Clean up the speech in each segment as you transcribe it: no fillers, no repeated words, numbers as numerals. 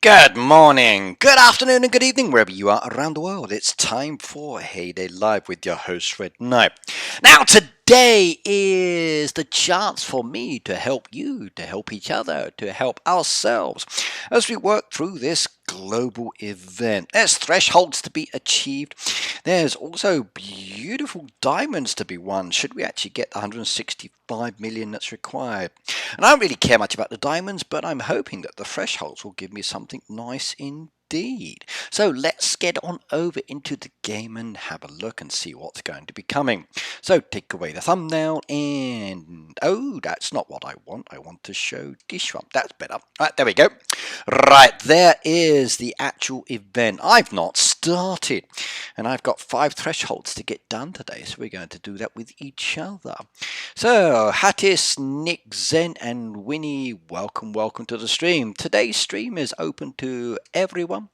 Good morning, good afternoon, and good evening, wherever you are around the world. It's time for Heyday Live with your host, Red Knight. Now, today is the chance for me to help you, to help each other, to help ourselves as we work through this global event. There's thresholds to be achieved. There's also beautiful diamonds to be won should we actually get the 165 million that's required. And I don't really care much about the diamonds, but I'm hoping that the thresholds will give me something nice indeed. So let's get on over into the game and have a look and see what's going to be coming. So take away the thumbnail and... oh, that's not what I want. I want to show this one. That's better. Right, there we go. Right, there is the actual event. I've not started. And I've got 5 thresholds to get done today. So we're going to do that with each other. So, Hattis, Nick, Zen, and Winnie, welcome to the stream. Today's stream is open to everyone.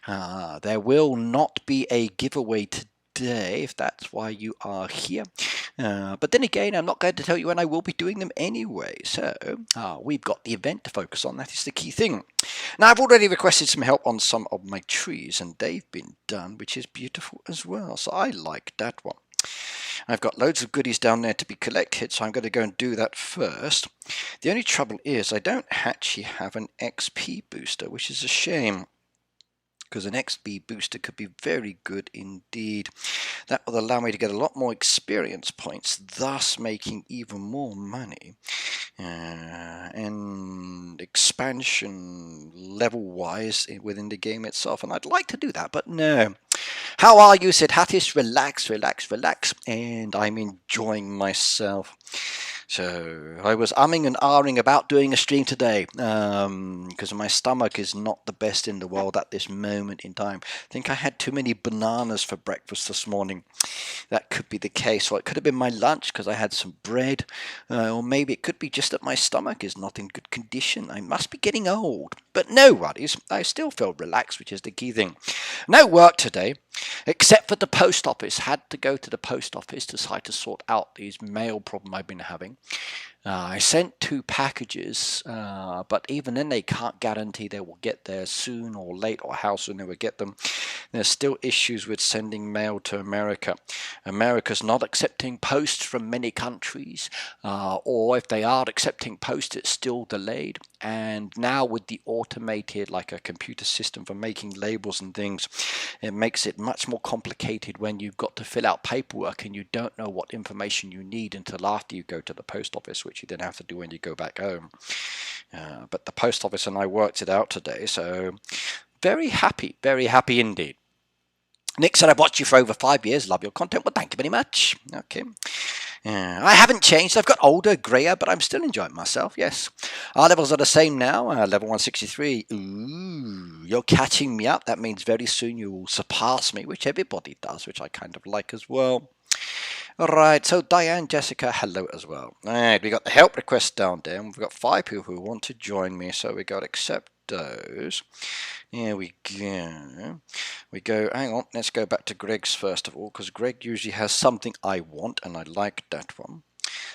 There will not be a giveaway today, if that's why you are here. But then again, I'm not going to tell you when I will be doing them anyway. So, we've got the event to focus on. That is the key thing. Now, I've already requested some help on some of my trees, and they've been done, which is beautiful as well. So, I like that one. I've got loads of goodies down there to be collected, so I'm going to go and do that first. The only trouble is I don't actually have an XP booster, which is a shame, because an XP booster could be very good indeed. That will allow me to get a lot more experience points, thus making even more money. And expansion level-wise within the game itself, and I'd like to do that, but no. How are you, said Hattis? Relax, relax, relax. And I'm enjoying myself. So I was umming and ahhing about doing a stream today because my stomach is not the best in the world at this moment in time. I think I had too many bananas for breakfast this morning. That could be the case. Or it could have been my lunch because I had some bread. Or maybe it could be just that my stomach is not in good condition. I must be getting old. But no worries. I still feel relaxed, which is the key thing. No work today, except for the post office. Had to go to the post office to try to sort out these mail problem I've been having. I sent 2 packages, but even then they can't guarantee they will get there soon or late or how soon they will get them. There's still issues with sending mail to America. America's not accepting posts from many countries, or if they are accepting posts, it's still delayed. And now with the automated, like a computer system for making labels and things, it makes it much more complicated when you've got to fill out paperwork and you don't know what information you need until after you go to the post office, which you then have to do when you go back home. But the post office and I worked it out today, so very happy indeed. Nick said, I've watched you for over 5 years, love your content. Well, thank you very much. Okay. I haven't changed. I've got older, grayer, but I'm still enjoying myself, yes. Our levels are the same now, level 163. Ooh, you're catching me up. That means very soon you will surpass me, which everybody does, which I kind of like as well. Alright, so Diane, Jessica, hello as well. Alright, we got the help request down there, and we've got 5 people who want to join me, so we got accept those. Here we go. Hang on, let's go back to Greg's first of all, because Greg usually has something I want, and I like that one.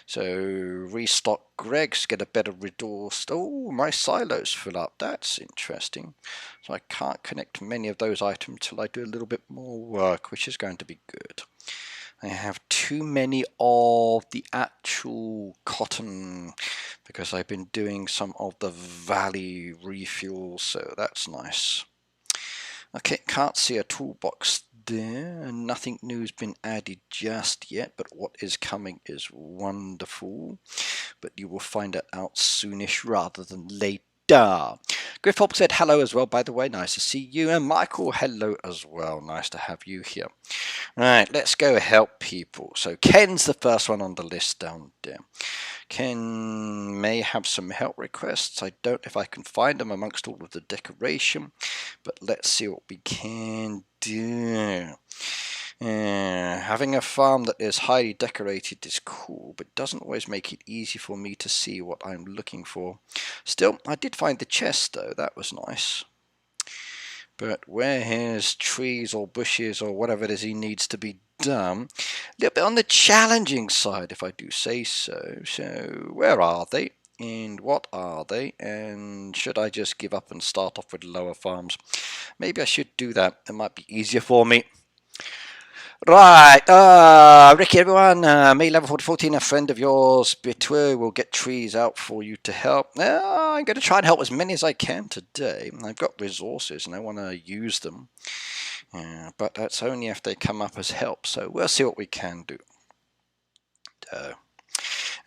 So, restock Greg's, get a better resource. Oh, my silos fill up. That's interesting. So I can't connect many of those items till I do a little bit more work, which is going to be good. I have too many of the actual cotton because I've been doing some of the valley refuels, so that's nice. Okay, can't see a toolbox there, and nothing new has been added just yet, but what is coming is wonderful. But you will find it out soonish rather than later. Griffop said hello as well, by the way, nice to see you. And Michael, hello as well, nice to have you here. Right, let's go help people. So Ken's the first one on the list down there. Ken may have some help requests. I don't know if I can find them amongst all of the decoration, but let's see what we can do. Having a farm that is highly decorated is cool, but doesn't always make it easy for me to see what I'm looking for. Still, I did find the chest though, that was nice. But where his trees or bushes or whatever it is he needs to be done, a little bit on the challenging side if I do say so. So where are they? And what are they? And should I just give up and start off with lower farms? Maybe I should do that. It might be easier for me. Right, Ricky, everyone, me level 14, a friend of yours, Bitwe, will get trees out for you to help. I'm going to try and help as many as I can today. I've got resources and I want to use them, but that's only if they come up as help, so we'll see what we can do.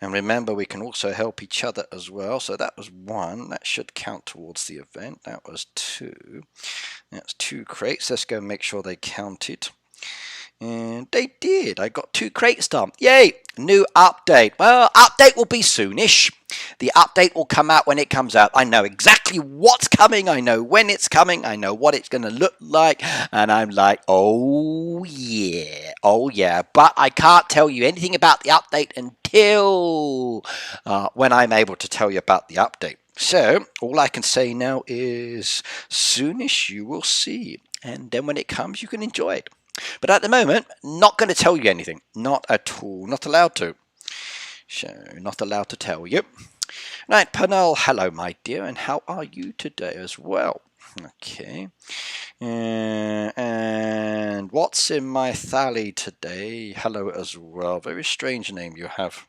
And remember, we can also help each other as well. So that was 1. That should count towards the event. That was 2. That's 2 crates. Let's go make sure they counted. And they did. I got 2 crates done. Yay! New update. Well, update will be soonish. The update will come out when it comes out. I know exactly what's coming. I know when it's coming. I know what it's going to look like. And I'm like, oh yeah. Oh yeah. But I can't tell you anything about the update until when I'm able to tell you about the update. So all I can say now is soonish you will see. And then when it comes, you can enjoy it. But at the moment, not going to tell you anything. Not at all. Not allowed to. So, not allowed to tell you. Right, Pernell, hello, my dear. And how are you today as well? Okay. And what's in my thali today? Hello as well. Very strange name you have.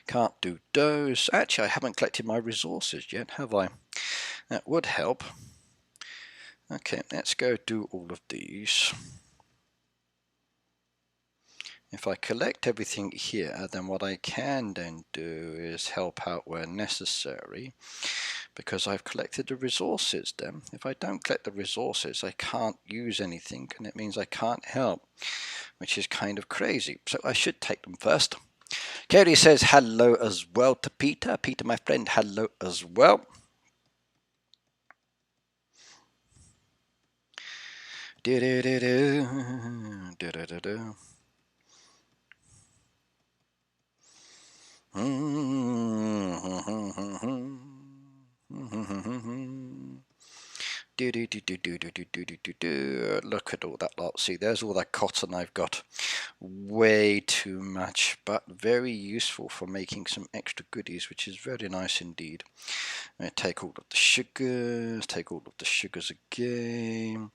Can't do those. Actually, I haven't collected my resources yet, have I? That would help. Okay, let's go do all of these. If I collect everything here, then what I can then do is help out where necessary, because I've collected the resources then. If I don't collect the resources, I can't use anything, and it means I can't help, which is kind of crazy. So I should take them first. Katie says hello as well to Peter. Peter, my friend, hello as well. Do-do-do-do. Look at all that lot. See, there's all that cotton I've got. Way too much, but very useful for making some extra goodies, which is very nice indeed. I take all of the sugars, again,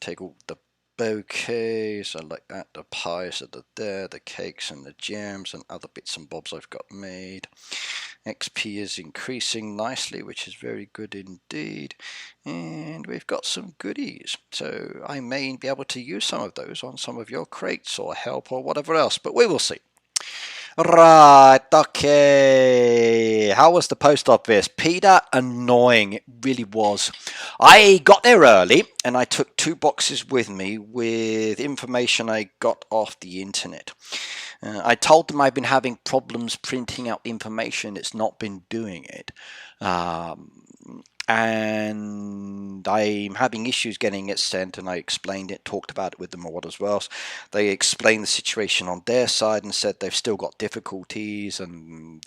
take all the bouquets, I like that, the pies that are there, the cakes and the jams and other bits and bobs I've got made. XP is increasing nicely, which is very good indeed, and we've got some goodies, so I may be able to use some of those on some of your crates or help or whatever else, but we will see. Right, okay. How was the post office? Peter, annoying. It really was. I got there early and I took 2 boxes with me with information I got off the internet. I told them I've been having problems printing out information. It's not been doing it. And I'm having issues getting it sent, and I explained it, talked about it with them or what as well. They explained the situation on their side and said they've still got difficulties, and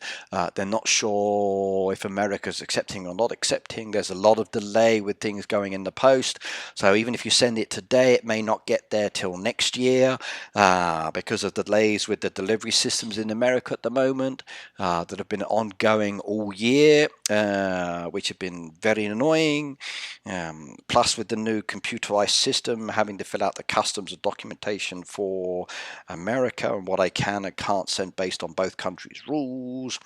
they're not sure if America's accepting or not accepting. There's a lot of delay with things going in the post, so even if you send it today, it may not get there till next year because of delays with the delivery systems in America at the moment that have been ongoing all year, which have been very annoying. Plus, with the new computerized system, having to fill out the customs and documentation for America and what I can and can't send based on both countries' rules.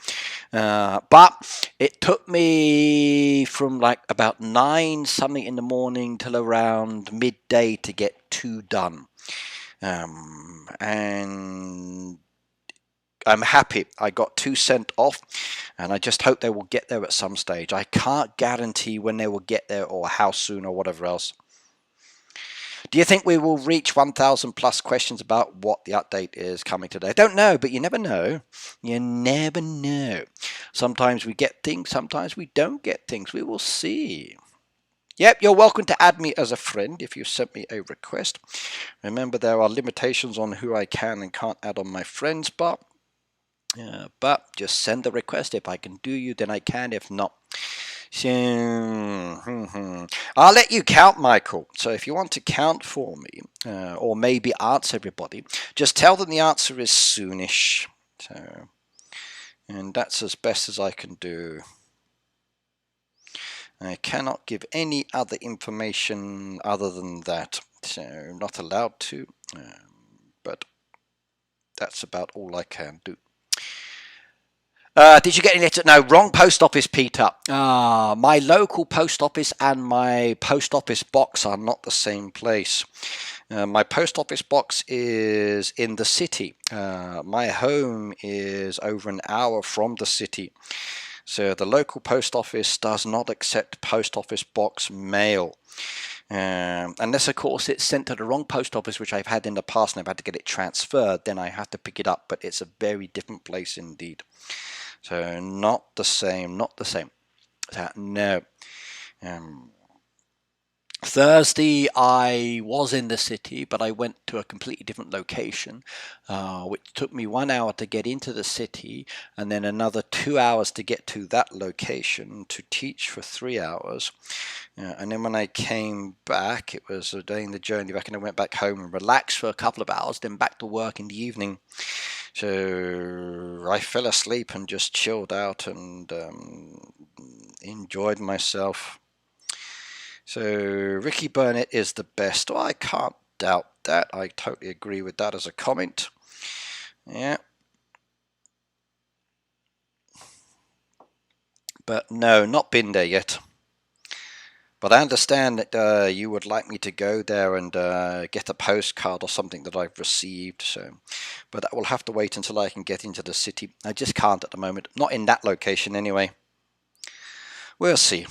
But it took me from like about 9 something in the morning till around midday to get 2 done. And I'm happy I got 2 sent off, and I just hope they will get there at some stage. I can't guarantee when they will get there or how soon or whatever else. Do you think we will reach 1,000 plus questions about what the update is coming today? I don't know, but you never know. You never know. Sometimes we get things, sometimes we don't get things. We will see. Yep, you're welcome to add me as a friend if you sent me a request. Remember, there are limitations on who I can and can't add on my friends, but just send the request. If I can do you, then I can. If not, so, I'll let you count, Michael. So if you want to count for me, or maybe answer everybody, just tell them the answer is soonish. So, And that's as best as I can do. I cannot give any other information other than that, so not allowed to, but that's about all I can do. Did you get any letter? No, wrong post office, Peter. My local post office and my post office box are not the same place. My post office box is in the city. My home is over an hour from the city. So the local post office does not accept post office box mail. Unless, of course, it's sent to the wrong post office, which I've had in the past, and I've had to get it transferred, then I have to pick it up. But it's a very different place indeed. So not the same, not the same. No. Thursday I was in the city, but I went to a completely different location, which took me 1 hour to get into the city, and then another 2 hours to get to that location to teach for 3 hours. And then when I came back, it was a day in the journey back, and I went back home and relaxed for a couple of hours, then back to work in the evening. So I fell asleep and just chilled out and enjoyed myself. So Ricky Burnett is the best. Well, I can't doubt that. I totally agree with that as a comment. Yeah. But no, not been there yet. But I understand that you would like me to go there and get a postcard or something that I've received. So, but that will have to wait until I can get into the city. I just can't at the moment. Not in that location anyway. We'll see.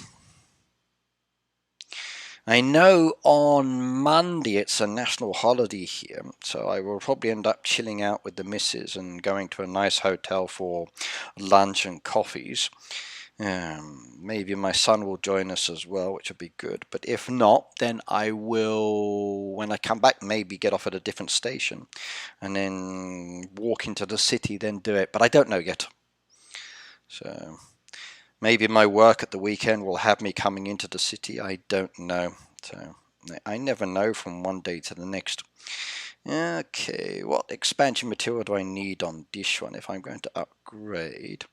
I know on Monday it's a national holiday here, so I will probably end up chilling out with the missus and going to a nice hotel for lunch and coffees. Maybe my son will join us as well, which would be good. But if not, then I will, when I come back, maybe get off at a different station and then walk into the city, then do it. But I don't know yet. So maybe my work at the weekend will have me coming into the city. I don't know. So I never know from one day to the next. Okay, what expansion material do I need on this one if I'm going to upgrade?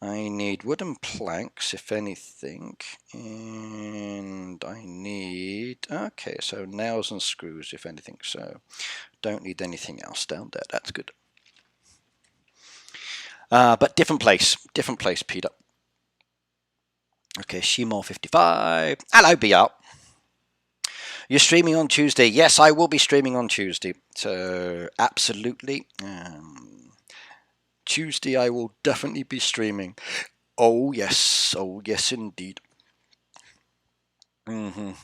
I need wooden planks, if anything, and I need, okay, so nails and screws, if anything, so don't need anything else down there. That's good. But different place, Peter. Okay, Shimon55. Hello, BR. You're streaming on Tuesday. Yes, I will be streaming on Tuesday. So, absolutely. Tuesday I will definitely be streaming. Oh yes indeed. It's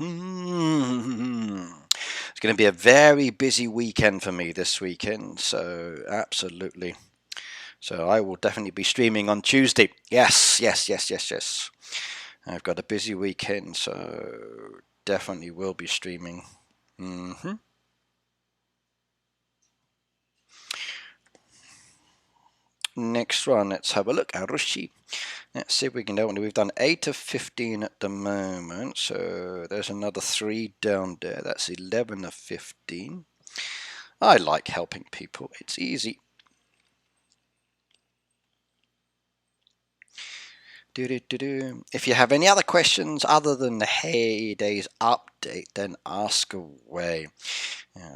going to be a very busy weekend for me this weekend, so absolutely. So I will definitely be streaming on Tuesday. Yes. I've got a busy weekend, so definitely will be streaming. Next one, let's have a look. Arushi. Let's see if we can do it. We've done 8 of 15 at the moment, so there's another 3 down there. That's 11 of 15. I like helping people. It's easy. If you have any other questions other than the Hayday's update, then ask away.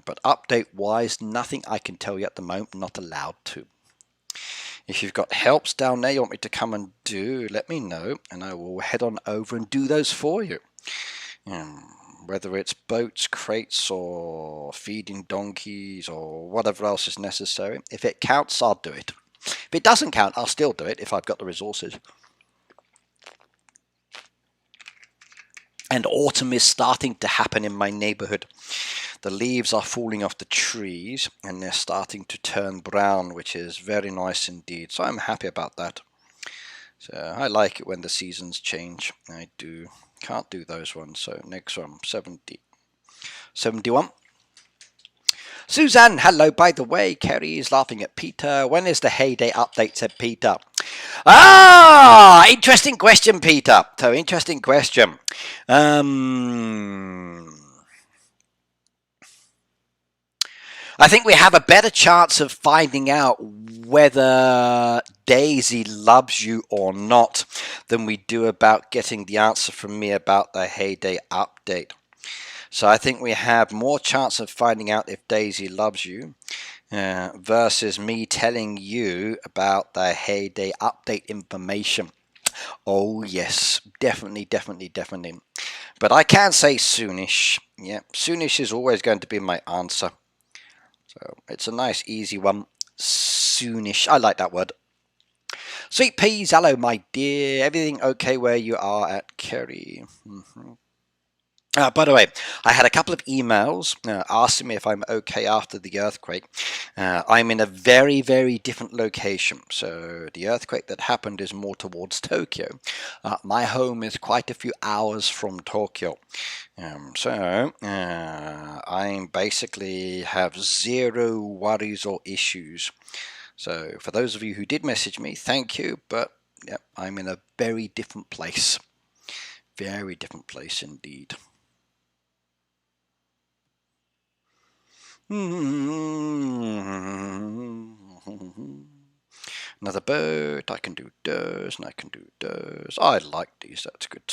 But update-wise, nothing I can tell you at the moment. Not allowed to. If you've got helps down there you want me to come and do, let me know, and I will head on over and do those for you. Whether it's boats, crates, or feeding donkeys, or whatever else is necessary. If it counts, I'll do it. If it doesn't count, I'll still do it if I've got the resources. And autumn is starting to happen in my neighborhood. The leaves are falling off the trees and they're starting to turn brown, which is very nice indeed. So I'm happy about that. So I like it when the seasons change. I do. Can't do those ones. So next one, 71. Suzanne, hello. By the way, Kerry is laughing at Peter. When is the Heyday update, said Peter. Interesting question, Peter. So interesting question. I think we have a better chance of finding out whether Daisy loves you or not than we do about getting the answer from me about the Heyday update. So I think we have more chance of finding out if Daisy loves you versus me telling you about the Heyday update information. Oh yes, definitely, definitely, definitely. But I can say soonish. Yeah, soonish is always going to be my answer. So it's a nice, easy one. Soonish. I like that word. Sweet peas, hello, my dear. Everything okay where you are at Kerry? By the way, I had a couple of emails asking me if I'm okay after the earthquake. I'm in a very, very different location. So the earthquake that happened is more towards Tokyo. My home is quite a few hours from Tokyo. I basically have zero worries or issues. So for those of you who did message me, thank you. But yeah, I'm in a very different place. Very different place indeed. Another boat. I can do does, and I can do does. I like these. That's good.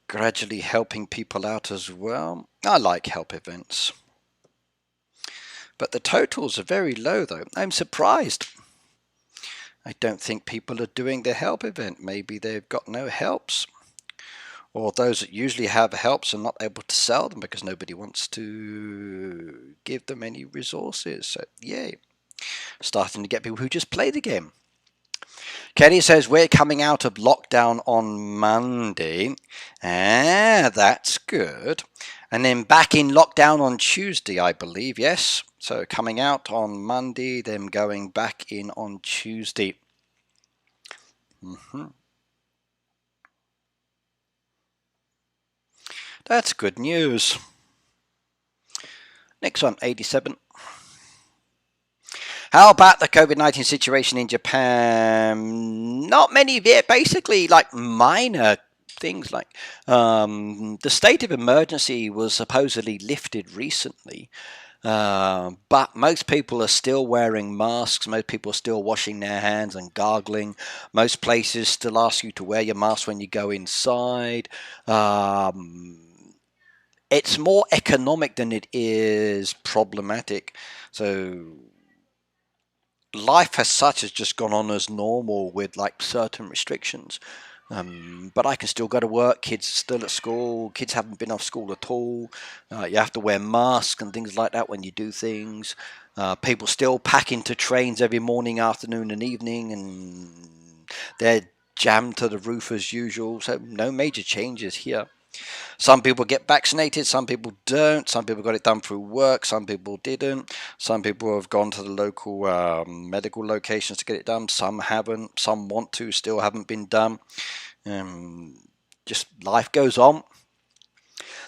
Gradually helping people out as well. I like help events. But the totals are very low, though. I'm surprised. I don't think people are doing the help event. Maybe they've got no helps. Or those that usually have helps are not able to sell them because nobody wants to give them any resources. So, yay. Starting to get people who just play the game. Kenny says, we're coming out of lockdown on Monday. That's good. And then back in lockdown on Tuesday, I believe, yes. So coming out on Monday, then going back in on Tuesday. That's good news. Next one, 87. How about the COVID-19 situation in Japan? Not many, basically like minor things like the state of emergency was supposedly lifted recently. But most people are still wearing masks. Most people are still washing their hands and gargling. Most places still ask you to wear your mask when you go inside. It's more economic than it is problematic. So life as such has just gone on as normal with like certain restrictions. But I can still go to work. Kids are still at school. Kids haven't been off school at all. You have to wear masks and things like that when you do things. People still pack into trains every morning, afternoon, and evening, and they're jammed to the roof as usual. So no major changes here. Some people get vaccinated, some people don't. Some people got it done through work, some people didn't. Some people have gone to the local medical locations to get it done. Some haven't. Some want to, still haven't been done. Just life goes on.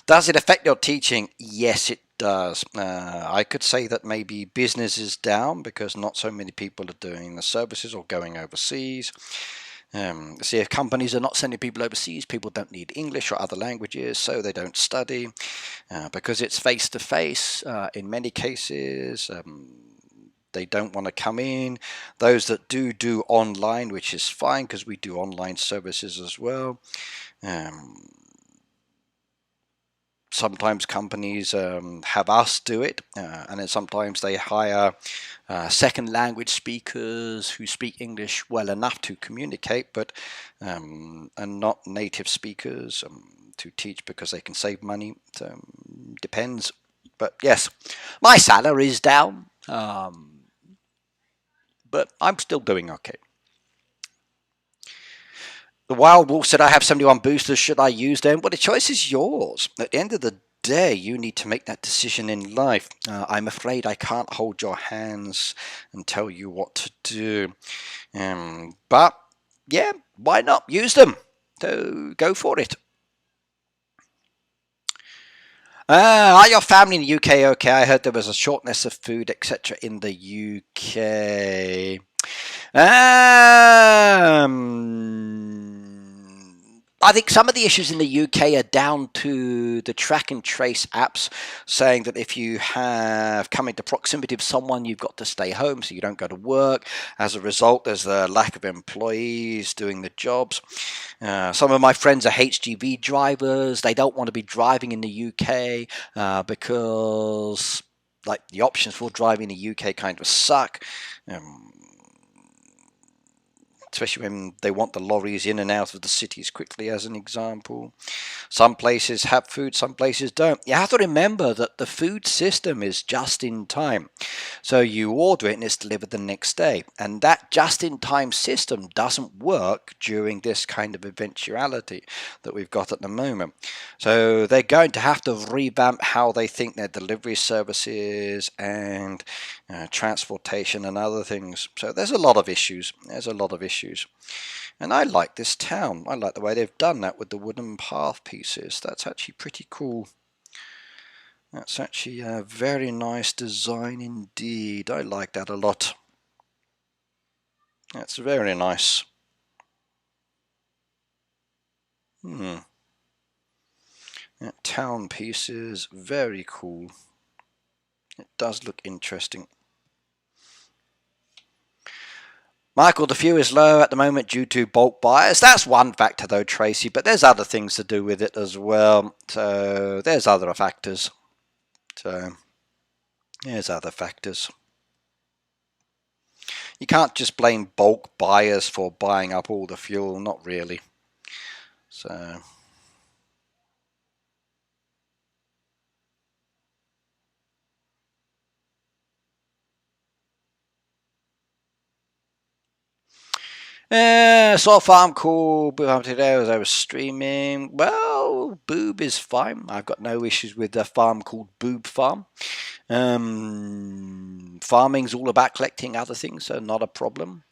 Does it affect your teaching? Yes, it does. I could say that maybe business is down because not so many people are doing the services or going overseas. See, if companies are not sending people overseas, people don't need English or other languages, so they don't study. Because it's face-to-face, in many cases, they don't want to come in. Those that do online, which is fine because we do online services as well. Sometimes companies have us do it, and then sometimes they hire second language speakers who speak English well enough to communicate, but and not native speakers to teach because they can save money. So, depends. But yes, my salary is down, but I'm still doing okay. The Wild Wolf said, I have 71 boosters. Should I use them? Well, the choice is yours. At the end of the day, you need to make that decision in life. I'm afraid I can't hold your hands and tell you what to do. But, yeah, why not? Use them. So go for it. Are your family in the UK okay? I heard there was a shortness of food, etc. in the UK. I think some of the issues in the UK are down to the track and trace apps saying that if you have come into proximity of someone, you've got to stay home so you don't go to work. As a result, there's a lack of employees doing the jobs. Some of my friends are HGV drivers. They don't want to be driving in the UK because like the options for driving in the UK kind of suck. Especially when they want the lorries in and out of the cities quickly, as an example. Some places have food, some places don't. You have to remember that the food system is just in time. So you order it and it's delivered the next day. And that just in time system doesn't work during this kind of eventuality that we've got at the moment. So they're going to have to revamp how they think their delivery services and transportation and other things. So there's a lot of issues. And I like this town. I like the way they've done that with the wooden path pieces. That's actually pretty cool. That's actually a very nice design indeed. I like that a lot. That's very nice. That town piece is very cool. It does look interesting. Michael, the fuel is low at the moment due to bulk buyers. That's one factor though, Tracy, but there's other things to do with it as well. So there's other factors. You can't just blame bulk buyers for buying up all the fuel, not really. So saw a farm called Boob today as I was streaming. Well, Boob is fine. I've got no issues with the farm called Boob Farm. Farming's all about collecting other things, so not a problem.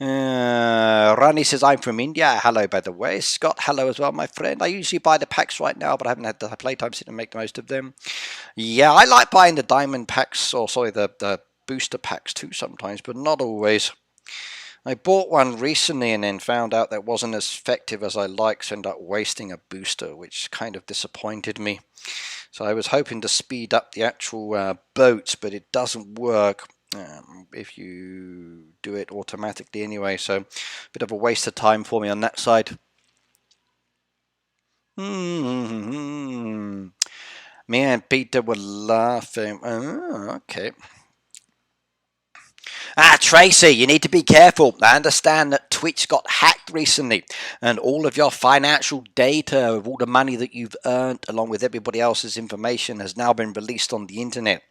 Rani says, I'm from India. Hello, by the way. Scott, hello as well, my friend. I usually buy the packs right now, but I haven't had the playtime to make the most of them. Yeah, I like buying the diamond packs, or sorry, the booster packs too sometimes, but not always. I bought one recently and then found out that wasn't as effective as I liked, so ended up wasting a booster, which kind of disappointed me. So I was hoping to speed up the actual boats, but it doesn't work if you do it automatically anyway. So a bit of a waste of time for me on that side. Me and Peter were laughing. Oh, okay. Tracy, you need to be careful. I understand that Twitch got hacked recently and all of your financial data of all the money that you've earned along with everybody else's information has now been released on the internet.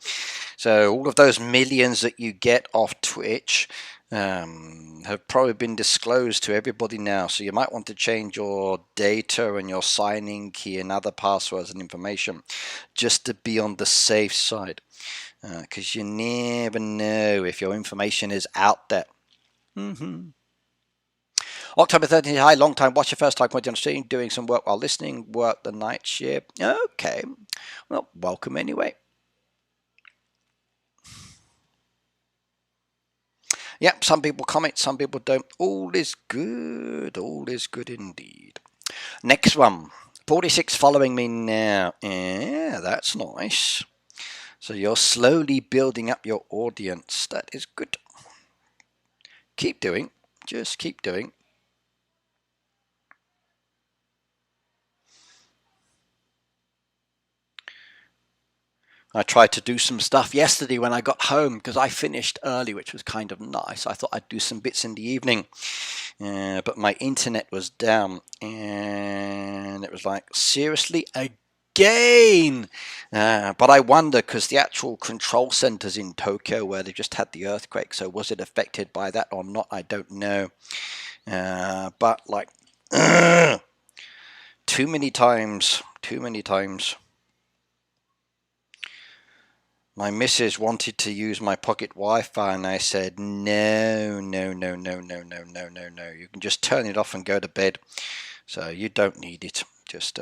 So all of those millions that you get off Twitch have probably been disclosed to everybody now. So you might want to change your data and your sign-in key and other passwords and information just to be on the safe side. Because you never know if your information is out there. October 13th, hi, long time watcher, first time commenting on stream, doing some work while listening, work the night shift. Okay, well, welcome anyway. Yep, some people comment, some people don't. All is good indeed. Next one, 46 following me now. Yeah, that's nice. So you're slowly building up your audience. That is good. Keep doing. Just keep doing. I tried to do some stuff yesterday when I got home because I finished early, which was kind of nice. I thought I'd do some bits in the evening, but my internet was down and it was like, seriously, again? But I wonder, because the actual control centers in Tokyo where they just had the earthquake, so was it affected by that or not? I don't know. But like, too many times. My missus wanted to use my pocket Wi-Fi and I said, no. You can just turn it off and go to bed. So you don't need it. Just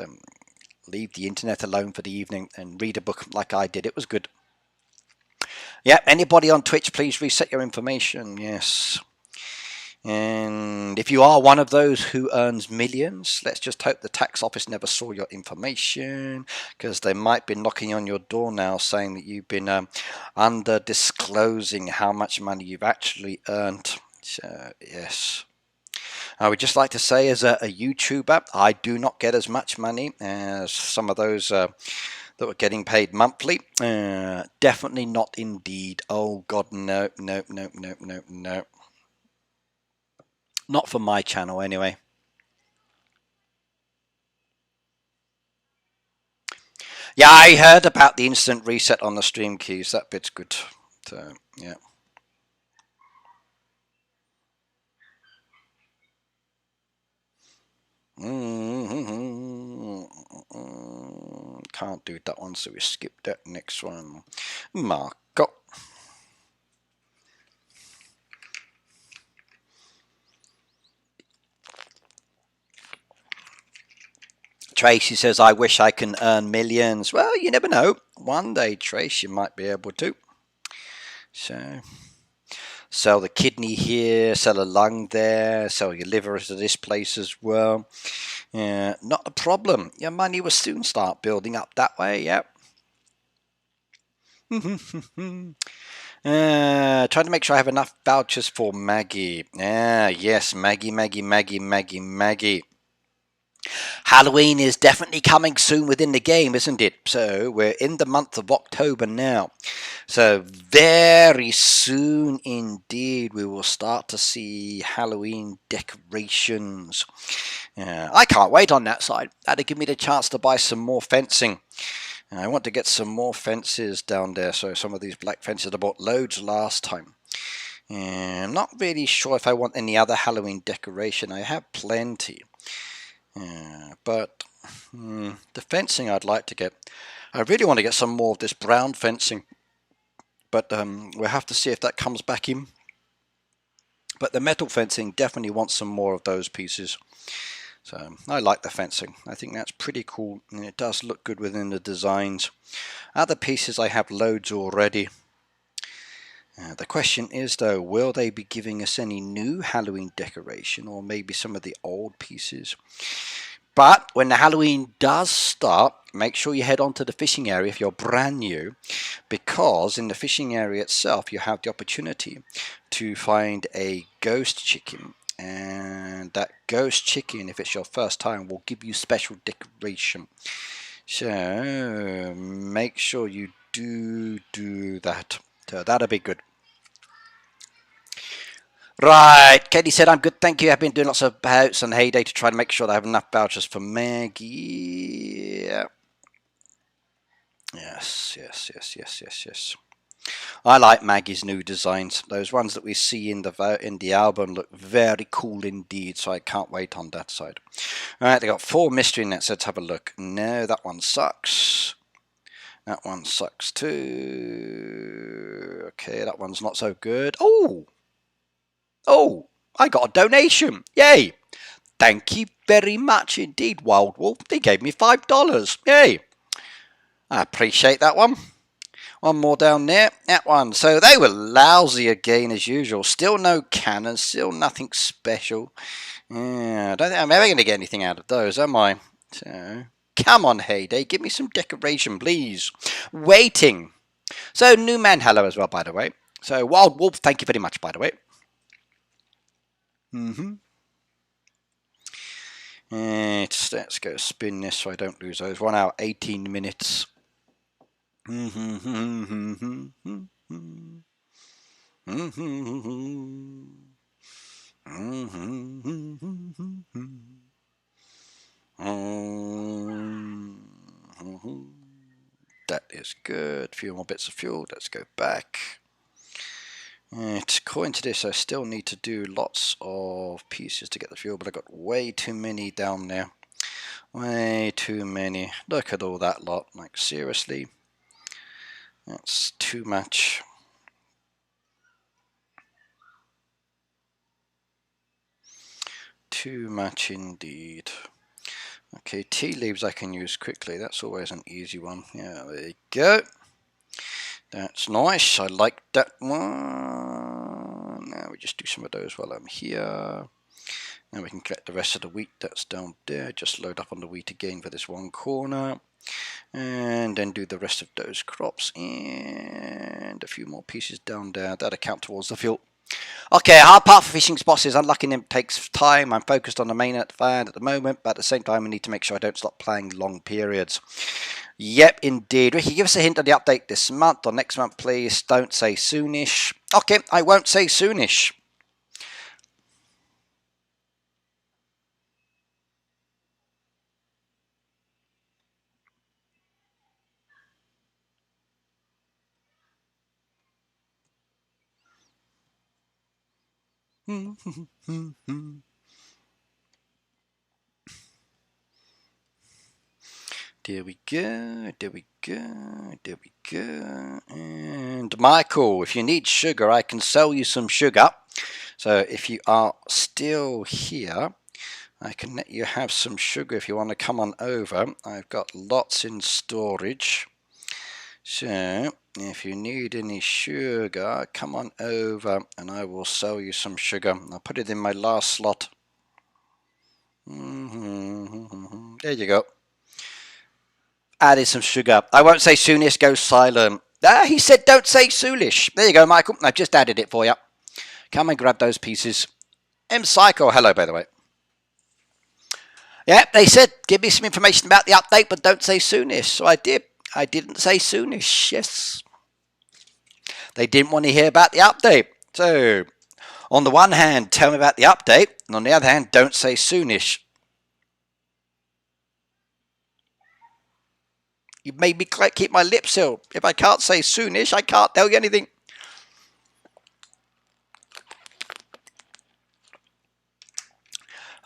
leave the internet alone for the evening and read a book like I did. It was good. Yeah, anybody on Twitch, please reset your information. Yes. And if you are one of those who earns millions, let's just hope the tax office never saw your information, because they might be knocking on your door now saying that you've been under disclosing how much money you've actually earned. So, yes. I would just like to say, as a YouTuber, I do not get as much money as some of those that were getting paid monthly. Definitely not indeed. Oh God, no, no, no, no, no, no. Not for my channel anyway. Yeah, I heard about the instant reset on the stream keys. That bit's good. So, yeah. Can't do that one, so we skip that. Next one. Marco. Tracy says, I wish I can earn millions. Well, you never know. One day, Trace, you might be able to. So, sell the kidney here, sell a lung there, sell your liver to this place as well. Not a problem. Your money will soon start building up that way, yep. Trying to make sure I have enough vouchers for Maggie. Yes, Maggie, Maggie, Maggie, Maggie, Maggie. Halloween is definitely coming soon within the game, isn't it? So we're in the month of October now. So very soon indeed we will start to see Halloween decorations. I can't wait on that side. That'll give me the chance to buy some more fencing. I want to get some more fences down there. So some of these black fences, I bought loads last time. I'm not really sure if I want any other Halloween decoration. I have plenty. But the fencing I'd like to get. I really want to get some more of this brown fencing. But we'll have to see if that comes back in. But the metal fencing definitely wants some more of those pieces. So I like the fencing. I think that's pretty cool. And it does look good within the designs. Other pieces I have loads already. The question is though, will they be giving us any new Halloween decoration, or maybe some of the old pieces? But when the Halloween does start, make sure you head on to the fishing area if you're brand new, because in the fishing area itself you have the opportunity to find a ghost chicken, and that ghost chicken, if it's your first time, will give you special decoration. So make sure you do that. So that'll be good. Right, Katie said, I'm good, thank you. I've been doing lots of bouts on Hayday to try to make sure that I have enough vouchers for Maggie. Yeah. Yes. I like Maggie's new designs. Those ones that we see in the album look very cool indeed, so I can't wait on that side. Alright, they got 4 mystery nets. Let's have a look. No, that one sucks. That one sucks too. Okay, that one's not so good. Oh, I got a donation. Yay. Thank you very much indeed, Wild Wolf. They gave me $5. Yay. I appreciate that one. One more down there. That one. So they were lousy again as usual. Still no cannons. Still nothing special. Yeah, I don't think I'm ever going to get anything out of those, am I? So, come on, Hayday. Give me some decoration, please. Waiting. So, new man, hello as well, by the way. So, Wild Wolf, thank you very much, by the way. Let's go spin this so I don't lose those. 1 hour, 18 minutes. That is good. A few more bits of fuel. Let's go back. According to this, I still need to do lots of pieces to get the fuel, but I got way too many down there. Way too many. Look at all that lot. Like, seriously? That's too much. Too much indeed. Okay, tea leaves I can use quickly. That's always an easy one. Yeah, there you go. That's nice. I like that one. We just do some of those while I'm here. And we can collect the rest of the wheat that's down there. Just load up on the wheat again for this one corner. And then do the rest of those crops. And a few more pieces down there. That'll count towards the fuel. Okay, hard part for fishing spots is unlocking them takes time. I'm focused on the main fan at the moment, but at the same time I need to make sure I don't stop playing long periods. Yep, indeed. Ricky, give us a hint of the update this month or next month, please. Don't say soonish. Okay, I won't say soonish. There we go, there we go, there we go. And Michael, if you need sugar, I can sell you some sugar. So if you are still here, I can let you have some sugar if you want to come on over. I've got lots in storage. So if you need any sugar, come on over and I will sell you some sugar. I'll put it in my last slot. There you go. Added some sugar. I won't say soonish, go silent. Ah, he said don't say soonish. There you go, Michael. I've just added it for you. Come and grab those pieces. M Psycho, hello by the way. Yeah, they said give me some information about the update, but don't say soonish. So I did. I didn't say soonish, yes. They didn't want to hear about the update. So, on the one hand, tell me about the update, and on the other hand, don't say soonish. You made me keep my lips sealed. If I can't say soonish, I can't tell you anything.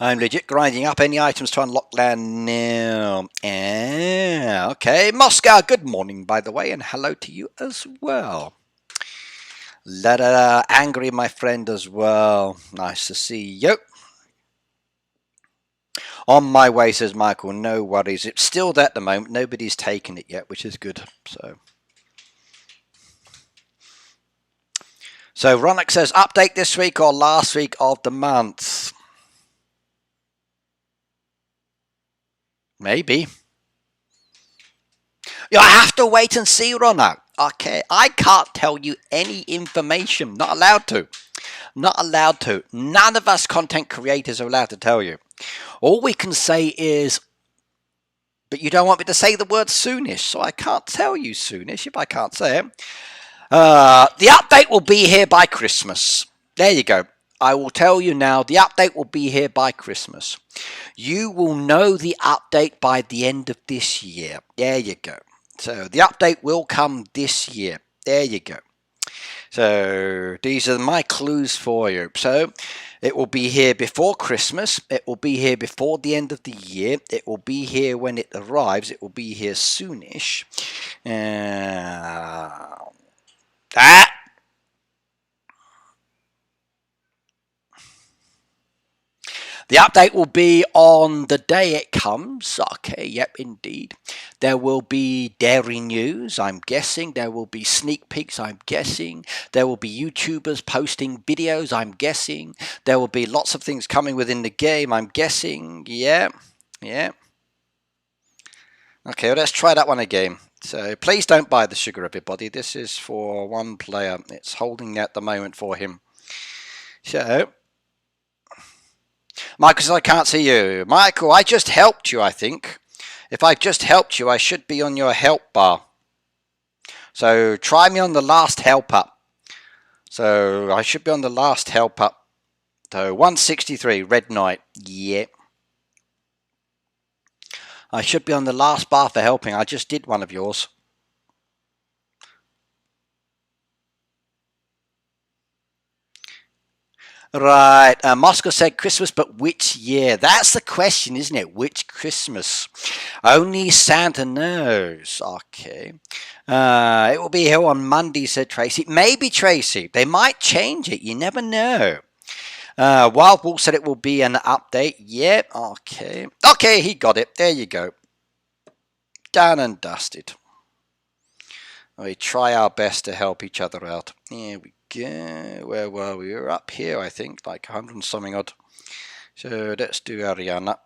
I'm legit grinding up any items to unlock land now. Okay. Moscow, good morning, by the way, and hello to you as well. Angry, my friend, as well. Nice to see you. On my way, says Michael. No worries. It's still there at the moment. Nobody's taken it yet, which is good. So Ronak says, update this week or last week of the month. Maybe. You have to wait and see, Ronak. Okay, I can't tell you any information. Not allowed to. Not allowed to. None of us content creators are allowed to tell you. All we can say is, but you don't want me to say the word soonish, so I can't tell you soonish if I can't say it. The update will be here by Christmas. There you go. I will tell you now, the update will be here by Christmas. You will know the update by the end of this year. There you go. So the update will come this year. There you go. So these are my clues for you. So it will be here before Christmas. It will be here before the end of the year. It will be here when it arrives. It will be here soonish. The update will be on the day it comes. Okay, yep, indeed. There will be dairy news, I'm guessing. There will be sneak peeks, I'm guessing. There will be YouTubers posting videos, I'm guessing. There will be lots of things coming within the game, I'm guessing. Yeah. Okay, well, let's try that one again. So please don't buy the sugar, everybody. This is for one player. It's holding at the moment for him. So... Michael says, I can't see you. Michael, I just helped you, I think. If I've just helped you, I should be on your help bar. So try me on the last help up. So I should be on the last help up. So 163, Red Knight. Yeah. I should be on the last bar for helping. I just did one of yours. Right, Moscow said Christmas, but which year? That's the question, isn't it? Which Christmas? Only Santa knows. Okay. It will be here on Monday, said Tracy. Maybe, Tracy. They might change it. You never know. Wild Wolf said it will be an update. Yep, okay. Okay, he got it. There you go. Done and dusted. We try our best to help each other out. Here we go. Where were we? We were up here, I think, like 100 and something odd. So let's do Ariana.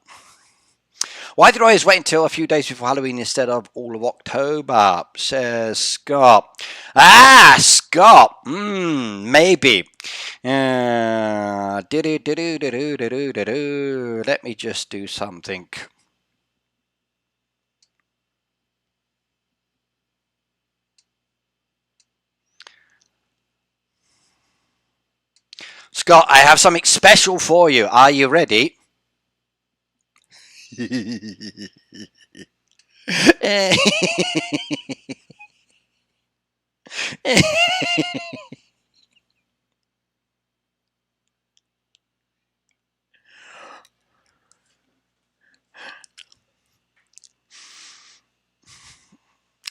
Why did I always wait until a few days before Halloween instead of all of October? Says Scott. Ah, Scott. Maybe. Let me just do something. Scott, I have something special for you. Are you ready?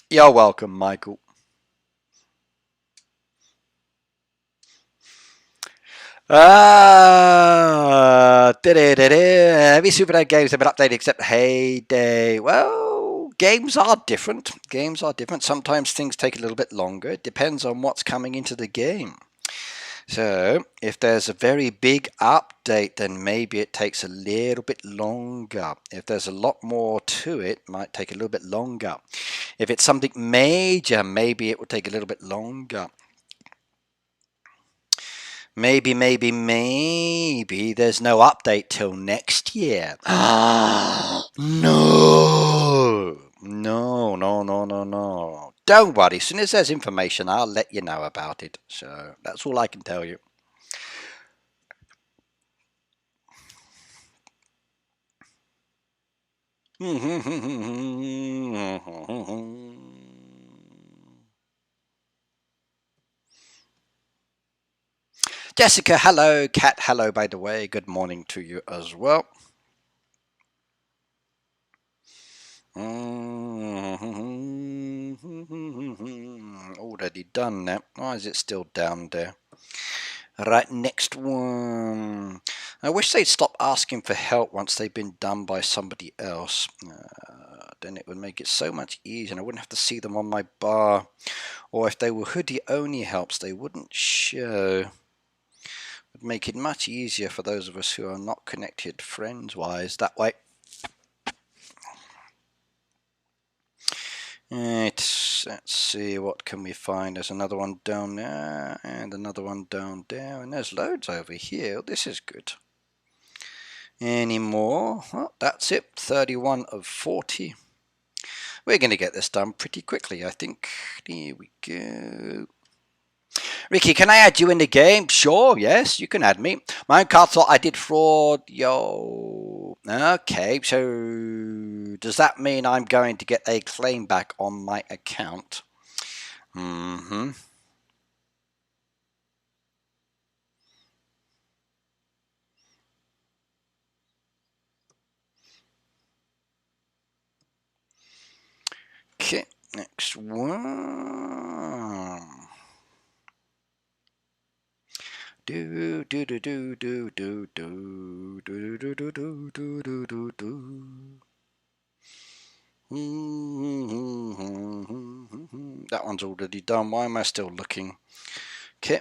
You're welcome, Michael. Every Super games have been updated except Heyday. Well, games are different. Games are different. Sometimes things take a little bit longer. It depends on what's coming into the game. So, if there's a very big update, then maybe it takes a little bit longer. If there's a lot more to it, it might take a little bit longer. If it's something major, maybe it will take a little bit longer. Maybe there's no update till next year. No. Don't worry. As soon as there's information, I'll let you know about it. So that's all I can tell you. Jessica, hello. Kat, hello, by the way. Good morning to you as well. Already done that. Why is it still down there? Right, next one. I wish they'd stop asking for help once they've been done by somebody else. Then it would make it so much easier and I wouldn't have to see them on my bar. Or if they were hoodie only helps, they wouldn't show. It would make it much easier for those of us who are not connected friends-wise that way. Let's see, what can we find? There's another one down there, and another one down there, and there's loads over here. This is good. Any more? Well, that's it. 31 of 40. We're going to get this done pretty quickly, I think. Here we go. Ricky, can I add you in the game? Sure, yes, you can add me. My own card thought I did fraud. Yo. Okay, so does that mean I'm going to get a claim back on my account? Okay, next one. Do do do do do do do do do do do do do do do. That one's already done. Why am I still looking? Okay.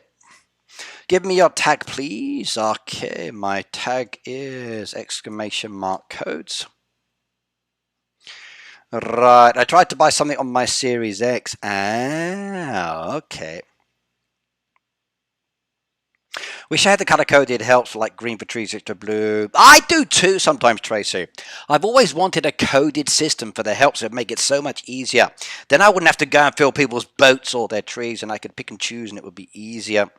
Give me your tag, please. Okay, my tag is exclamation mark codes. Right, I tried to buy something on my Series X. Ah, okay. Wish I had the color coded. It helps, like green for trees, extra blue. I do too sometimes, Tracy. I've always wanted a coded system for the helps that make it so much easier. Then I wouldn't have to go and fill people's boats or their trees, and I could pick and choose, and it would be easier.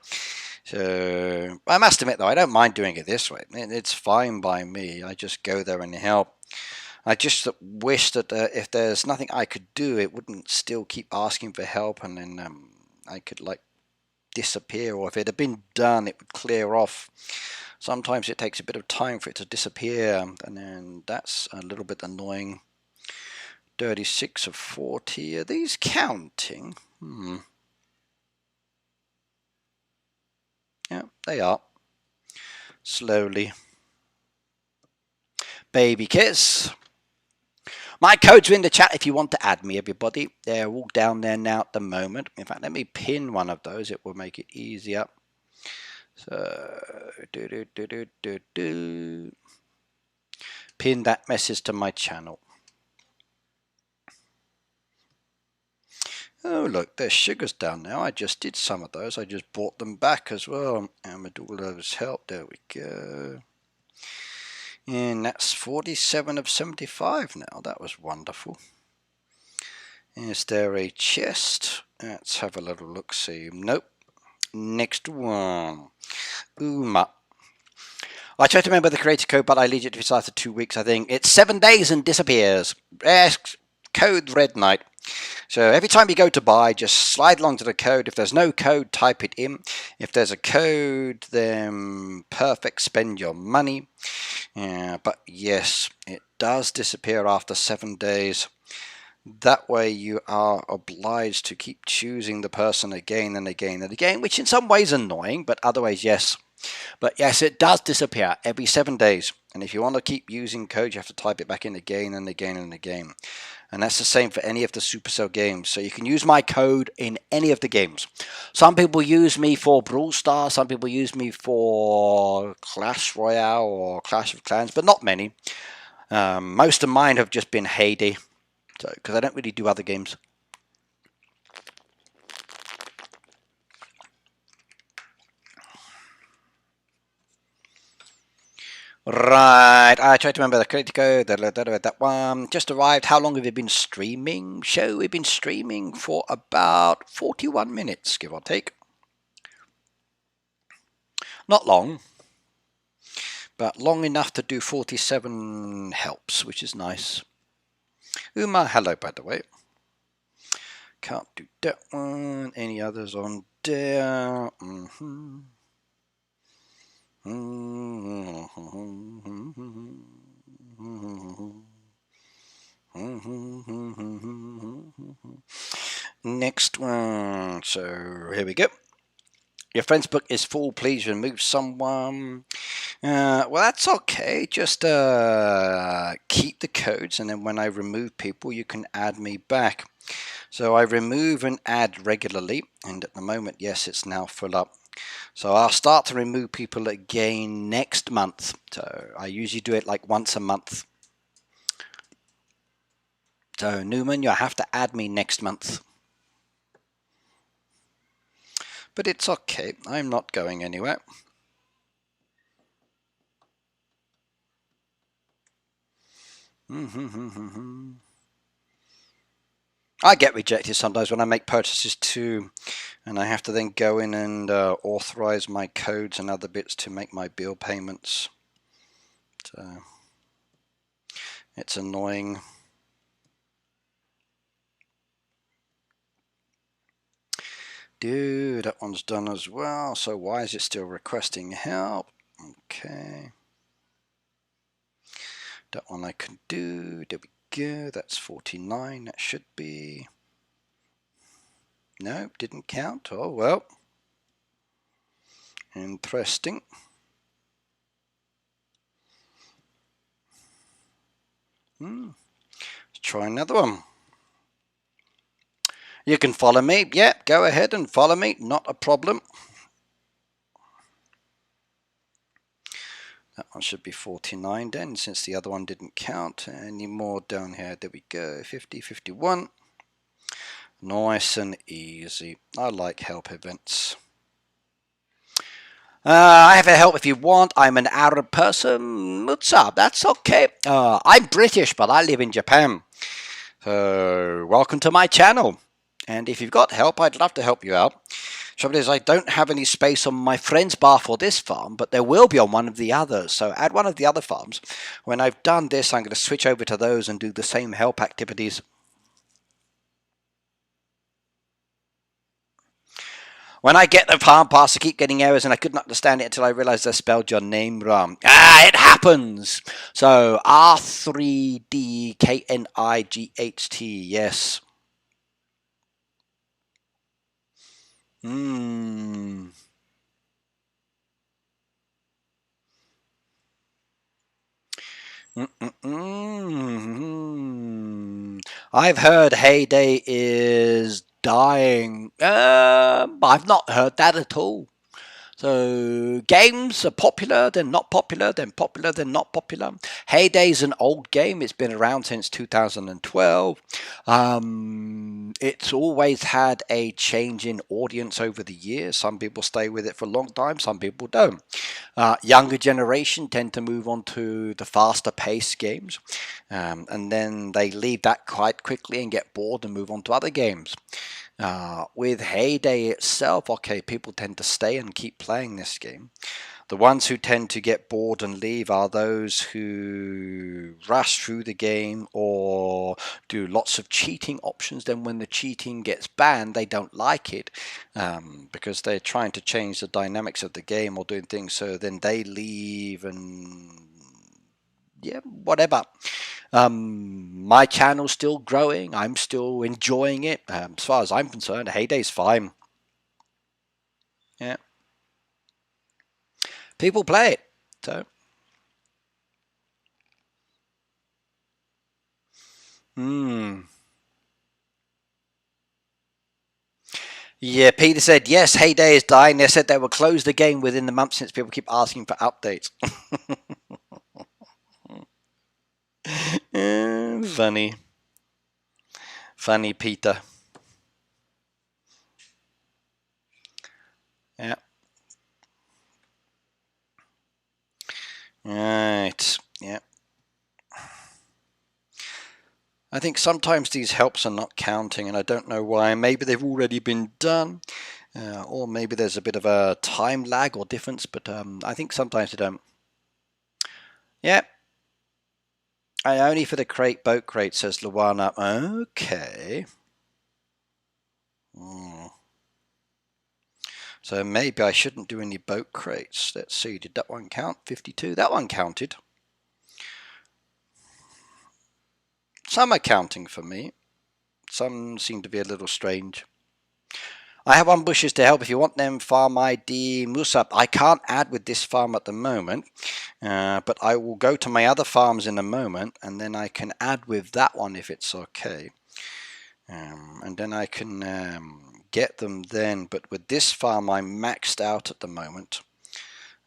So I must admit, though, I don't mind doing it this way. It's fine by me. I just go there and help. I just wish that if there's nothing I could do, it wouldn't still keep asking for help, and then I could like disappear, or if it had been done it would clear off. Sometimes it takes a bit of time for it to disappear, and then that's a little bit annoying. 36 of 40. Are these counting? Yeah, they are. Slowly. Baby kiss. My codes are in the chat if you want to add me, everybody. They're all down there now at the moment. In fact, let me pin one of those. It will make it easier. So, pin that message to my channel. Oh, look, there's sugars down now. I just did some of those. I just bought them back as well. Amadula's help. There we go. And that's 47 of 75 now. That was wonderful. Is there a chest? Let's have a little look-see. Nope. Next one. Uma. I try to remember the creator code, but I leave it to after 2 weeks, I think. It's 7 days and disappears. Code Red Knight. So every time you go to buy, just slide along to the code. If there's no code, type it in. If there's a code, then perfect, spend your money. But yes, it does disappear after 7 days. That way you are obliged to keep choosing the person again and again and again, which in some ways is annoying, but other ways, yes. But yes, it does disappear every 7 days. And if you want to keep using code, you have to type it back in again and again and again. And that's the same for any of the Supercell games. So you can use my code in any of the games. Some people use me for Brawl Stars, some people use me for Clash Royale or Clash of Clans, but not many. Most of mine have just been Hayday, because I don't really do other games. Right, I tried to remember the critical, that one. Just arrived. How long have you been streaming? Show, we've been streaming for about 41 minutes, give or take. Not long, but long enough to do 47 helps, which is nice. Uma, hello, by the way. Can't do that one. Any others on there? Next one. So here we go. Your friend's book is full. Please remove someone. Well, that's okay. Just keep the codes, and then when I remove people, you can add me back. So I remove and add regularly, and at the moment, yes, it's now full up. So I'll start to remove people again next month. So I usually do it like once a month. So Newman, you'll have to add me next month. But it's okay. I'm not going anywhere. I get rejected sometimes when I make purchases too, and I have to then go in and authorize my codes and other bits to make my bill payments. So it's annoying. Dude, that one's done as well. So why is it still requesting help? Okay. That one I can do. There we go. That's 49. That should be. No, didn't count. Oh, well. Interesting. Let's try another one. You can follow me. Yeah, go ahead and follow me. Not a problem. That one should be 49 then, since the other one didn't count. Any more down here? There we go. 50, 51. Nice and easy. I like help events. I have a help if you want. I'm an Arab person. What's up? That's okay. I'm British, but I live in Japan. So, welcome to my channel. And if you've got help, I'd love to help you out. Trouble is, I don't have any space on my friend's bar for this farm, but there will be on one of the others. So add one of the other farms. When I've done this, I'm going to switch over to those and do the same help activities. When I get the farm pass, I keep getting errors, and I couldn't understand it until I realized I spelled your name wrong. It happens! So, R3DKNIGHTs, yes. I've heard Hayday is dying. I've not heard that at all. So games are popular, then not popular, then popular, then not popular. Heyday's an old game. It's been around since 2012. It's always had a change in audience over the years. Some people stay with it for a long time, some people don't. Younger generation tend to move on to the faster paced games, and then they leave that quite quickly and get bored and move on to other games. With Hayday itself, okay, people tend to stay and keep playing this game. The ones who tend to get bored and leave are those who rush through the game or do lots of cheating options. Then when the cheating gets banned, they don't like it because they're trying to change the dynamics of the game or doing things. So then they leave and yeah, whatever. My channel's still growing. I'm still enjoying it. As far as I'm concerned, Heyday's fine. Yeah, people play it. So, yeah. Peter said yes. Hayday is dying. They said they will close the game within the month since people keep asking for updates. Funny, funny, Peter. Yeah. Right. Yeah. I think sometimes these helps are not counting, and I don't know why. Maybe they've already been done, or maybe there's a bit of a time lag or difference, but I think sometimes they don't. Yeah, I only for the crate boat crate, says Luana. Okay. So maybe I shouldn't do any boat crates. Let's see, did that one count? 52? That one counted. Some are counting for me. Some seem to be a little strange. I have one bushes to help if you want them. Farm ID Musab. I can't add with this farm at the moment, but I will go to my other farms in a moment, and then I can add with that one if it's okay. And then I can get them then. But with this farm, I'm maxed out at the moment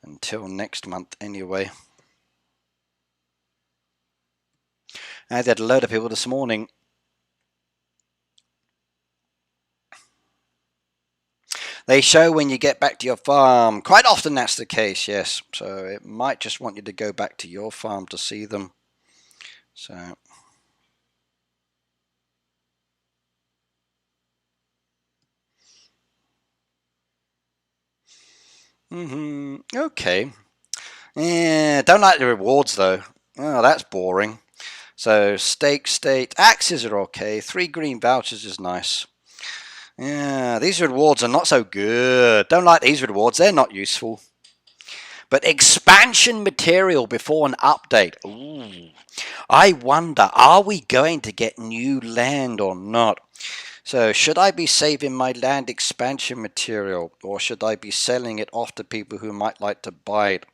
until next month anyway. I had a load of people this morning. They show when you get back to your farm. Quite often that's the case, yes. So it might just want you to go back to your farm to see them. So. Okay. Yeah, don't like the rewards though. Oh, that's boring. So steak, state, axes are okay. 3 green vouchers is nice. Yeah, these rewards are not so good. Don't like these rewards. They're not useful. But expansion material before an update. Ooh. I wonder, are we going to get new land or not? So should I be saving my land expansion material, or should I be selling it off to people who might like to buy it?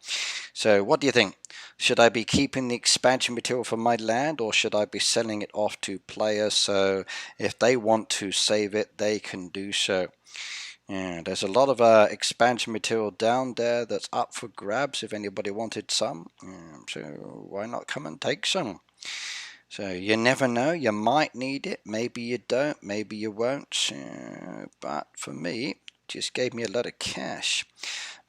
So what do you think? Should I be keeping the expansion material for my land, or should I be selling it off to players so if they want to save it, they can do so? Yeah, there's a lot of expansion material down there that's up for grabs if anybody wanted some. So why not come and take some? So you never know, you might need it, maybe you don't, maybe you won't. But for me, it just gave me a lot of cash.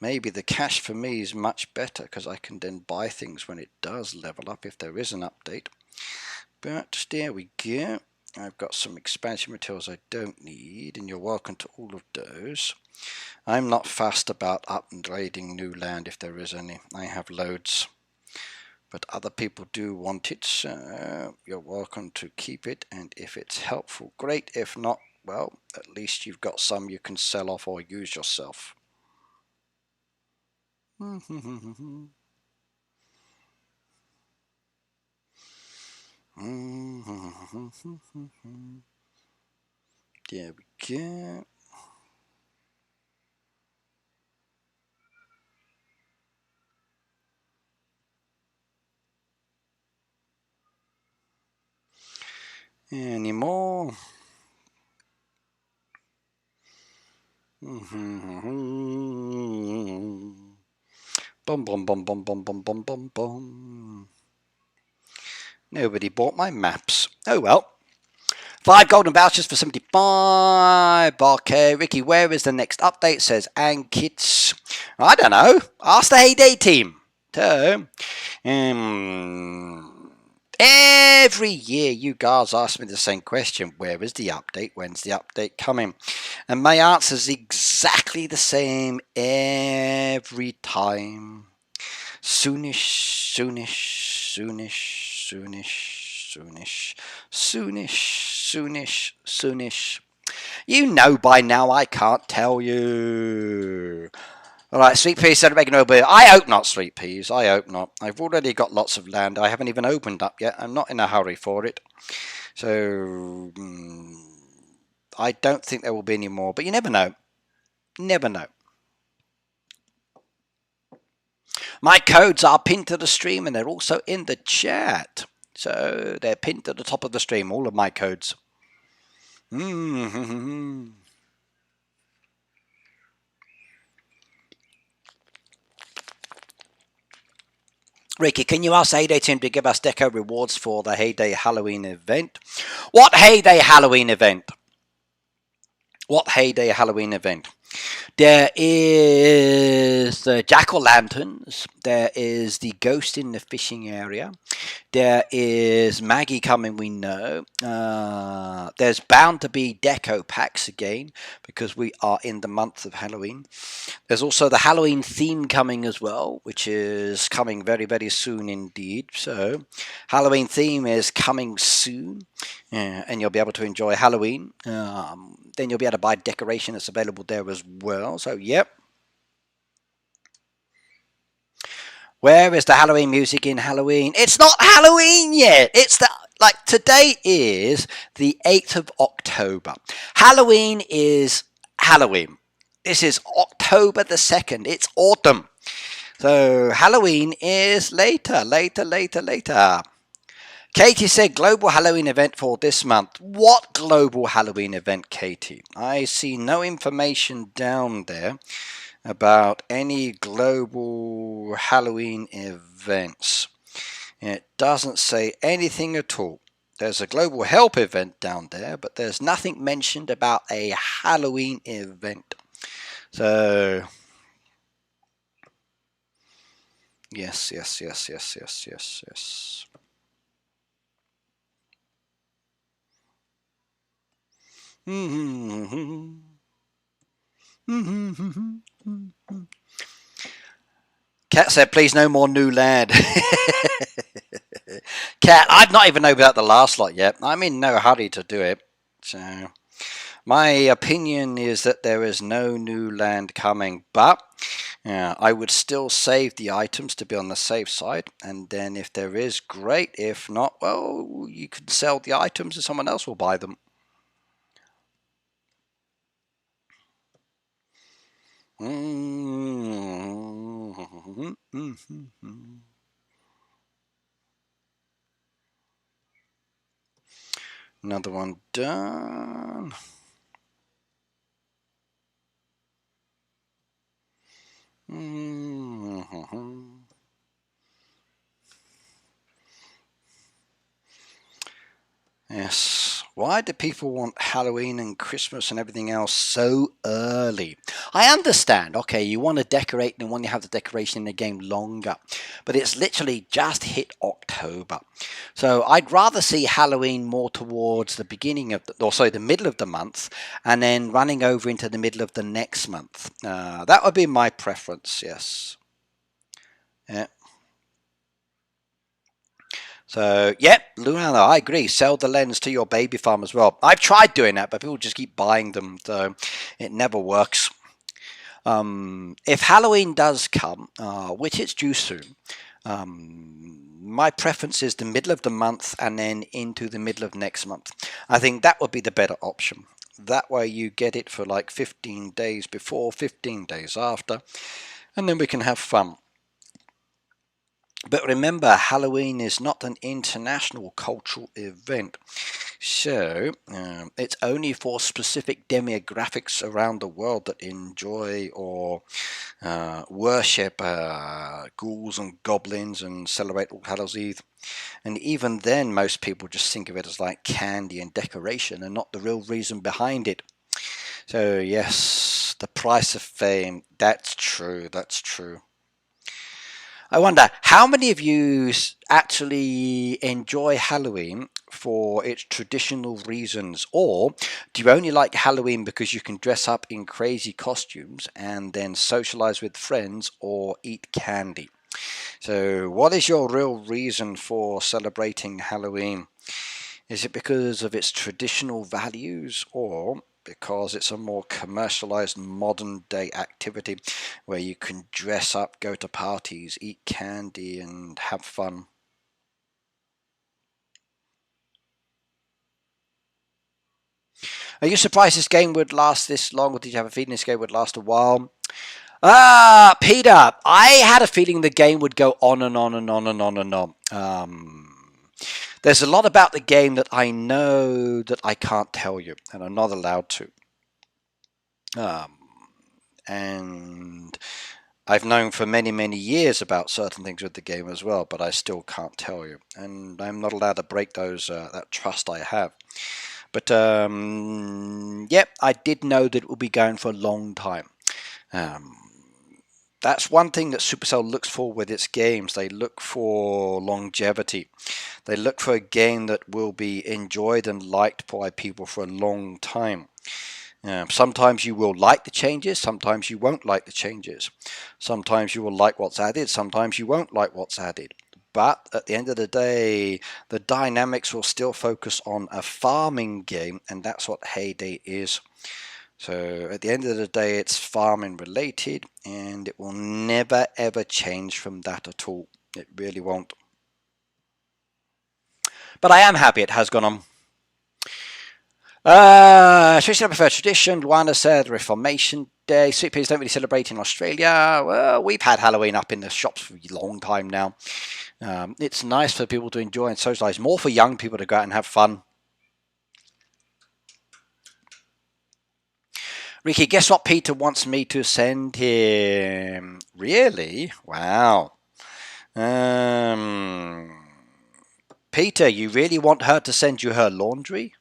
Maybe the cash for me is much better because I can then buy things when it does level up if there is an update. But there we go. I've got some expansion materials I don't need, and you're welcome to all of those. I'm not fast about upgrading new land if there is any. I have loads. But other people do want it, so you're welcome to keep it, and if it's helpful, great. If not, well, at least you've got some you can sell off or use yourself. There we go. Any more? Bum bum bum bum bum bum bum bum bum. Nobody bought my maps. Oh well. 5 golden vouchers for 75. Okay, Ricky, where is the next update? Says Ankits. I don't know. Ask the Hayday team. So, every year you guys ask me the same question. Where is the update? When's the update coming? And my answer is exactly the same every time. Soonish, soonish, soonish, soonish, soonish, soonish, soonish, soonish. You know by now I can't tell you. Alright, Sweet Peas said regular bill. I hope not, Sweet Peas. I hope not. I've already got lots of land. I haven't even opened up yet. I'm not in a hurry for it. So, I don't think there will be any more. But you never know. Never know. My codes are pinned to the stream and they're also in the chat. So they're pinned to the top of the stream, all of my codes. Ricky, can you ask Hayday team to give us deco rewards for the Hayday Halloween event? What Hayday Halloween event? What Hayday Halloween event? There is the jack-o'-lanterns. There is the ghost in the fishing area. There is Maggie coming, we know. There's bound to be deco packs again because we are in the month of Halloween. There's also the Halloween theme coming as well, which is coming very, very soon indeed. So Halloween theme is coming soon, and you'll be able to enjoy Halloween. Then you'll be able to buy decoration that's available there as well. So, yep. Where is the Halloween music in Halloween? It's not Halloween yet. It's the today is the 8th of October. Halloween is Halloween. This is October the 2nd. It's autumn. So Halloween is later. Katie said global Halloween event for this month. What global Halloween event, Katie? I see no information down there about any global Halloween events. It doesn't say anything at all. There's a global help event down there, but there's nothing mentioned about a Halloween event. So, yes. Cat said, please no more new land. Cat, I've not even opened out the last lot yet. I'm in no hurry to do it. So, my opinion is that there is no new land coming, but I would still save the items to be on the safe side. And then if there is, great. If not, well, you can sell the items and someone else will buy them. Another one done. Yes. Why do people want Halloween and Christmas and everything else so early? I understand. Okay, you want to decorate and want to have the decoration in the game longer. But it's literally just hit October. So I'd rather see Halloween more towards the beginning of, the middle of the month, and then running over into the middle of the next month. That would be my preference, yes. Yeah. So, yep, Luana, I agree. Sell the lens to your baby farm as well. I've tried doing that, but people just keep buying them, so it never works. If Halloween does come, which it's due soon, my preference is the middle of the month and then into the middle of next month. I think that would be the better option. That way you get it for like 15 days before, 15 days after, and then we can have fun. But remember, Halloween is not an international cultural event. So, it's only for specific demographics around the world that enjoy or worship ghouls and goblins and celebrate All Hallows Eve. And even then, most people just think of it as like candy and decoration and not the real reason behind it. So, yes, the price of fame, that's true, that's true. I wonder, how many of you actually enjoy Halloween for its traditional reasons? Or do you only like Halloween because you can dress up in crazy costumes and then socialize with friends or eat candy? So, what is your real reason for celebrating Halloween? Is it because of its traditional values or because it's a more commercialized modern day activity where you can dress up, go to parties, eat candy, and have fun? Are you surprised this game would last this long, or did you have a feeling this game would last a while? Peter, I had a feeling the game would go on and on and on and on and on. There's a lot about the game that I know that I can't tell you, and I'm not allowed to. Um, and I've known for many, many years about certain things with the game as well, but I still can't tell you, and I'm not allowed to break those that trust I have. But yep, I did know that it would be going for a long time. Um, that's one thing that Supercell looks for with its games. They look for longevity. They look for a game that will be enjoyed and liked by people for a long time. Sometimes you will like the changes, sometimes you won't like the changes. Sometimes you will like what's added, sometimes you won't like what's added. But at the end of the day, the dynamics will still focus on a farming game, and that's what Hayday is. So at the end of the day, it's farming related, and it will never ever change from that at all. It really won't. But I am happy it has gone on. Especially I prefer tradition. Luana said Reformation Day. Sweet peas don't really celebrate in Australia. Well, we've had Halloween up in the shops for a long time now. It's nice for people to enjoy and socialise. More for young people to go out and have fun. Ricky, guess what Peter wants me to send him? Really? Wow. Peter, you really want her to send you her laundry?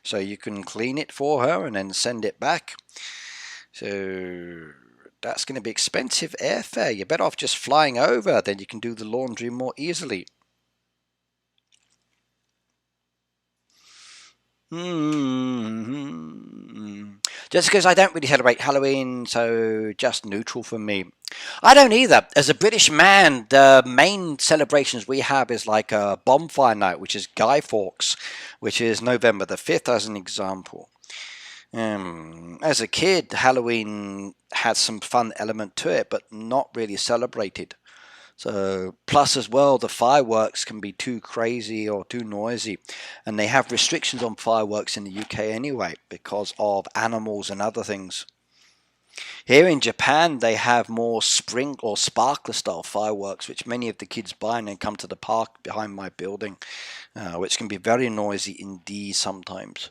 So you can clean it for her and then send it back? So that's going to be expensive airfare. You're better off just flying over, then you can do the laundry more easily. Just because I don't really celebrate Halloween, so just neutral for me. I don't either. As a British man, the main celebrations we have is like a bonfire night, which is Guy Fawkes, which is November the 5th, as an example. As a kid, Halloween had some fun element to it, but not really celebrated. So, plus as well, the fireworks can be too crazy or too noisy, and they have restrictions on fireworks in the UK anyway because of animals and other things. Here in Japan, they have more spring or sparkler style fireworks, which many of the kids buy and then come to the park behind my building, which can be very noisy indeed sometimes.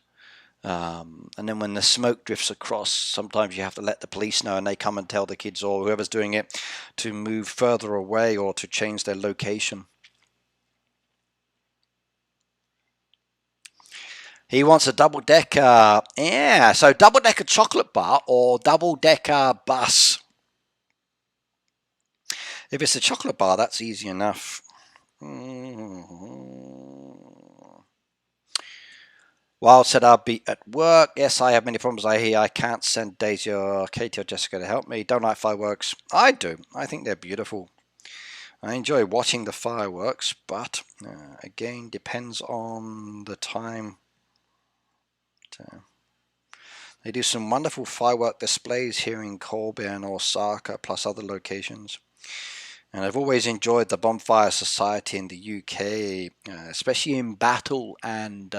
And then when the smoke drifts across, sometimes you have to let the police know and they come and tell the kids or whoever's doing it to move further away or to change their location. He wants a double-decker. Yeah, so double-decker chocolate bar or double-decker bus. If it's a chocolate bar, that's easy enough. Wild said I'll be at work. Yes, I have many problems. I hear I can't send Daisy or Katie or Jessica to help me. Don't like fireworks. I do. I think they're beautiful. I enjoy watching the fireworks, but again, depends on the time. They do some wonderful firework displays here in Colby and Osaka, plus other locations. And I've always enjoyed the Bonfire Society in the UK, especially in Battle and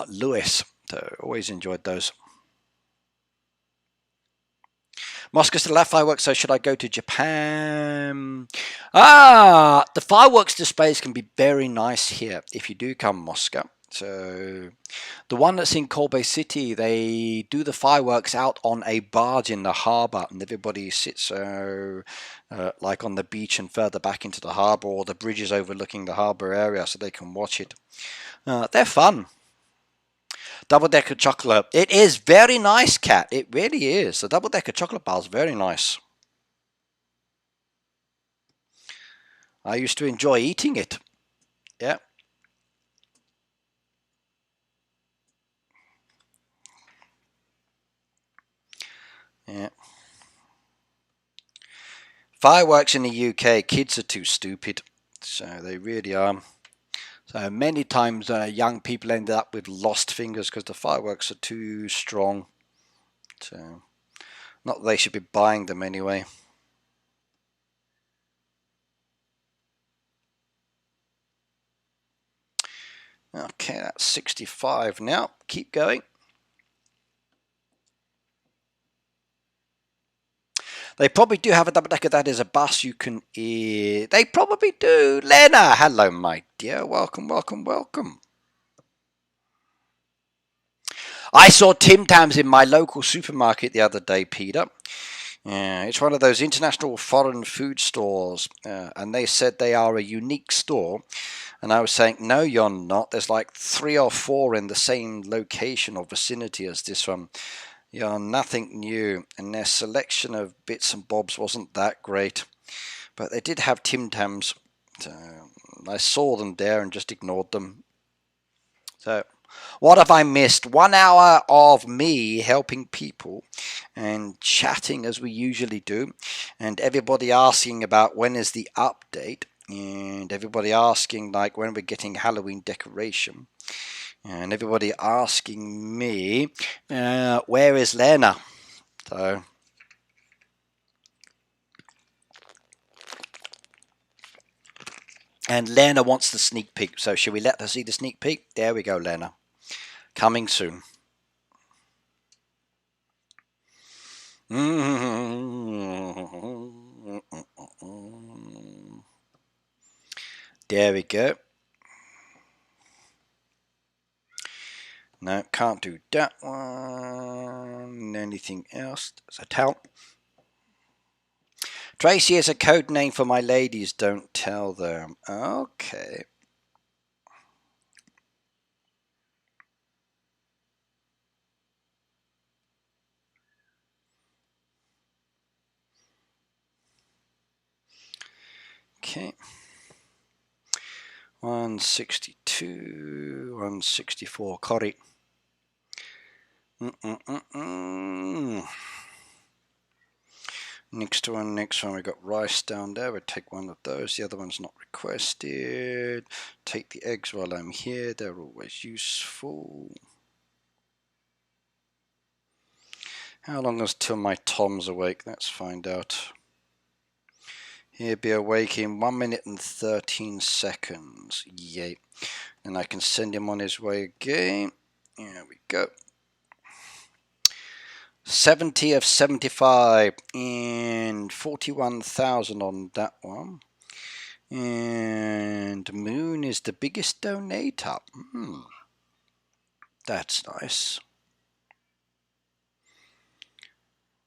Lewis. So always enjoyed those. Moscow still have fireworks, so should I go to Japan? The fireworks displays can be very nice here if you do come Moscow. So the one that's in Kobe City, they do the fireworks out on a barge in the harbour, and everybody sits like on the beach and further back into the harbour, or the bridges overlooking the harbour area, so they can watch it. They're fun. Double-decker chocolate. It is very nice, Cat. It really is. The double-decker chocolate bar is very nice. I used to enjoy eating it. Yeah. Yeah. Fireworks in the UK, kids are too stupid. So they really are. So many times young people end up with lost fingers because the fireworks are too strong. So not that they should be buying them anyway. Okay, that's 65 now. Keep going. They probably do have a double-decker that is a bus you can... They probably do. Lena, hello, my dear. Welcome, welcome, welcome. I saw Tim Tams in my local supermarket the other day, Peter. It's one of those international foreign food stores, and they said they are a unique store. And I was saying, no, you're not. There's like 3 or 4 in the same location or vicinity as this one. You're nothing new, and their selection of bits and bobs wasn't that great. But they did have Tim Tams. So I saw them there and just ignored them. So what have I missed? 1 hour of me helping people and chatting as we usually do, and everybody asking about when is the update, and everybody asking like when we're getting Halloween decoration, and everybody asking me where is Lena. So and Lena wants the sneak peek, so shall we let her see the sneak peek? There we go, Lena. Coming soon. There we go. No, can't do that one. Anything else? There's a towel. Tracy is a code name for my ladies. Don't tell them. Okay. Okay. 162, 164. Corrie. Next one, we got rice down there. We'll take one of those. The other one's not requested. Take the eggs while I'm here. They're always useful. How long is till my Tom's awake? Let's find out. He'll be awake in 1 minute and 13 seconds. Yay. And I can send him on his way again. There we go. 70 of 75 and 41,000 on that one. And Moon is the biggest donator. That's nice.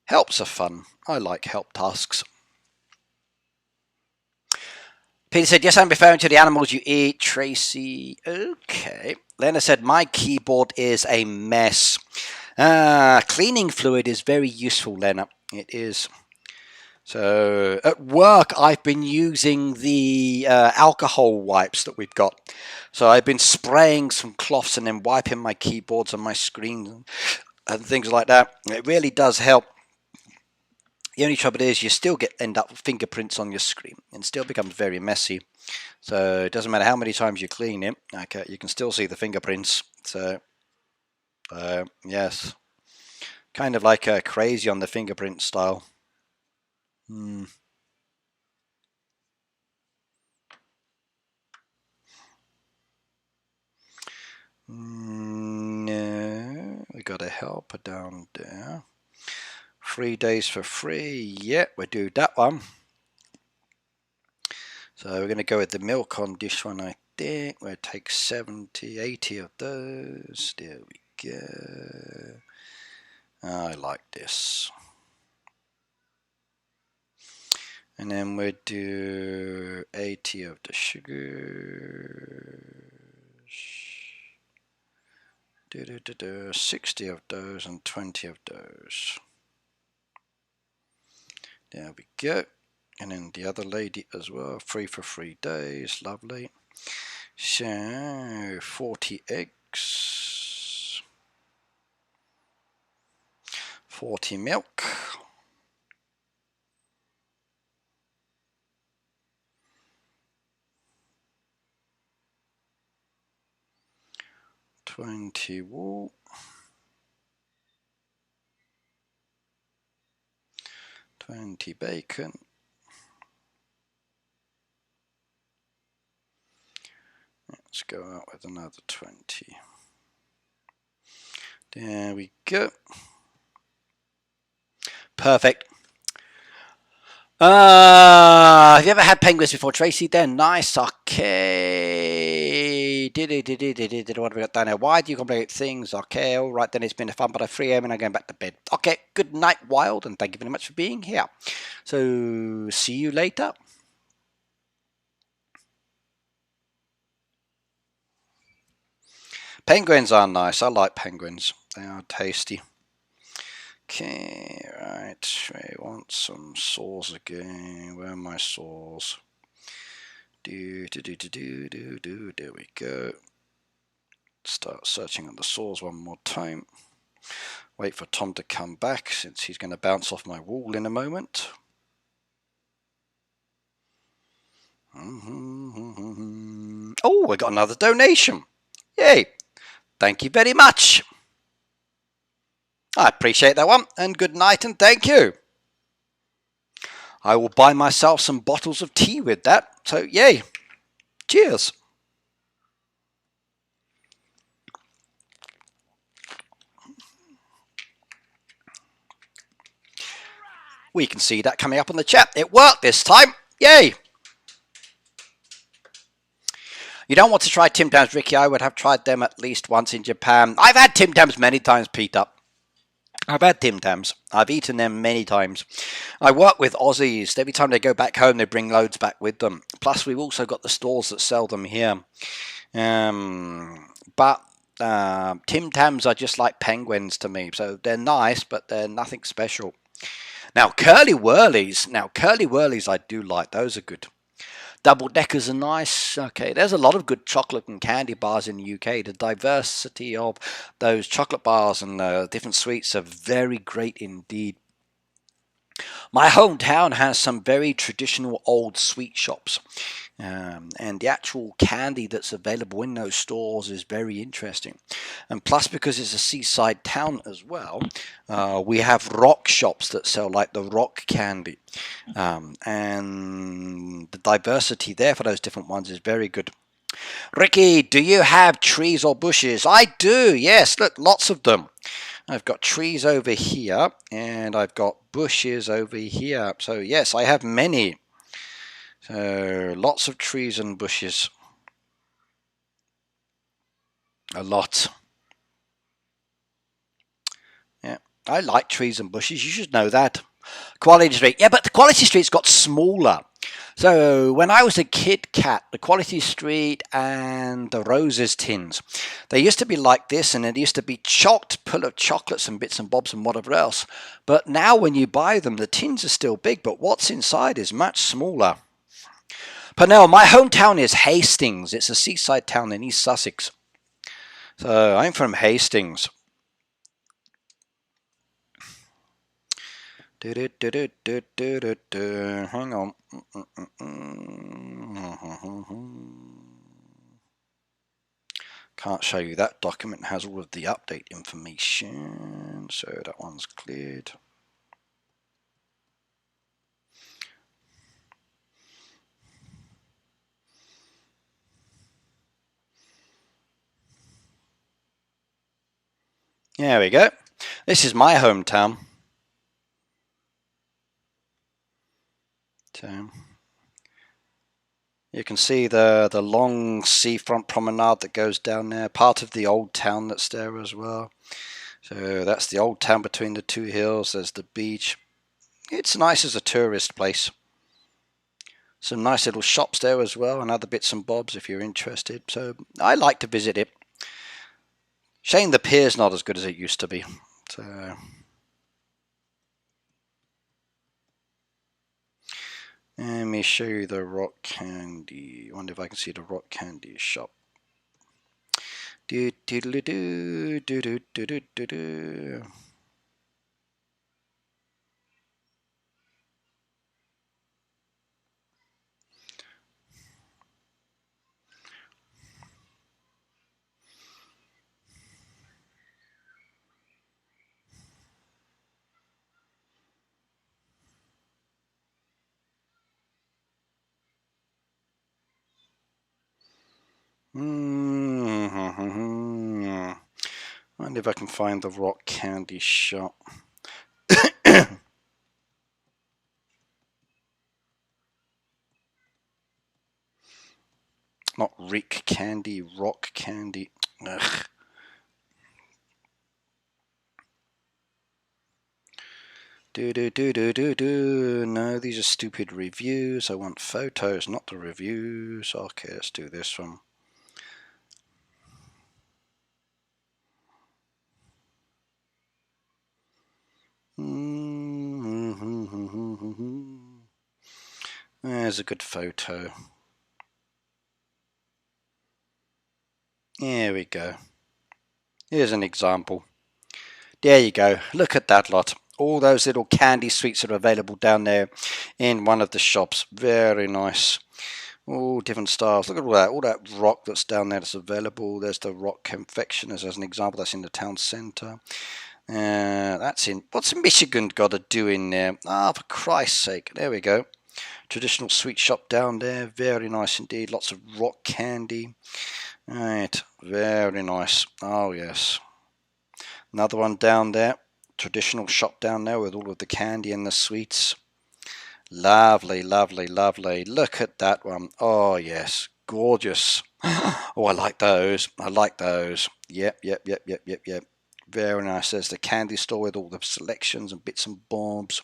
Helps are fun. I like help tasks. Peter said, yes, I'm referring to the animals you eat. Tracy, okay. Lena said, my keyboard is a mess. Cleaning fluid is very useful, Lena. It is. So at work, I've been using the alcohol wipes that we've got. So I've been spraying some cloths and then wiping my keyboards and my screen and things like that. It really does help. The only trouble is you still end up with fingerprints on your screen and still becomes very messy. So it doesn't matter how many times you clean it, okay, you can still see the fingerprints. So yes, kind of like crazy on the fingerprint style. No, we got a helper down there. days for free. Yeah, we'll do that one. So we're going to go with the milk on this one, I think. We'll take 70, 80 of those. There we go. I like this. And then we'll do 80 of the sugars. 60 of those and 20 of those. There we go. And then the other lady as well, free for 3 days, lovely. So 40 eggs, 40 milk, 20 wool, 20 bacon, let's go out with another 20. There we go. Perfect. Have you ever had penguins before, Tracy? They're nice. Okay. What have we got down there? Why do you complicate things? Okay, all right, then it's been a fun, but at 3 a.m. and I'm going back to bed. Okay, good night, Wild, and thank you very much for being here. So, see you later. Penguins are nice. I like penguins. They are tasty. Okay, right. We want some saws again. Where are my saws? There we go. Start searching on the saws one more time. Wait for Tom to come back since he's going to bounce off my wall in a moment. Oh, we got another donation. Yay. Thank you very much. I appreciate that one, and good night and thank you. I will buy myself some bottles of tea with that, so yay. Cheers. We can see that coming up on the chat. It worked this time. Yay. You don't want to try Tim Tams, Ricky. I would have tried them at least once in Japan. I've had Tim Tams many times, Peter. I've had Tim Tams. I've eaten them many times. I work with Aussies. Every time they go back home, they bring loads back with them. Plus, we've also got the stores that sell them here. But Tim Tams are just like penguins to me. So they're nice, but they're nothing special. Now, Curly Whirlies I do like. Those are good. Double deckers are nice. Okay, there's a lot of good chocolate and candy bars in the UK. The diversity of those chocolate bars and different sweets are very great indeed. My hometown has some very traditional old sweet shops. And the actual candy that's available in those stores is very interesting. And plus, because it's a seaside town as well, we have rock shops that sell like the rock candy. And the diversity there for those different ones is very good. Ricky, do you have trees or bushes? I do, yes. Look, lots of them. I've got trees over here and I've got bushes over here. So yes, I have many. So lots of trees and bushes. A lot. Yeah, I like trees and bushes. You should know that. Quality Street. Yeah, but the Quality Street's got smaller. So when I was a Kit Kat, the Quality Street and the Roses tins, they used to be like this, and it used to be chocked full of chocolates and bits and bobs and whatever else. But now when you buy them, the tins are still big, but what's inside is much smaller. Purnell, my hometown is Hastings. It's a seaside town in East Sussex. So I'm from Hastings. Hang on. Can't show you that document. Has all of the update information. So that one's cleared. There we go. This is my hometown. So you can see the long seafront promenade that goes down there, part of the old town that's there as well. So that's the old town between the two hills. There's the beach. It's nice as a tourist place. Some nice little shops there as well, and other bits and bobs if you're interested. So I like to visit it. Shame the pier's not as good as it used to be. So let me show you the rock candy. I wonder if I can see the rock candy shop. Do do do do do do do do do do. I wonder if I can find the rock candy shop. Not Rick candy, rock candy. Ugh. Do. No, these are stupid reviews. I want photos, not the reviews. Okay, let's do this one. There's a good photo. Here we go. Here's an example. There you go. Look at that lot. All those little candy sweets are available down there in one of the shops. Very nice. All different styles. Look at all that rock that's down there that's available. There's the rock confectioners as an example. That's in the town centre. That's in. What's Michigan got to do in there? Ah, for Christ's sake. There we go. Traditional sweet shop down there. Very nice indeed. Lots of rock candy. Right. Very nice. Oh, yes. Another one down there. Traditional shop down there with all of the candy and the sweets. Lovely, lovely, lovely. Look at that one. Oh, yes. Gorgeous. Oh, I like those. I like those. Yep. Very nice. There's the candy store with all the selections and bits and bobs.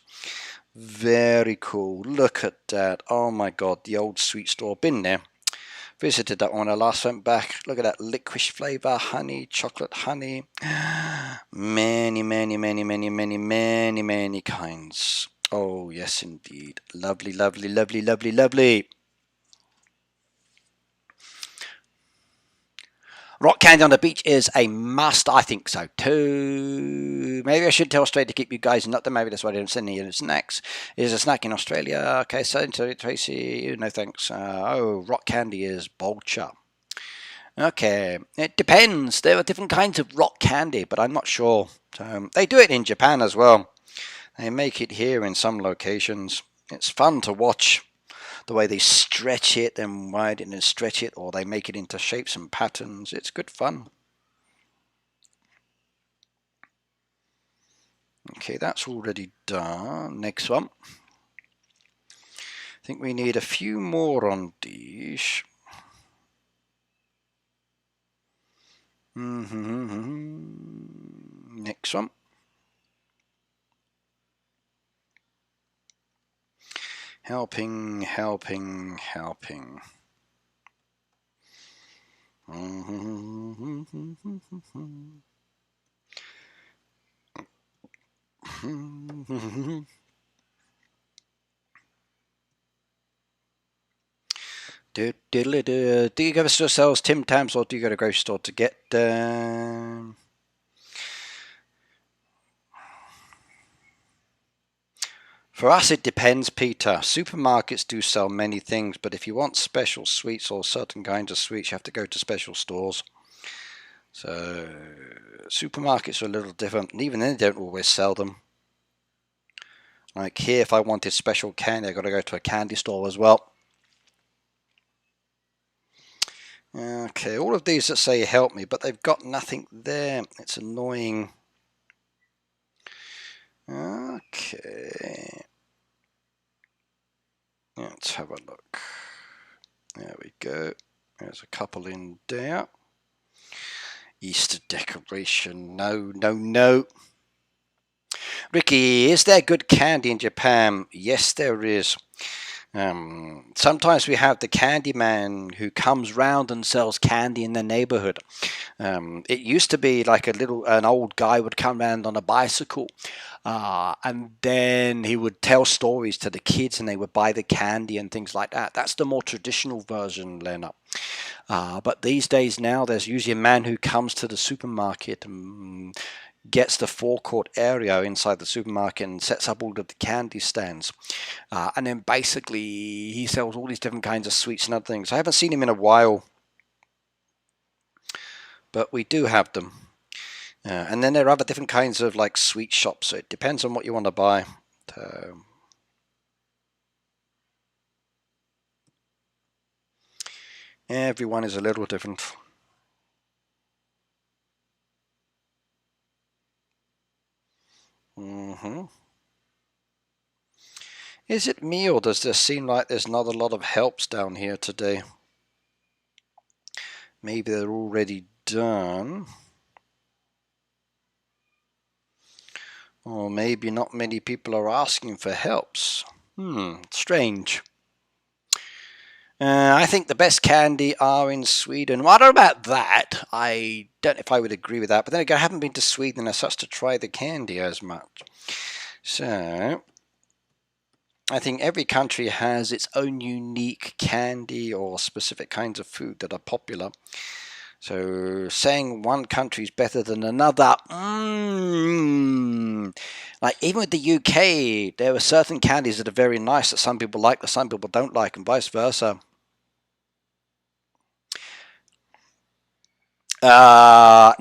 Very cool. Look at that. Oh, my God. The old sweet store. Been there. Visited that one when I last went back. Look at that licorice flavour, honey, chocolate honey. Many kinds. Oh, yes, indeed. Lovely, lovely, lovely, lovely, lovely. Rock candy on the beach is a must. I think so too. Maybe I should tell Australia to keep you guys not. Maybe that's why I didn't send any snacks. Is a snack in Australia? Okay, so Tracy, no thanks. Oh, rock candy is Bolcher. Okay, it depends. There are different kinds of rock candy, but I'm not sure. They do it in Japan as well. They make it here in some locations. It's fun to watch the way they stretch it and widen and stretch it, or they make it into shapes and patterns. It's good fun. Okay, that's already done. Next one. I think we need a few more on these. Next one. Helping. Do you go to sales Tim Tams or do you go to grocery store to get For us it depends, Peter. Supermarkets do sell many things, but if you want special sweets or certain kinds of sweets, you have to go to special stores. So supermarkets are a little different, and even then they don't always sell them. Like here, if I wanted special candy, I've got to go to a candy store as well. Okay, all of these that say help me, but they've got nothing there. It's annoying. Okay. Let's have a look. There we go. There's a couple in there. Easter decoration. No, no, no. Ricky, is there good candy in Japan? Yes, there is. Sometimes we have the candy man who comes round and sells candy in the neighborhood. It used to be like an old guy would come round on a bicycle, and then he would tell stories to the kids and they would buy the candy and things like that. That's the more traditional version, Lena. But these days now, there's usually a man who comes to the supermarket and gets the forecourt area inside the supermarket and sets up all of the candy stands. And then basically he sells all these different kinds of sweets and other things. I haven't seen him in a while, but we do have them. And then there are other different kinds of like sweet shops. So it depends on what you want to buy. Everyone is a little different. Is it me, or does there seem like there's not a lot of helps down here today? Maybe they're already done. Or maybe not many people are asking for helps. Strange. I think the best candy are in Sweden. What about that? I don't know if I would agree with that. But then again, I haven't been to Sweden as such to try the candy as much. So I think every country has its own unique candy or specific kinds of food that are popular. So saying one country is better than another, like even with the UK, there are certain candies that are very nice that some people like, that some people don't like, and vice versa. No,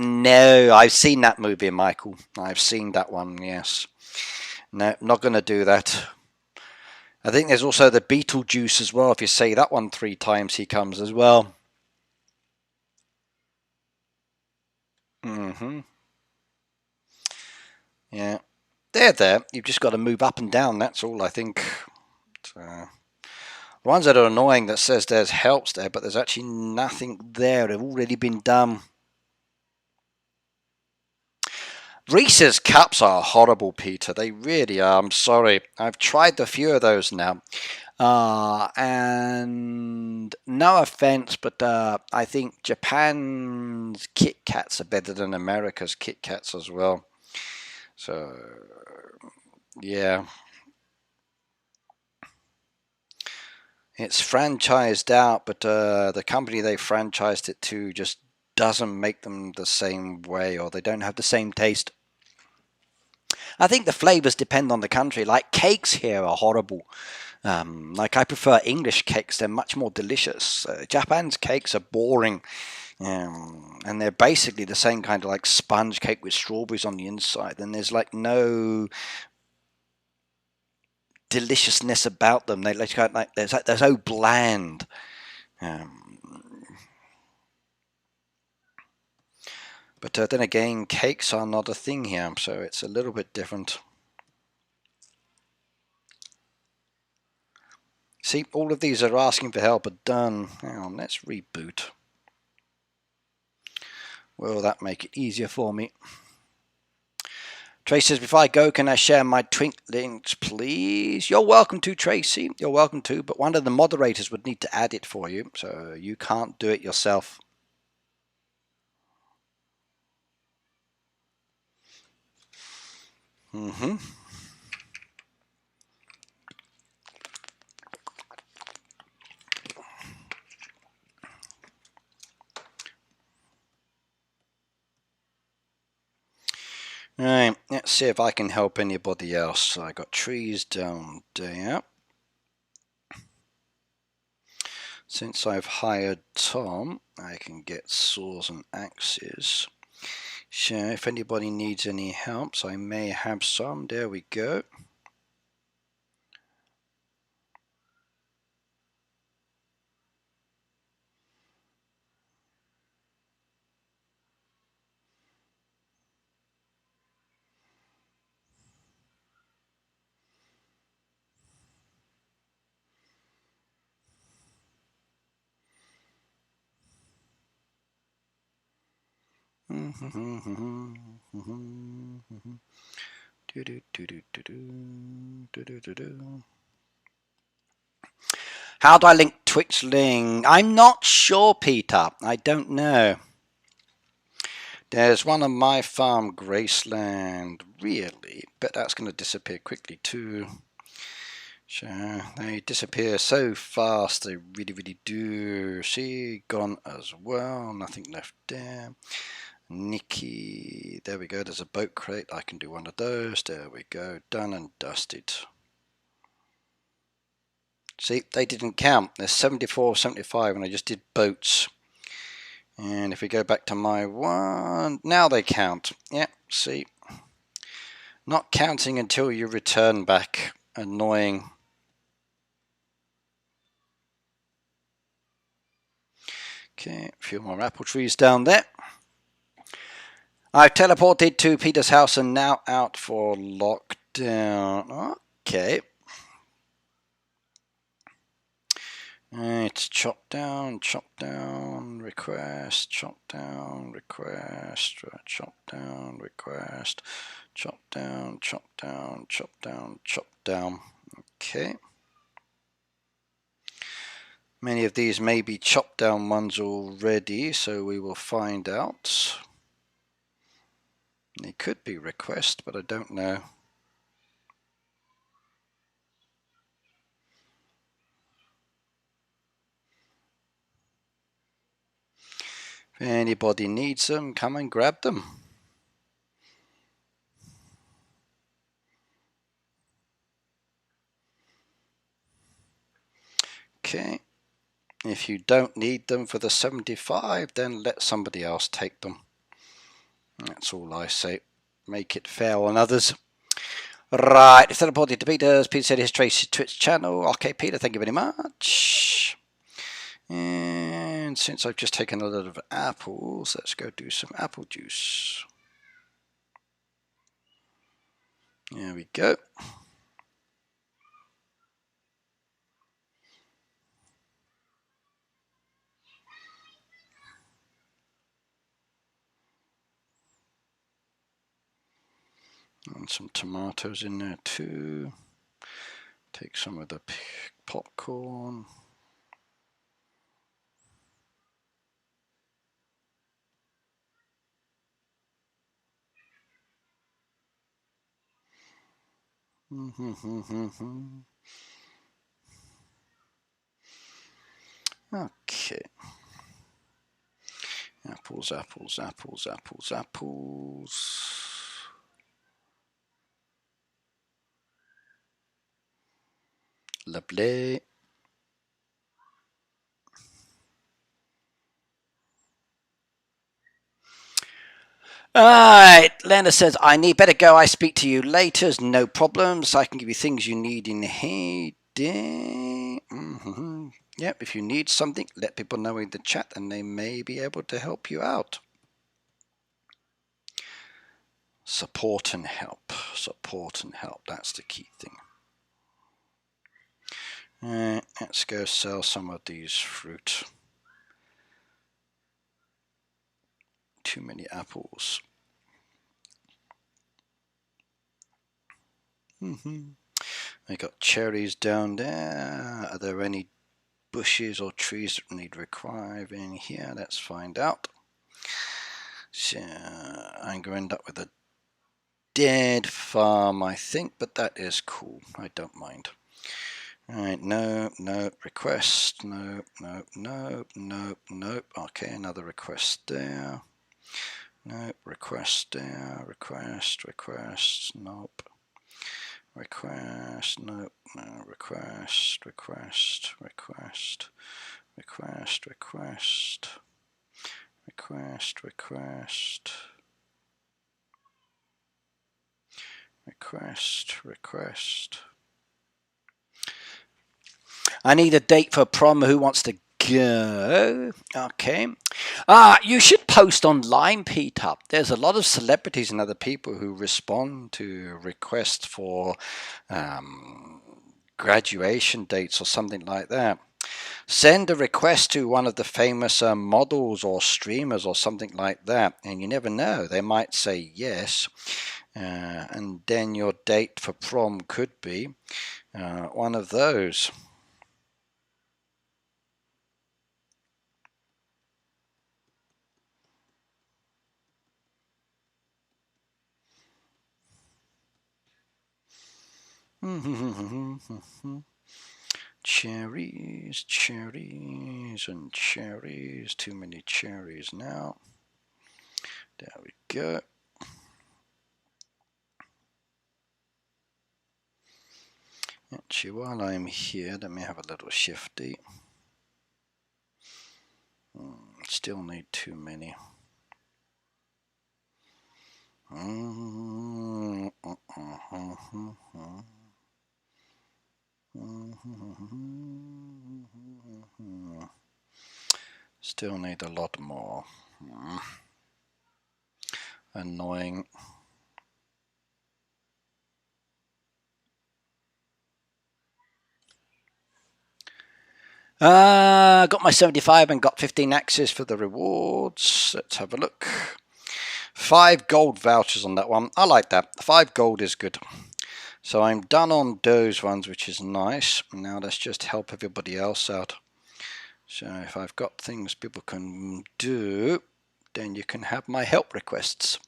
I've seen that movie, Michael. I've seen that one, yes. No, not going to do that. I think there's also the Beetlejuice as well. If you say that one 3 times, he comes as well. Yeah. They're there. You've just got to move up and down. That's all, I think. So, ones that are annoying that says there's helps there, but there's actually nothing there. They've already been done. Reese's cups are horrible, Peter. They really are. I'm sorry. I've tried a few of those now. And no offense, but I think Japan's Kit Kats are better than America's Kit Kats as well. So, yeah. It's franchised out, but the company they franchised it to just doesn't make them the same way, or they don't have the same taste. I think the flavors depend on the country. Like cakes here are horrible. Like I prefer English cakes; they're much more delicious. Japan's cakes are boring, and they're basically the same kind of like sponge cake with strawberries on the inside. And there's like no deliciousness about them. They're like they're so bland. But then again, cakes are not a thing here, so it's a little bit different. See, all of these are asking for help are done. Hang on, let's reboot. Will that make it easier for me? Tracy says, before I go, can I share my Twink links, please? You're welcome to, Tracy. You're welcome to, but one of the moderators would need to add it for you, so you can't do it yourself. Alright, let's see if I can help anybody else. I got trees down there. Since I've hired Tom, I can get saws and axes. So if anybody needs any help, so I may have some. There we go. How do I link Twitch link? I'm not sure, Peter. I don't know. There's one on my farm, Graceland. Really? Bet that's going to disappear quickly too. So they disappear so fast, they really do. See, gone as well. Nothing left there. Nikki, there we go. There's a boat crate. I can do one of those. There we go. Done and dusted. See, they didn't count. There's 74, 75, and I just did boats. And if we go back to my one, now they count. Yeah, see. Not counting until you return back. Annoying. Okay, a few more apple trees down there. I've teleported to Peter's house and now out for lockdown. Okay. It's chop down, request, chop down, request, chop down, request, chop down, chop down, chop down, chop down. Okay. Many of these may be chopped down ones already, so we will find out. They could be request, but I don't know. If anybody needs them, come and grab them. Okay. If you don't need them for the 75, then let somebody else take them. That's all I say. Make it fair on others. Right, it's teleported to Peter's. Peter said his Twitch channel. Okay, Peter, thank you very much. And since I've just taken a lot of apples, let's go do some apple juice. There we go. And some tomatoes in there too. Take some of the popcorn. Okay. Apples, apples, apples, apples, apples. Lovely. Alright, Lena says, I need better go. I speak to you later. No problems. I can give you things you need in Hayday. Yep, if you need something, let people know in the chat and they may be able to help you out. Support and help. Support and help. That's the key thing. Let's go sell some of these fruit. Too many apples. We got cherries down there. Are there any bushes or trees that need reviving here? Let's find out. So I'm going to end up with a dead farm, I think, but that is cool. I don't mind. Alright, no, request, no. Okay, another request there. Nope, request there, request, nope. Request, nope, no, request. I need a date for prom. Who wants to go? Okay. You should post online, Peter. There's a lot of celebrities and other people who respond to requests for graduation dates or something like that. Send a request to one of the famous models or streamers or something like that, and you never know, they might say yes, and then your date for prom could be one of those. Cherries, cherries, and cherries. Too many cherries now. There we go. Actually, while I'm here, let me have a little shifty. Still need too many. Still need a lot more. Annoying. Got my 75 and got 15 axes for the rewards. Let's have a look. 5 gold vouchers on that one. I like that. 5 gold is good. So I'm done on those ones, which is nice. Now let's just help everybody else out. So if I've got things people can do, then you can have my help requests.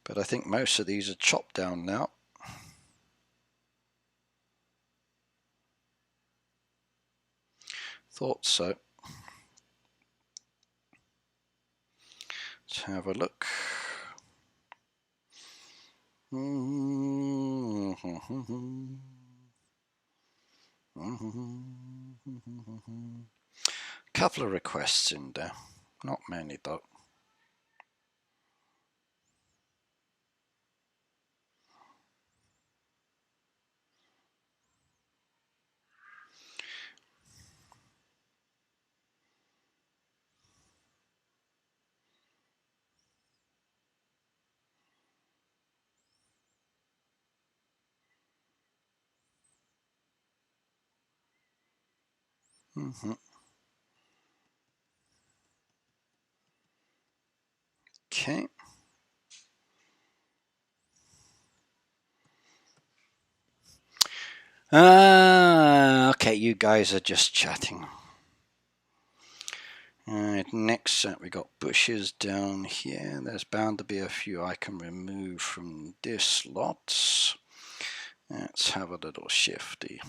But I think most of these are chopped down now. Thought so. Let's have a look. Couple of requests in there. Not many though. Okay. Okay, you guys are just chatting. Alright, next up we got bushes down here. There's bound to be a few I can remove from this lot. Let's have a little shifty.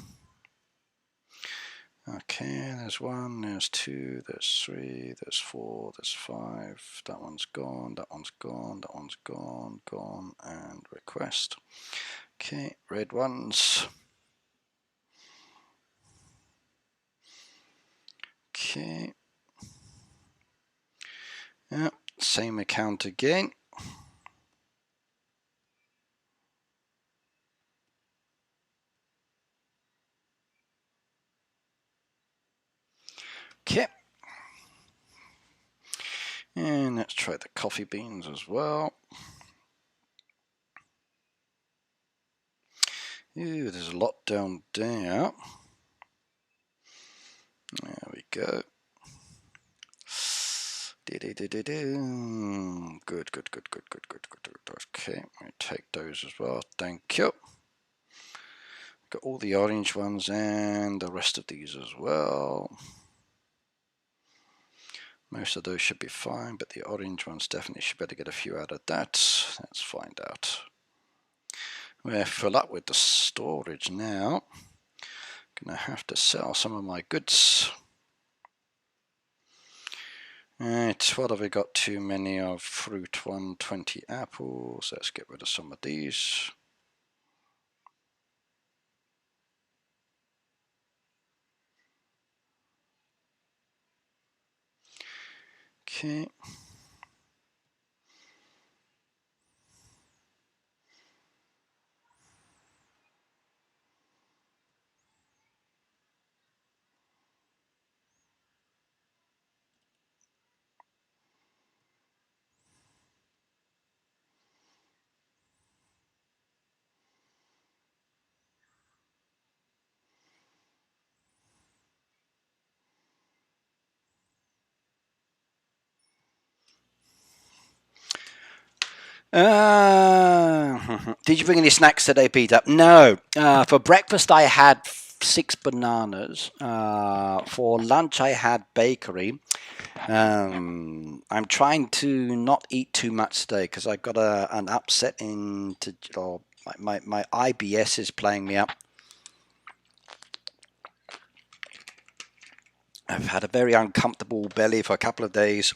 Okay, there's 1, there's 2, there's 3, there's 4, there's 5. That one's gone, that one's gone, that one's gone, gone, and request. Okay, red ones. Okay. Yep, same account again. Okay. And let's try the coffee beans as well. Ooh, there's a lot down there. There we go. Good, good, good, good, good, good, good. Okay, I take those as well. Thank you. Got all the orange ones and the rest of these as well. Most of those should be fine, but the orange ones definitely should better get a few out of that. Let's find out. We're full up with the storage now. Gonna have to sell some of my goods. Right, what have we got too many of? Fruit 120 apples. Let's get rid of some of these. Okay. Did you bring any snacks today, Peter? No. For breakfast, I had 6 bananas. For lunch, I had bakery. I'm trying to not eat too much today because I got an upset into, or my IBS is playing me up. I've had a very uncomfortable belly for a couple of days.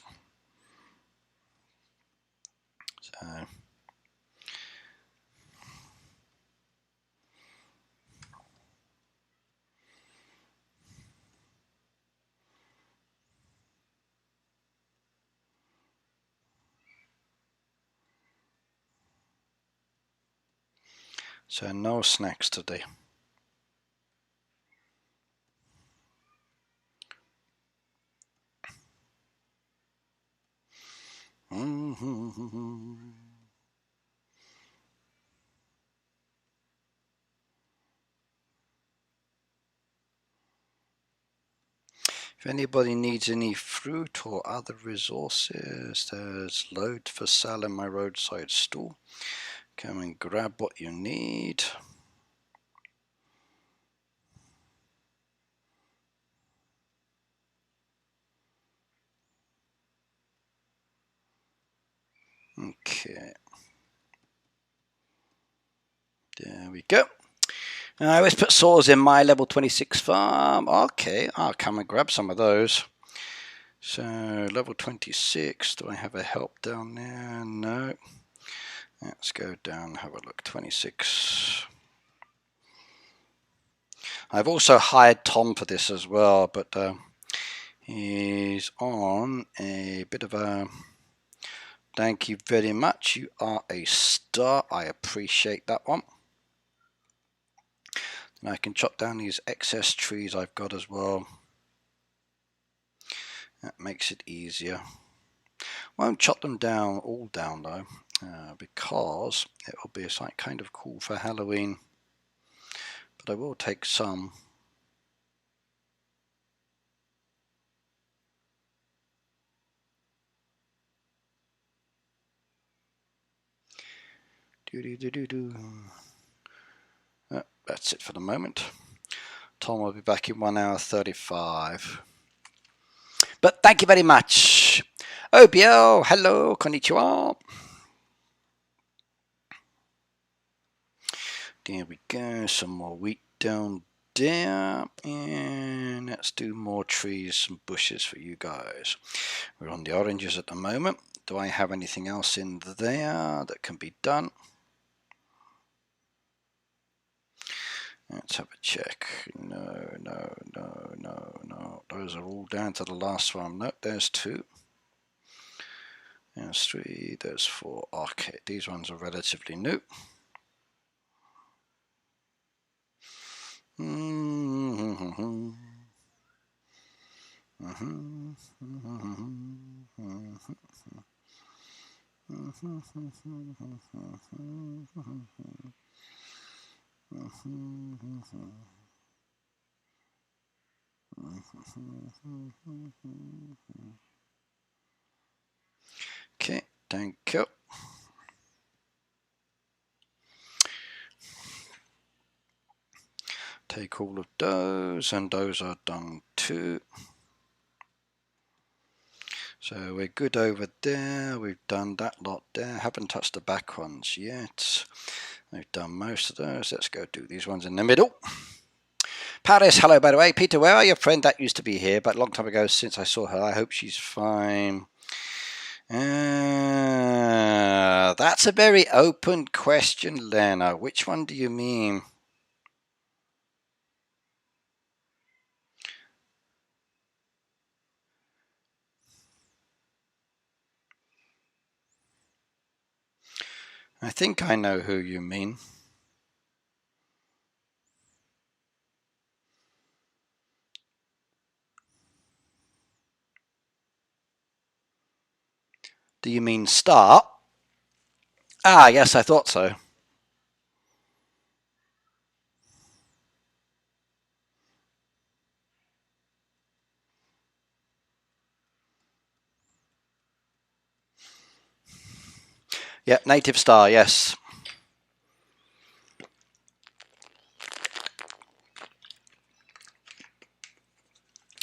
So no snacks today. If anybody needs any fruit or other resources, there's loads for sale in my roadside stall. Come and grab what you need. Okay. There we go. I always put saws in my level 26 farm. Okay, I'll come and grab some of those. So, level 26. Do I have a help down there? No. Let's go down and have a look. 26. I've also hired Tom for this as well, but he's on a bit of a... Thank you very much. You are a star. I appreciate that one. And I can chop down these excess trees I've got as well. That makes it easier. Won't chop them down all down though, because it will be a kind of cool for Halloween. But I will take some. That's it for the moment. Tom will be back in 1 hour 35. But thank you very much. OBL, hello, konnichiwa. There we go, some more wheat down there. And let's do more trees and bushes for you guys. We're on the oranges at the moment. Do I have anything else in there that can be done? Let's have a check. No, no, no, no, no. Those are all down to the last one. No, there's 2. There's 3, there's 4. Okay, these ones are relatively new. Okay, thank you. Take all of those, and those are done too. So we're good over there. We've done that lot there. Haven't touched the back ones yet. We've done most of those. Let's go do these ones in the middle. Paris, hello by the way. Peter, where are your friend that used to be here, but a long time ago since I saw her? I hope she's fine. That's a very open question, Lena. Which one do you mean? I think I know who you mean. Do you mean start? Ah, yes, I thought so. Yeah, native star, yes.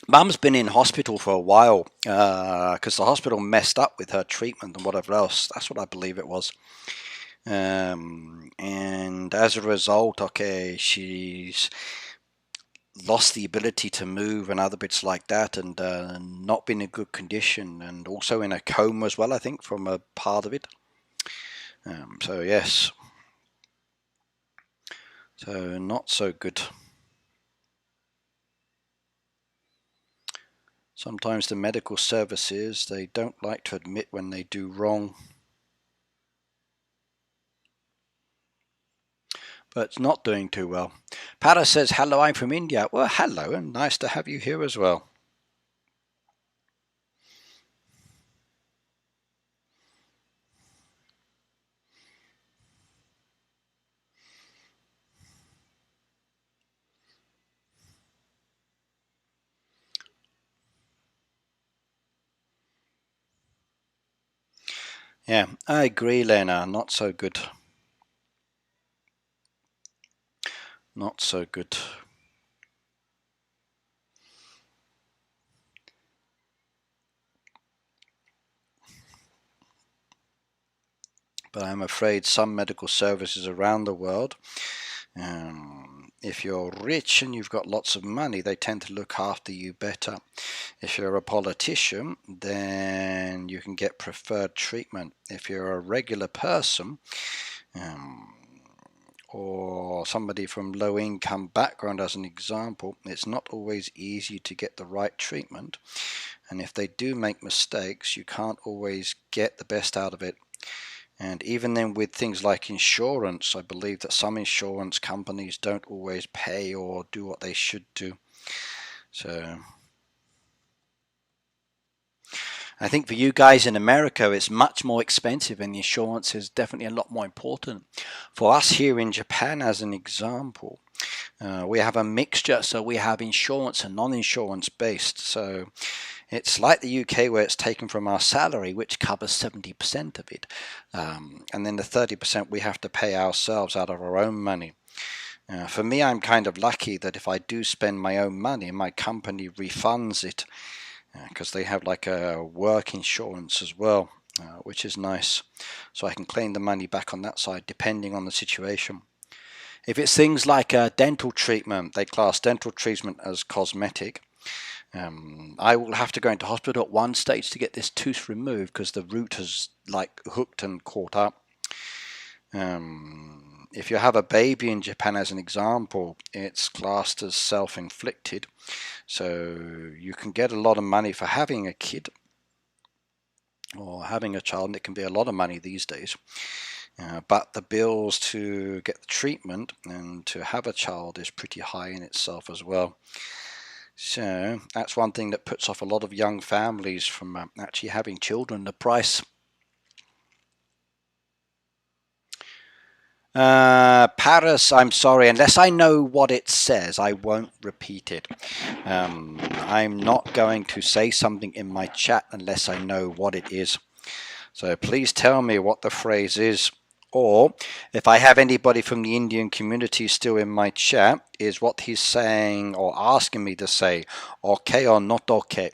Mum's been in hospital for a while because the hospital messed up with her treatment and whatever else. That's what I believe it was. And as a result, okay, she's lost the ability to move and other bits like that, and not been in good condition, and also in a coma as well, I think, from a part of it. So yes, so not so good. Sometimes the medical services, they don't like to admit when they do wrong. But it's not doing too well. Paris says, hello, I'm from India. Well, hello, and nice to have you here as well. Yeah, I agree, Lena. Not so good. Not so good. But I'm afraid some medical services around the world, if you're rich and you've got lots of money, they tend to look after you better. If you're a politician, then you can get preferred treatment. If you're a regular person, or somebody from low income background as an example, it's not always easy to get the right treatment, and if they do make mistakes, you can't always get the best out of it. And even then, with things like insurance, I believe that some insurance companies don't always pay or do what they should do. So I think for you guys in America, it's much more expensive, and the insurance is definitely a lot more important. For us here in Japan, as an example, we have a mixture, so we have insurance and non-insurance based. So it's like the UK, where it's taken from our salary, which covers 70% of it, and then the 30% we have to pay ourselves out of our own money. For me, I'm kind of lucky that if I do spend my own money, my company refunds it, because they have like a work insurance as well, which is nice. So I can claim the money back on that side depending on the situation. If it's things like dental treatment, they class dental treatment as cosmetic. I will have to go into hospital at one stage to get this tooth removed because the root has like hooked and caught up. If you have a baby in Japan, as an example, it's classed as self-inflicted. So you can get a lot of money for having a kid or having a child, and it can be a lot of money these days. But the bills to get the treatment and to have a child is pretty high in itself as well. So that's one thing that puts off a lot of young families from actually having children, the price. Paris, I'm sorry, unless I know what it says, I won't repeat it. I'm not going to say something in my chat unless I know what it is. So please tell me what the phrase is. Or if I have anybody from the Indian community still in my chat, is what he's saying or asking me to say okay or not okay?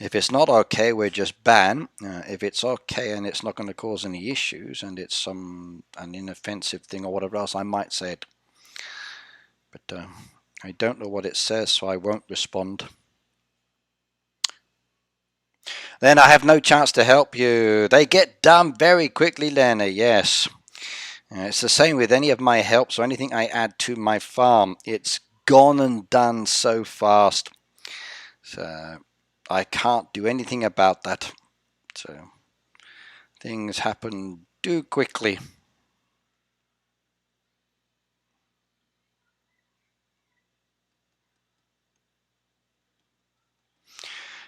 If it's not okay, we're just ban. If it's okay and it's not going to cause any issues and it's an inoffensive thing or whatever else, I might say it. But I don't know what it says, so I won't respond. Then I have no chance to help you. They get done very quickly, Lena, yes. It's the same with any of my helps or anything I add to my farm. It's gone and done so fast. So I can't do anything about that. So things happen too quickly.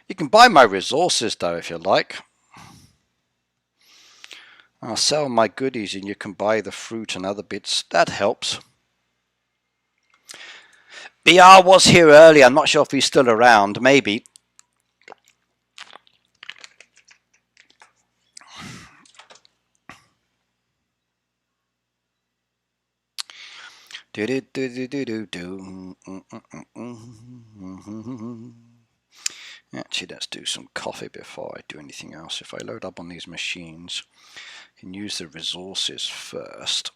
You can buy my resources though if you like. I'll sell my goodies and you can buy the fruit and other bits. That helps. BR was here earlier. I'm not sure if he's still around. Maybe. Do do do do do do do. Actually, let's do some coffee before I do anything else. If I load up on these machines, I can use the resources first,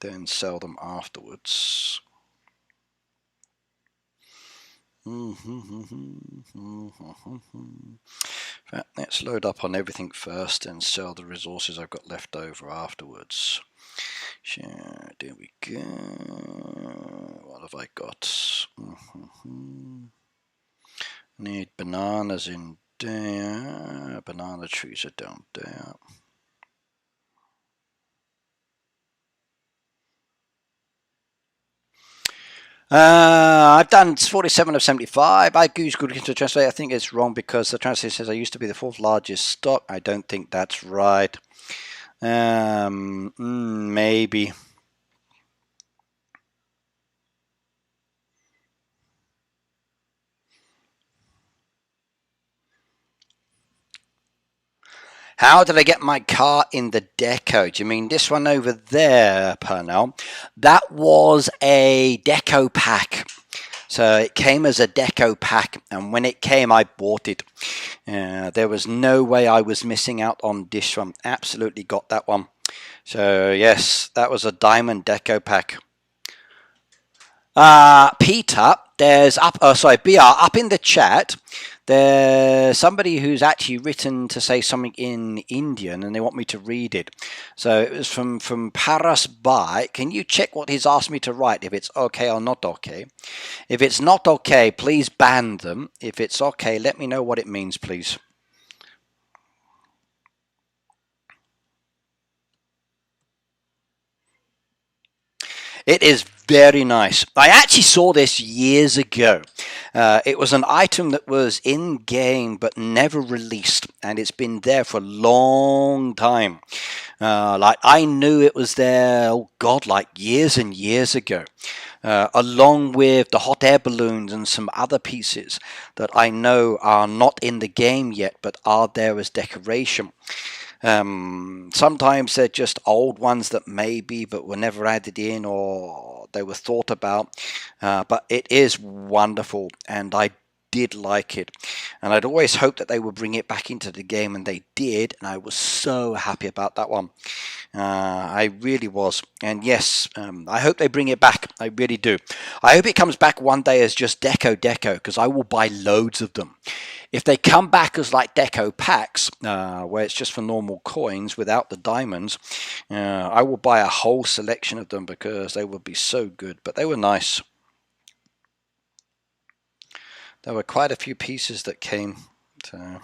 then sell them afterwards. Let's load up on everything first and sell the resources I've got left over afterwards. There we go. What have I got? Need bananas in there. Banana trees are down there. I've done 47 of 75. I use Google to translate. I think it's wrong because the translator says I used to be the 4th largest stock. I don't think that's right. Maybe. How did I get my car in the deco? Do you mean this one over there, Purnell? That was a deco pack. So it came as a deco pack, and when it came, I bought it. There was no way I was missing out on this one. Absolutely got that one. So yes, that was a diamond deco pack. Peter, there's BR, up in the chat, there's somebody who's actually written to say something in Indian and they want me to read it. So it was from Paras Bhai. Can you check what he's asked me to write, if it's okay or not okay? If it's not okay, please ban them. If it's okay, let me know what it means, please. It is very nice. I actually saw this years ago. It was an item that was in game but never released, and it's been there for a long time. Like I knew it was there, oh God, like years and years ago. Along with the hot air balloons and some other pieces that I know are not in the game yet but are there as decoration. Sometimes they're just old ones that maybe but were never added in or they were thought about, but it is wonderful and I did like it, and I'd always hoped that they would bring it back into the game, and they did, and I was so happy about that one. I really was, and yes, I hope they bring it back. I really do. I hope it comes back one day as just deco, because I will buy loads of them. If they come back as like deco packs, where it's just for normal coins without the diamonds, I will buy a whole selection of them because they would be so good. But they were nice. There were quite a few pieces that came. So.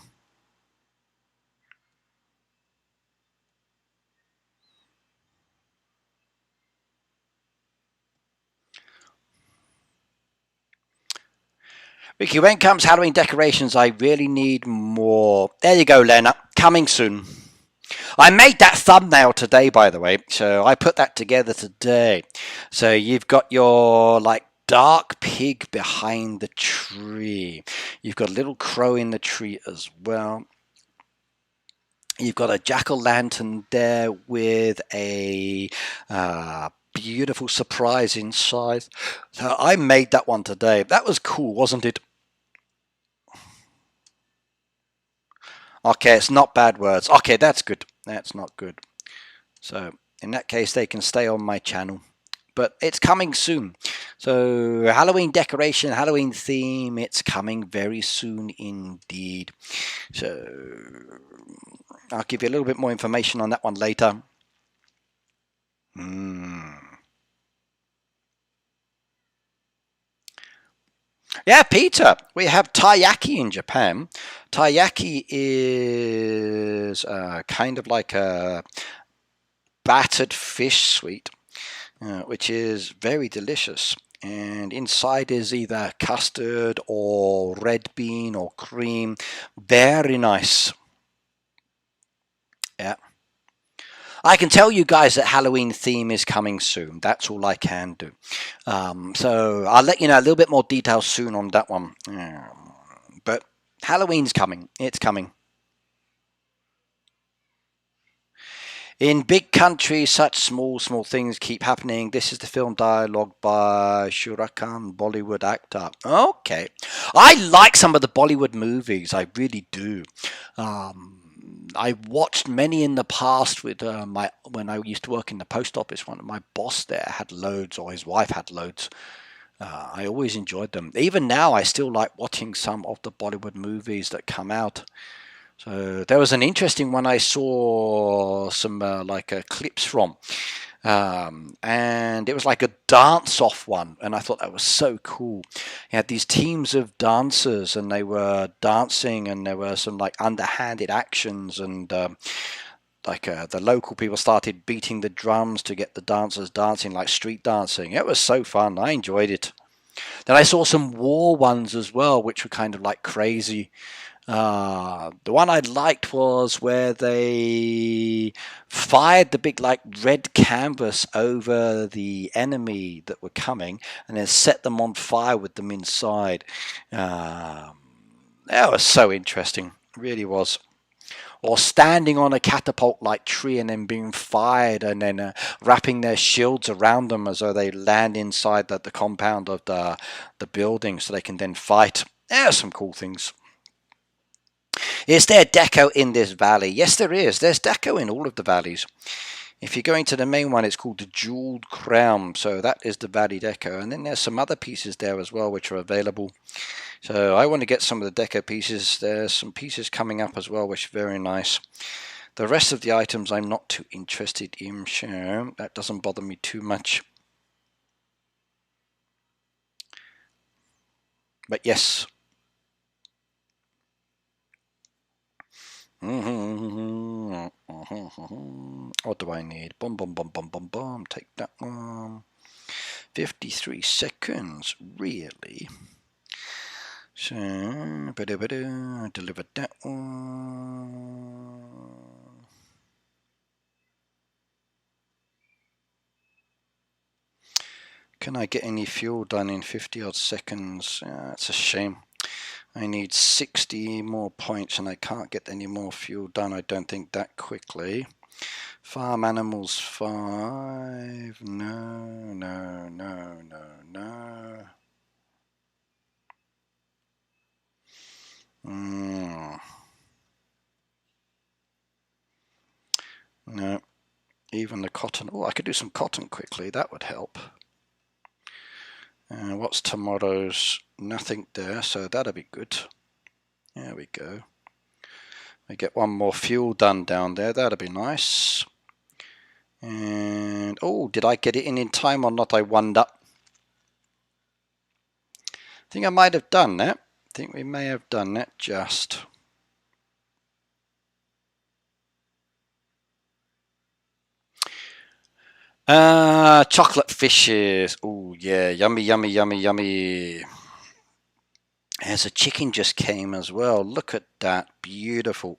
Ricky, when it comes Halloween decorations, I really need more. There you go, Lena. Coming soon. I made that thumbnail today, by the way, so I put that together today. So you've got your like dark pig behind the tree. You've got a little crow in the tree as well. You've got a jack-o'-lantern there with a beautiful surprise inside. So I made that one today. That was cool, wasn't it? Okay, it's not bad words. Okay, that's good. That's not good. So in that case, they can stay on my channel. But it's coming soon. So Halloween decoration, Halloween theme, it's coming very soon indeed. So I'll give you a little bit more information on that one later. Yeah, Peter, we have taiyaki in Japan. Taiyaki is kind of like a battered fish sweet, which is very delicious. And inside is either custard or red bean or cream. Very nice. Yeah. I can tell you guys that Halloween theme is coming soon. That's all I can do. So I'll let you know a little bit more details soon on that one. But Halloween's coming. It's coming. In big countries, such small things keep happening. This is the film dialogue by Shurakan, Bollywood actor. Okay. I like some of the Bollywood movies. I really do. I watched many in the past with when I used to work in the post office. One of my boss there had loads, or his wife had loads. I always enjoyed them. Even now, I still like watching some of the Bollywood movies that come out. So there was an interesting one I saw some clips from, and it was like a dance-off one, and I thought that was so cool. You had these teams of dancers, and they were dancing, and there were some like underhanded actions, and the local people started beating the drums to get the dancers dancing, like street dancing. It was so fun. I enjoyed it. Then I saw some war ones as well, which were kind of like crazy. The one I liked was where they fired the big like red canvas over the enemy that were coming and then set them on fire with them inside. That was so interesting. It really was. Or standing on a catapult-like tree and then being fired and then wrapping their shields around them as though they land inside the compound of the building so they can then fight. There are some cool things. Is there deco in this valley? Yes, there is. There's deco in all of the valleys. If you're going to the main one, it's called the Jeweled Crown. So that is the valley deco. And then there's some other pieces there as well, which are available. So I want to get some of the deco pieces. There's some pieces coming up as well, which are very nice. The rest of the items I'm not too interested in. So that doesn't bother me too much. But yes. What do I need? Boom, boom, boom, boom, boom, boom. Take that one. 53 seconds, really. So, deliver that one. Can I get any fuel done in 50 odd seconds? That's a shame. I need 60 more points and I can't get any more fuel done, I don't think, that quickly. Farm animals 5. No, no, no, no, no. No. Even the cotton. Oh, I could do some cotton quickly. That would help. What's tomorrow's? Nothing there, so that'll be good. There we go. I get one more fuel done down there. That'll be nice. And oh, did I get it in time or not? I wonder. I think I might have done that. I think we may have done that just. Chocolate fishes. Oh yeah, yummy, yummy, yummy, yummy. There's a chicken just came as well. Look at that, beautiful.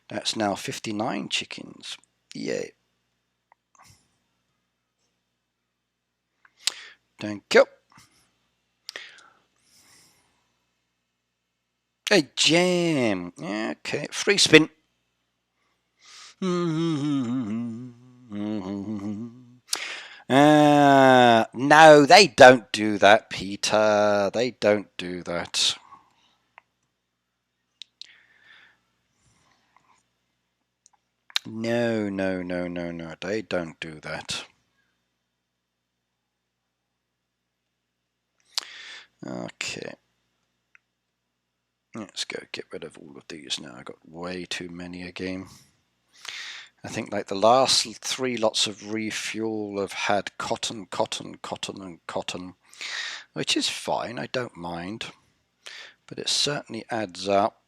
That's now 59 chickens. Yay. Thank you. A jam. Okay, free spin. No, they don't do that, Peter. They don't do that. No, no, no, no, no. They don't do that. Okay. Let's go get rid of all of these now. I got way too many a game. I think like the last 3 lots of refuel have had cotton, cotton, cotton, and cotton, which is fine. I don't mind, but it certainly adds up.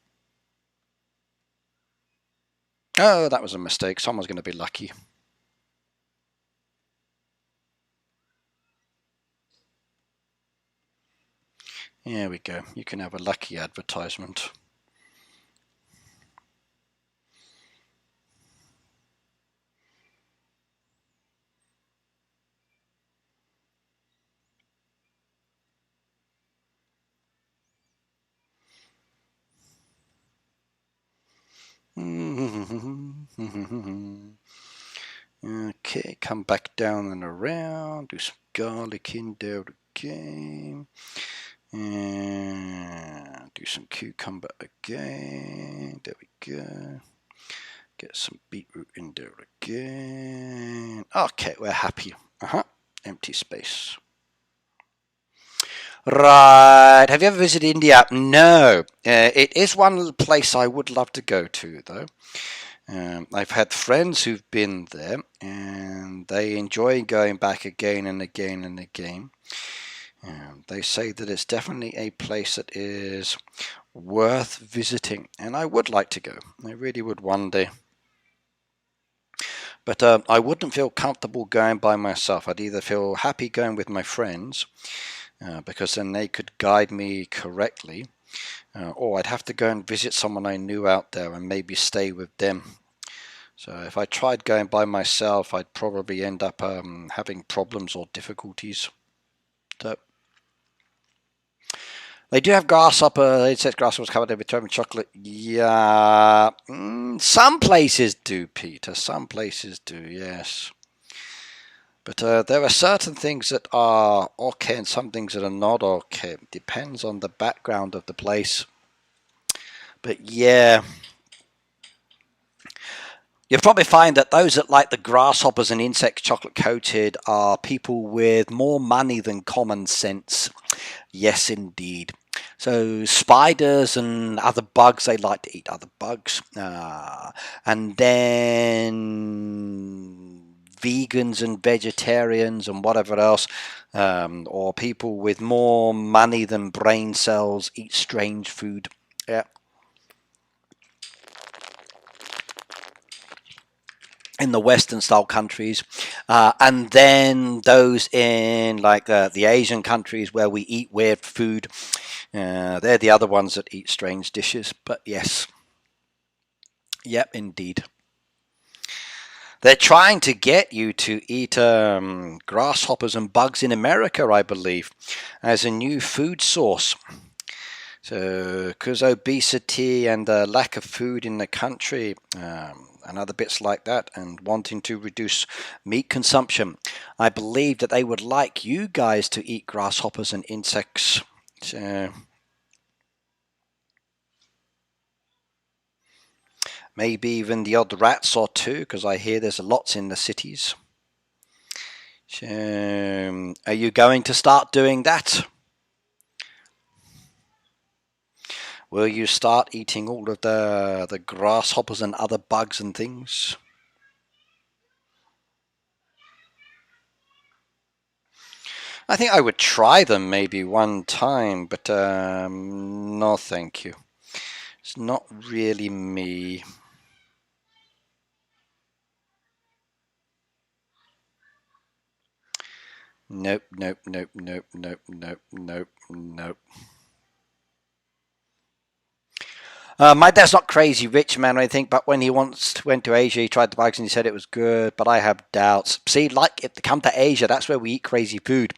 Oh, that was a mistake. Someone's going to be lucky. There we go. You can have a lucky advertisement. Okay, come back down and around, do some garlic in there again, and do some cucumber again, there we go, get some beetroot in there again, okay, we're happy, empty space. Right, have you ever visited India? No, it is one place I would love to go to though. I've had friends who've been there and they enjoy going back again and again and again. They say that it's definitely a place that is worth visiting, and I would like to go. I really would one day. But I wouldn't feel comfortable going by myself. I'd either feel happy going with my friends, because then they could guide me correctly, or I'd have to go and visit someone I knew out there and maybe stay with them. So if I tried going by myself, I'd probably end up having problems or difficulties. So they do have grasshopper. It says grasshoppers covered in determined chocolate. Yeah, some places do, Peter. Some places do, yes. But there are certain things that are okay and some things that are not okay. Depends on the background of the place. But yeah. You'll probably find that those that like the grasshoppers and insects chocolate coated are people with more money than common sense. Yes, indeed. So spiders and other bugs, they like to eat other bugs. And then vegans and vegetarians and whatever else, or people with more money than brain cells eat strange food. Yeah. In the Western style countries, and then those in like the Asian countries where we eat weird food, they're the other ones that eat strange dishes. But yes, yep, indeed. They're trying to get you to eat grasshoppers and bugs in America, I believe, as a new food source. So, because obesity and the lack of food in the country, and other bits like that, and wanting to reduce meat consumption, I believe that they would like you guys to eat grasshoppers and insects. So, maybe even the odd rats or two, because I hear there's lots in the cities. So, are you going to start doing that? Will you start eating all of the grasshoppers and other bugs and things? I think I would try them maybe one time, but no thank you. It's not really me. Nope, nope, nope, nope, nope, nope, nope, nope. My dad's not crazy rich, man, or anything, but when he once went to Asia, he tried the bugs and he said it was good, but I have doubts. See, like, if they come to Asia, that's where we eat crazy food.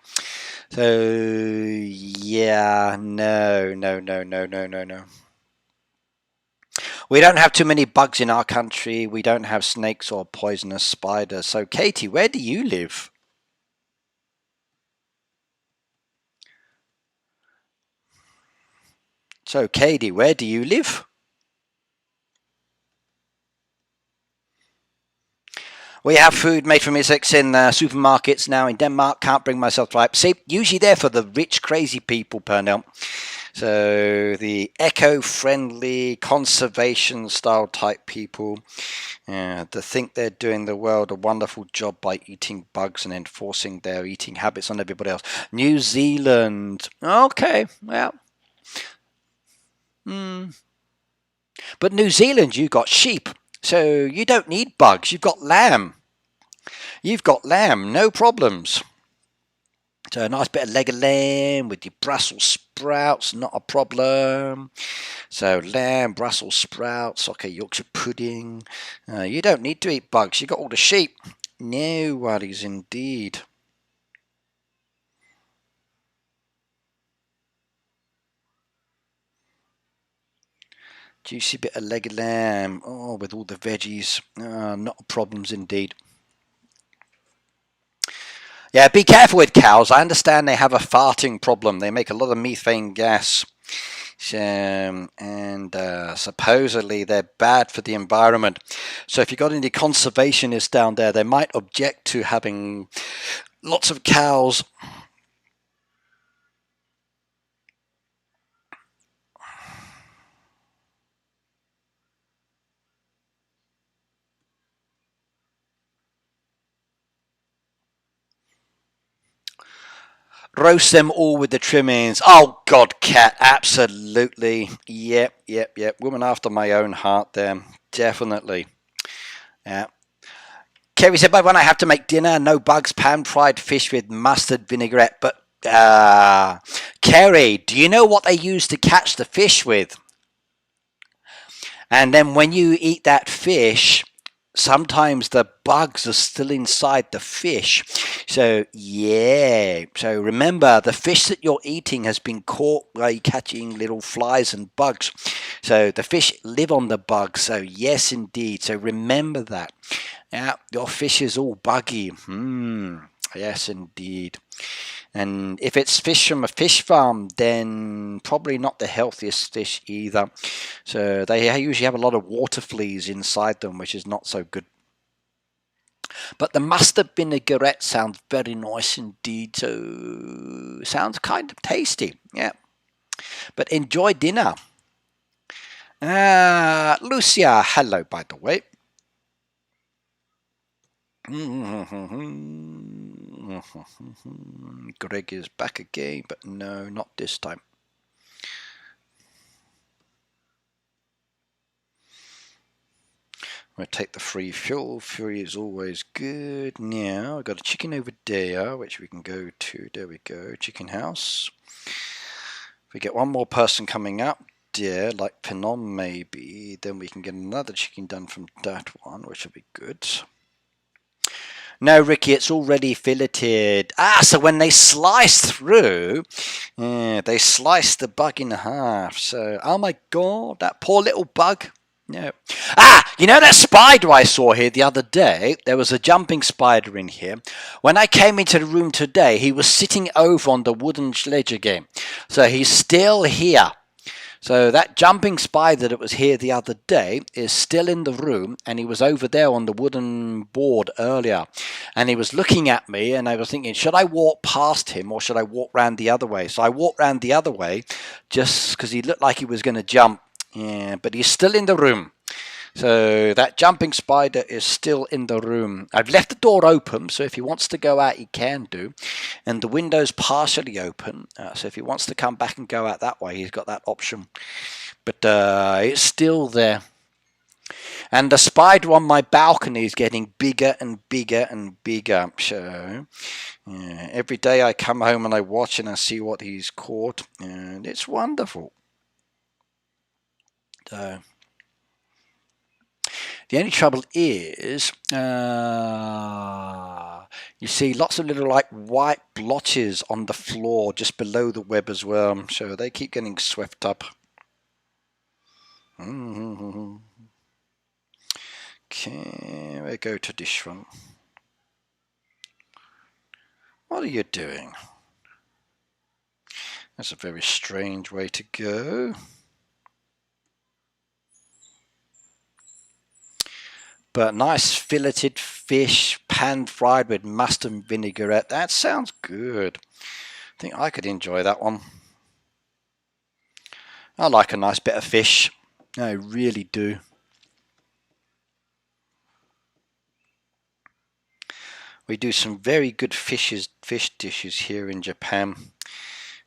So, yeah, no, no, no, no, no, no, no. We don't have too many bugs in our country. We don't have snakes or poisonous spiders. So, Katie, where do you live? So, Katie, where do you live? We have food made from insects in supermarkets now in Denmark. Can't bring myself to it. See, usually they're for the rich, crazy people, Pernell. So the eco-friendly, conservation-style type people that think they're doing the world a wonderful job by eating bugs and enforcing their eating habits on everybody else. New Zealand. Okay, well. But New Zealand, you got sheep. So you don't need bugs. You've got lamb. You've got lamb, no problems. So a nice bit of leg of lamb with your Brussels sprouts, not a problem. So lamb, Brussels sprouts, okay, Yorkshire pudding. You don't need to eat bugs. You got all the sheep. No worries indeed. Juicy bit of leg of lamb. Oh, with all the veggies. Not problems indeed. Yeah, be careful with cows. I understand they have a farting problem. They make a lot of methane gas. And supposedly they're bad for the environment. So if you've got any conservationists down there, they might object to having lots of cows. Roast them all with the trimmings. Oh, God, Cat, absolutely. Yep. Woman after my own heart there. Definitely. Yeah. Kerry said, but when I have to make dinner, no bugs, pan-fried fish with mustard vinaigrette. But, Kerry, do you know what they use to catch the fish with? And then when you eat that fish, sometimes the bugs are still inside the fish. So, yeah. So remember, the fish that you're eating has been caught by catching little flies and bugs. So the fish live on the bugs. So, yes, indeed. So remember that. Yeah, your fish is all buggy. Yes, indeed. And if it's fish from a fish farm, then probably not the healthiest fish either. So they usually have a lot of water fleas inside them, which is not so good. But the mustard vinaigrette sounds very nice indeed. So sounds kind of tasty. Yeah. But enjoy dinner. Lucia, hello, by the way. Greg is back again, but no, not this time. I'm going to take the free fuel. Fury is always good. Now, I've got a chicken over there, which we can go to. There we go, chicken house. If we get one more person coming up there, like Penon maybe, then we can get another chicken done from that one, which will be good. No, Ricky, it's already filleted. So when they slice through, they slice the bug in half. So, oh my God, that poor little bug. No. You know that spider I saw here the other day? There was a jumping spider in here. When I came into the room today, he was sitting over on the wooden ledge again. So he's still here. So that jumping spider that was here the other day is still in the room, and he was over there on the wooden board earlier. And he was looking at me, and I was thinking, should I walk past him or should I walk round the other way? So I walked round the other way just because he looked like he was going to jump. Yeah, but he's still in the room. So that jumping spider is still in the room. I've left the door open, so if he wants to go out, he can do. And the window's partially open, so if he wants to come back and go out that way, he's got that option. But it's still there. And the spider on my balcony is getting bigger and bigger and bigger. So every day I come home and I watch and I see what he's caught. And it's wonderful. So the only trouble is, you see lots of little like white blotches on the floor just below the web as well. So they keep getting swept up. Okay, we go to this one. What are you doing? That's a very strange way to go. But nice filleted fish, pan-fried with mustard and vinaigrette. That sounds good. I think I could enjoy that one. I like a nice bit of fish. I really do. We do some very good fish dishes here in Japan.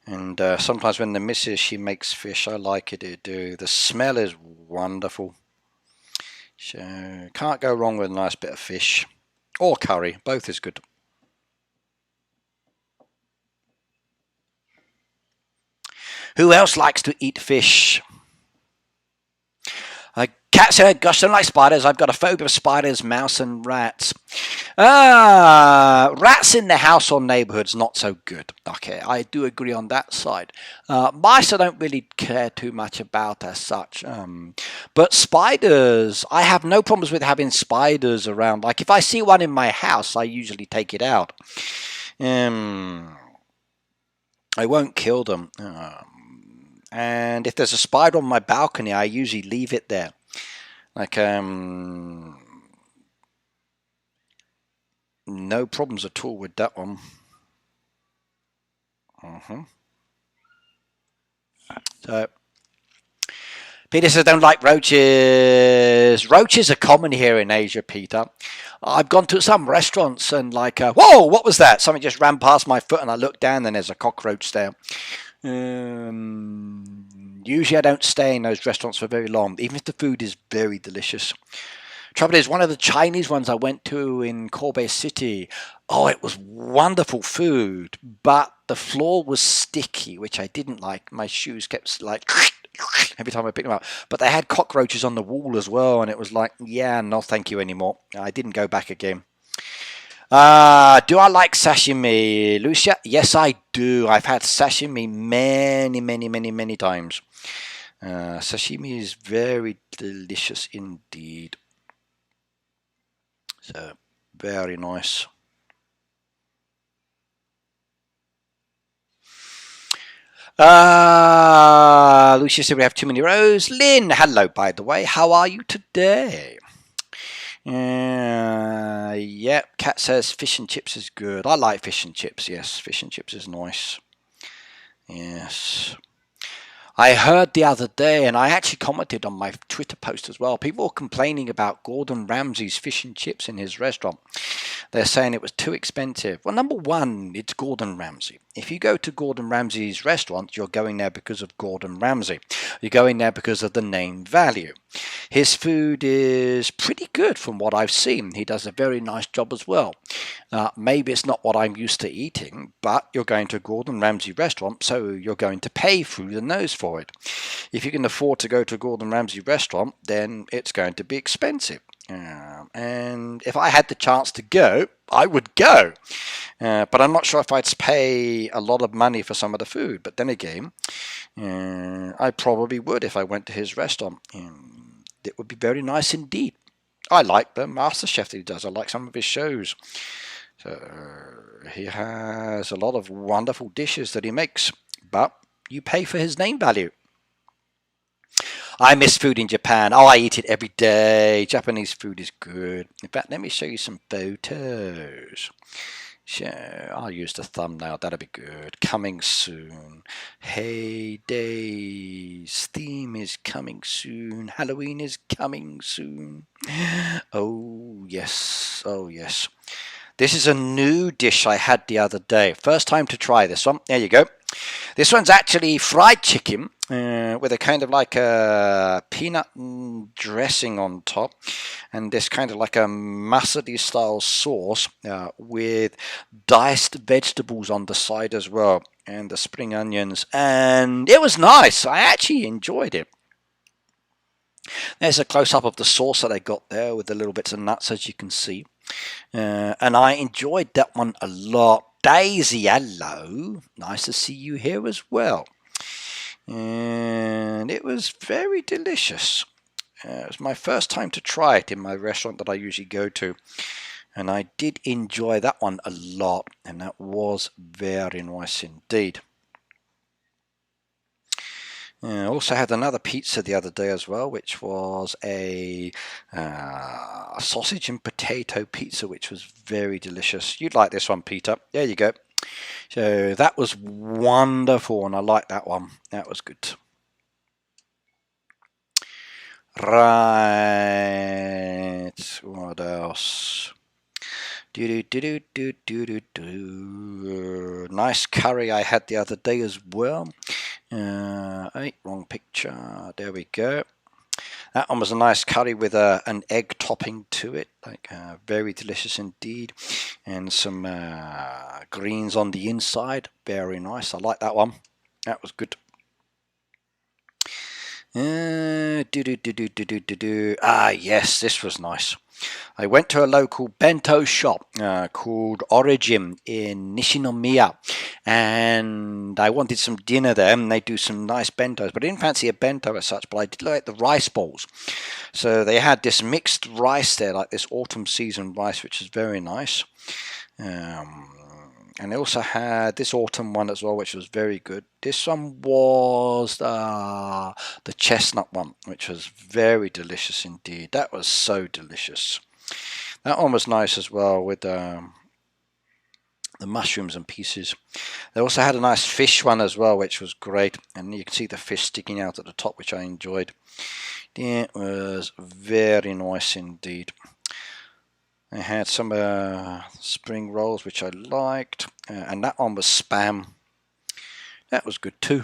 And sometimes when the missus, she makes fish, I like it to do. The smell is wonderful. So can't go wrong with a nice bit of fish or curry, both is good. Who else likes to eat fish? Cat said, gosh, I don't like spiders. I've got a phobia of spiders, mouse, and rats. Rats in the house or neighborhood's not so good. Okay, I do agree on that side. Mice I don't really care too much about as such. But spiders, I have no problems with having spiders around. Like if I see one in my house, I usually take it out. I won't kill them. And if there's a spider on my balcony, I usually leave it there. Like, no problems at all with that one. So, Peter says, don't like roaches. Roaches are common here in Asia, Peter. I've gone to some restaurants and like, whoa, what was that? Something just ran past my foot and I looked down and there's a cockroach there. Usually I don't stay in those restaurants for very long, even if the food is very delicious. Trouble is, one of the Chinese ones I went to in Kobe City, oh, it was wonderful food, but the floor was sticky, which I didn't like. My shoes kept like every time I picked them up. But they had cockroaches on the wall as well, and it was like, yeah, no thank you anymore. I didn't go back again. Do I like sashimi, Lucia? Yes, I do. I've had sashimi many times. Sashimi is very delicious indeed. So, very nice. Lucia said we have too many rows. Lynn, hello, by the way. How are you today? Yeah, Cat says fish and chips is good. I like fish and chips, yes. Fish and chips is nice. Yes. I heard the other day, and I actually commented on my Twitter post as well, people were complaining about Gordon Ramsay's fish and chips in his restaurant. They're saying it was too expensive. Well, number one, it's Gordon Ramsay. If you go to Gordon Ramsay's restaurant, you're going there because of Gordon Ramsay. You're going there because of the name value. His food is pretty good from what I've seen. He does a very nice job as well. Maybe it's not what I'm used to eating, but you're going to a Gordon Ramsay restaurant, so you're going to pay through the nose for it. If you can afford to go to a Gordon Ramsay restaurant, then it's going to be expensive. And if I had the chance to go, I would go. But I'm not sure if I'd pay a lot of money for some of the food. But then again, I probably would if I went to his restaurant. It would be very nice indeed. I like the MasterChef that he does. I like some of his shows. So he has a lot of wonderful dishes that he makes. But you pay for his name value. I miss food in Japan. Oh, I eat it every day. Japanese food is good. In fact, let me show you some photos. So I'll use the thumbnail. That'll be good. Coming soon. Hayday's theme is coming soon. Halloween is coming soon. Oh, yes. Oh, yes. This is a new dish I had the other day. First time to try this one. There you go. This one's actually fried chicken with a kind of like a peanut dressing on top, and this kind of like a mustardy style sauce with diced vegetables on the side as well, and the spring onions, and it was nice. I actually enjoyed it. There's a close-up of the sauce that I got there with the little bits of nuts, as you can see. And I enjoyed that one a lot. Daisy, hello. Nice to see you here as well. And it was very delicious. It was my first time to try it in my restaurant that I usually go to. And I did enjoy that one a lot. And that was very nice indeed. I also had another pizza the other day as well, which was a sausage and potato pizza, which was very delicious. You'd like this one, Peter. There you go. So that was wonderful, and I like that one. That was good. Right. What else? Nice curry I had the other day as well. Wrong picture. There we go. That one was a nice curry with an egg topping to it, like very delicious indeed, and some greens on the inside. Very nice. I like that one. That was good. Ah, yes, this was nice. I went to a local bento shop called Origin in Nishinomiya, and I wanted some dinner there, and they do some nice bentos, but I didn't fancy a bento as such, but I did like the rice balls. So they had this mixed rice there, like this autumn season rice, which is very nice. And they also had this autumn one as well, which was very good. This one was the chestnut one, which was very delicious indeed. That was so delicious. That one was nice as well with the mushrooms and pieces. They also had a nice fish one as well, which was great. And you can see the fish sticking out at the top, which I enjoyed. It was very nice indeed. I had some spring rolls, which I liked, and that one was spam. That was good too.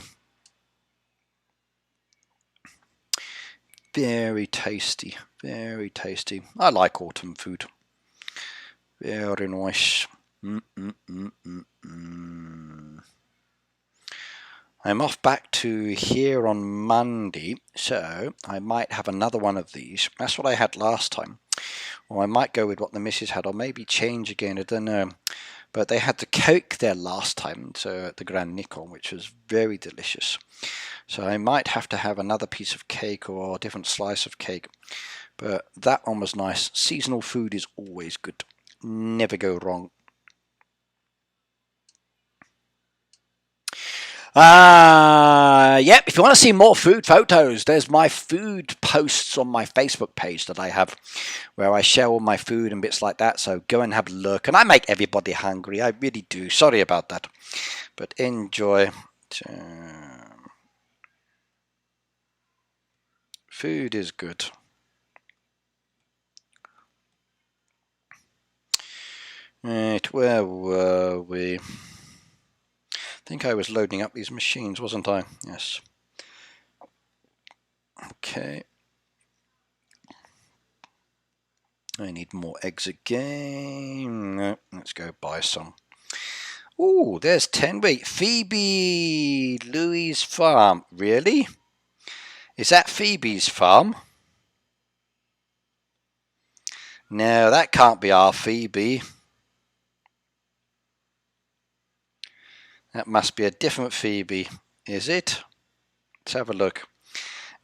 Very tasty, very tasty. I like autumn food. Very nice. I'm off back to here on Monday, so I might have another one of these. That's what I had last time. Or I might go with what the missus had, or maybe change again, I don't know. But they had the Coke there last time, so at the Grand Nickel, which was very delicious. So I might have to have another piece of cake or a different slice of cake. But that one was nice. Seasonal food is always good. Never go wrong. Yep, if you want to see more food photos, there's my food posts on my Facebook page that I have, where I share all my food and bits like that, so go and have a look. And I make everybody hungry, I really do. Sorry about that, but enjoy. Food is good. Right, where were we? I think I was loading up these machines, wasn't I? Yes. Okay. I need more eggs again. No, let's go buy some. Ooh, there's 10. Wait, Phoebe Louie's farm. Really? Is that Phoebe's farm? No, that can't be our Phoebe. That must be a different Phoebe. Is it? Let's have a look.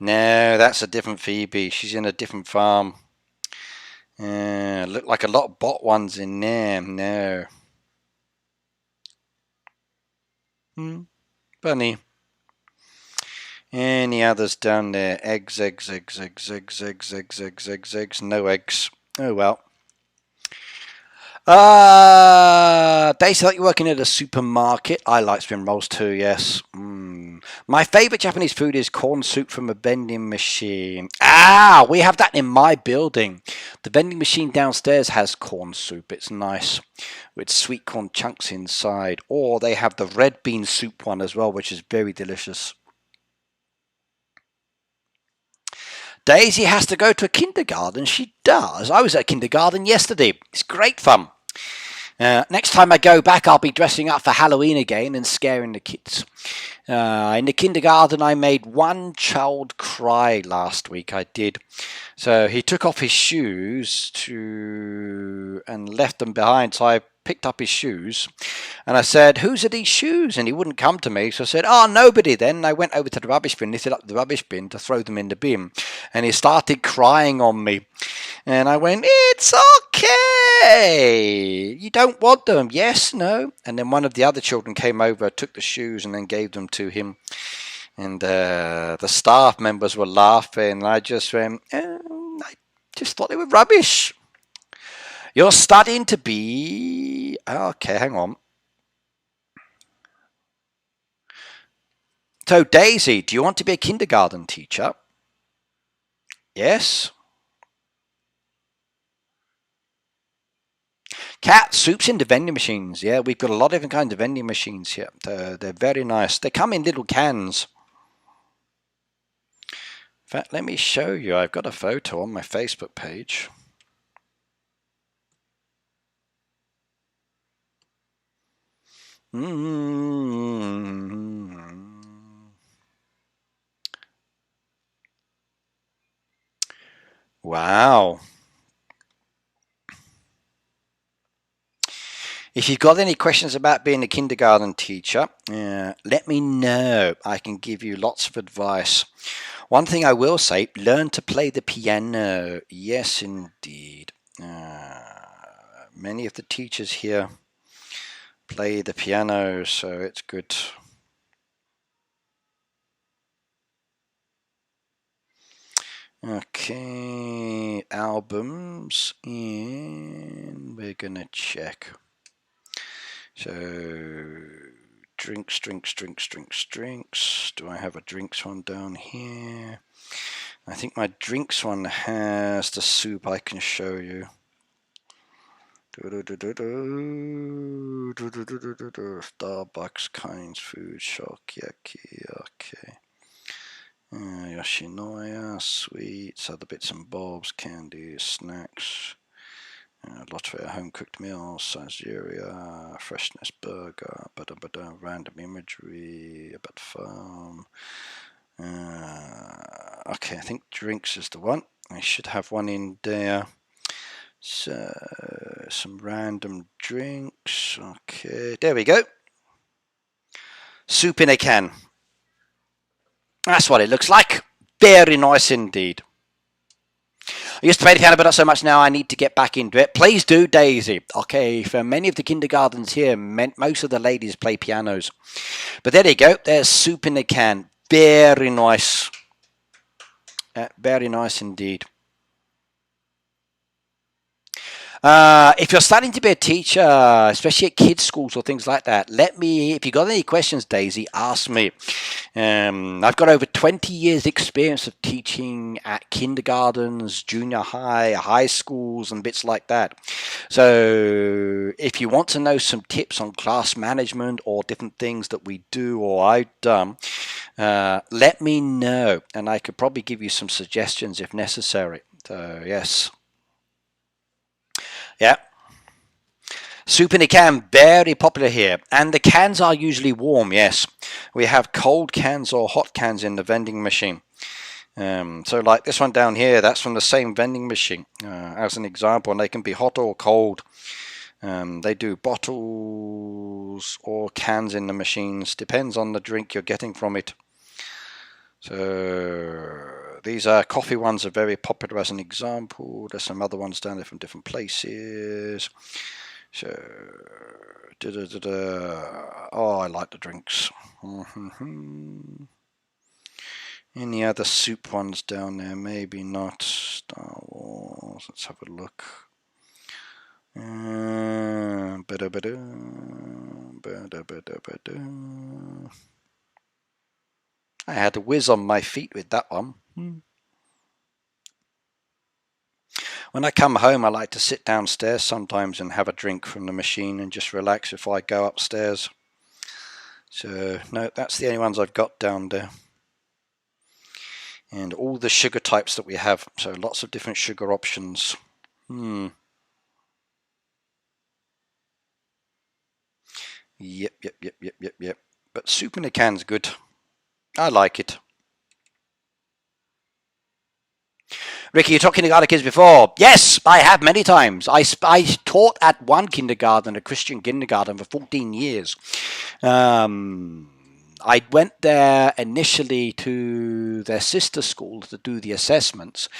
No, that's a different Phoebe. She's in a different farm. Look like a lot of bot ones in there. No. Bunny. Any others down there? Eggs, eggs, eggs, eggs, eggs, eggs, eggs, eggs, eggs, eggs. No eggs. Oh well. Daisy, I thought you were working at a supermarket. I like spring rolls too, yes. My favourite Japanese food is corn soup from a vending machine. Ah, we have that in my building. The vending machine downstairs has corn soup. It's nice with sweet corn chunks inside. Or they have the red bean soup one as well, which is very delicious. Daisy has to go to a kindergarten. She does. I was at kindergarten yesterday. It's great fun. Next time I go back, I'll be dressing up for Halloween again and scaring the kids. In the kindergarten, I made one child cry last week. I did. So he took off his shoes and left them behind. So I picked up his shoes and I said, "Whose are these shoes?" And he wouldn't come to me. So I said, "Oh, nobody then." I went over to the rubbish bin, lifted up the rubbish bin to throw them in the bin. And he started crying on me. And I went, "It's okay. You don't want them." "Yes, no." And then one of the other children came over, took the shoes and then gave them to him. And the staff members were laughing. And I just went, I just thought they were rubbish. You're studying to be... Okay, hang on. So, Daisy, do you want to be a kindergarten teacher? Yes. Cat soups in the vending machines. Yeah, we've got a lot of different kinds of vending machines here. They're very nice. They come in little cans. In fact, let me show you. I've got a photo on my Facebook page. Wow. If you've got any questions about being a kindergarten teacher, let me know. I can give you lots of advice. One thing I will say, learn to play the piano. Yes, indeed. Many of the teachers here play the piano, so it's good. Okay, albums, and we're gonna check. So, drinks. Do I have a drinks one down here? I think my drinks one has the soup I can show you. Starbucks, Kinds, Food, Shokyaki, okay. Yoshinoya, sweets, other bits and bobs, candies, snacks. Latvia, home cooked meals, Saizeriya, freshness burger, random imagery, about farm. Okay, I think drinks is the one. I should have one in there. So, some random drinks. Okay, there we go. Soup in a can. That's what it looks like. Very nice indeed. I used to play the piano, but not so much now. I need to get back into it. Please do, Daisy. Okay, for many of the kindergartens here, most of the ladies play pianos. But there you go. There's soup in a can. Very nice. Very nice indeed. If you're starting to be a teacher, especially at kids' schools or things like that, if you've got any questions, Daisy, ask me. I've got over 20 years experience of teaching at kindergartens, junior high, high schools, and bits like that. So if you want to know some tips on class management or different things that we do or I've done, let me know, and I could probably give you some suggestions if necessary. So, yes. Yeah. Soup in a can, very popular here. And the cans are usually warm, yes. We have cold cans or hot cans in the vending machine. So like this one down here, that's from the same vending machine, as an example. And they can be hot or cold. They do bottles or cans in the machines. Depends on the drink you're getting from it. So these coffee ones are very popular as an example. There's some other ones down there from different places. So, oh, I like the drinks. Any other soup ones down there? Maybe not. Star Wars. Let's have a look. I had a whiz on my feet with that one. When I come home, I like to sit downstairs sometimes and have a drink from the machine and just relax before I go upstairs. So, no, that's the only ones I've got down there. And all the sugar types that we have. So, lots of different sugar options. Yep. But soup in a can's good. I like it. Ricky, you taught kindergarten kids before? Yes, I have many times. I taught at one kindergarten, a Christian kindergarten, for 14 years. I went there initially to their sister school to do the assessments,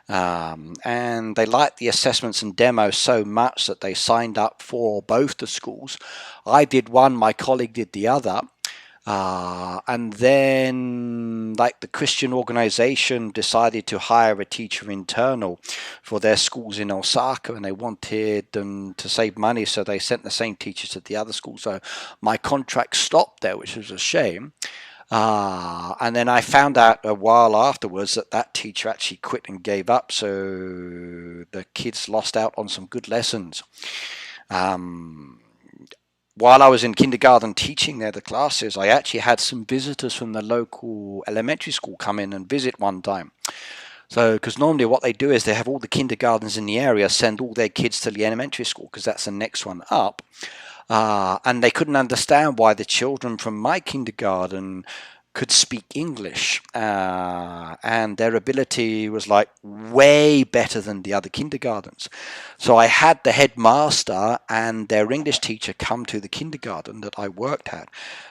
and they liked the assessments and demos so much that they signed up for both the schools. I did one, my colleague did the other. And then, like, the Christian organization decided to hire a teacher internal for their schools in Osaka, and they wanted them to save money, so they sent the same teacher to the other school. So my contract stopped there, which was a shame. And then I found out a while afterwards that that teacher actually quit and gave up, so the kids lost out on some good lessons. While I was in kindergarten teaching there the classes, I actually had some visitors from the local elementary school come in and visit one time. So, because normally what they do is they have all the kindergartens in the area send all their kids to the elementary school because that's the next one up. And they couldn't understand why the children from my kindergarten could speak English, and their ability was like way better than the other kindergartens. So I had the headmaster and their English teacher come to the kindergarten that I worked at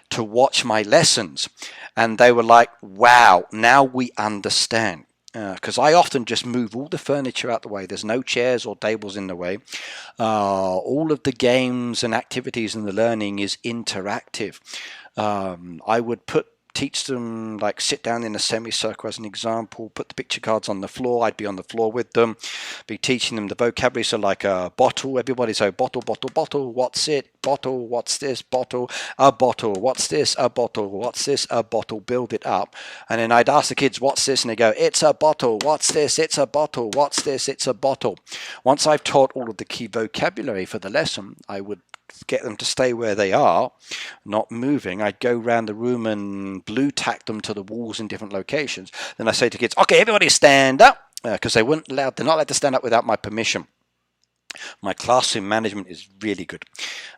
to watch my lessons, and they were like, wow, now we understand. Because I often just move all the furniture out the way. There's no chairs or tables in the way. All of the games and activities and the learning is interactive. I would teach them, like sit down in a semicircle as an example, put the picture cards on the floor, I'd be on the floor with them, be teaching them the vocabulary, so like a bottle, everybody say bottle, bottle, bottle, what's it, bottle, what's this, bottle, a bottle, what's this, a bottle, what's this, a bottle, build it up. And then I'd ask the kids, what's this, and they go, it's a bottle, what's this, it's a bottle, what's this, it's a bottle. Once I've taught all of the key vocabulary for the lesson, I would get them to stay where they are, not moving. I'd go around the room and blue tack them to the walls in different locations. Then I say to kids, okay, everybody stand up, because they're not allowed to stand up without my permission. My classroom management is really good.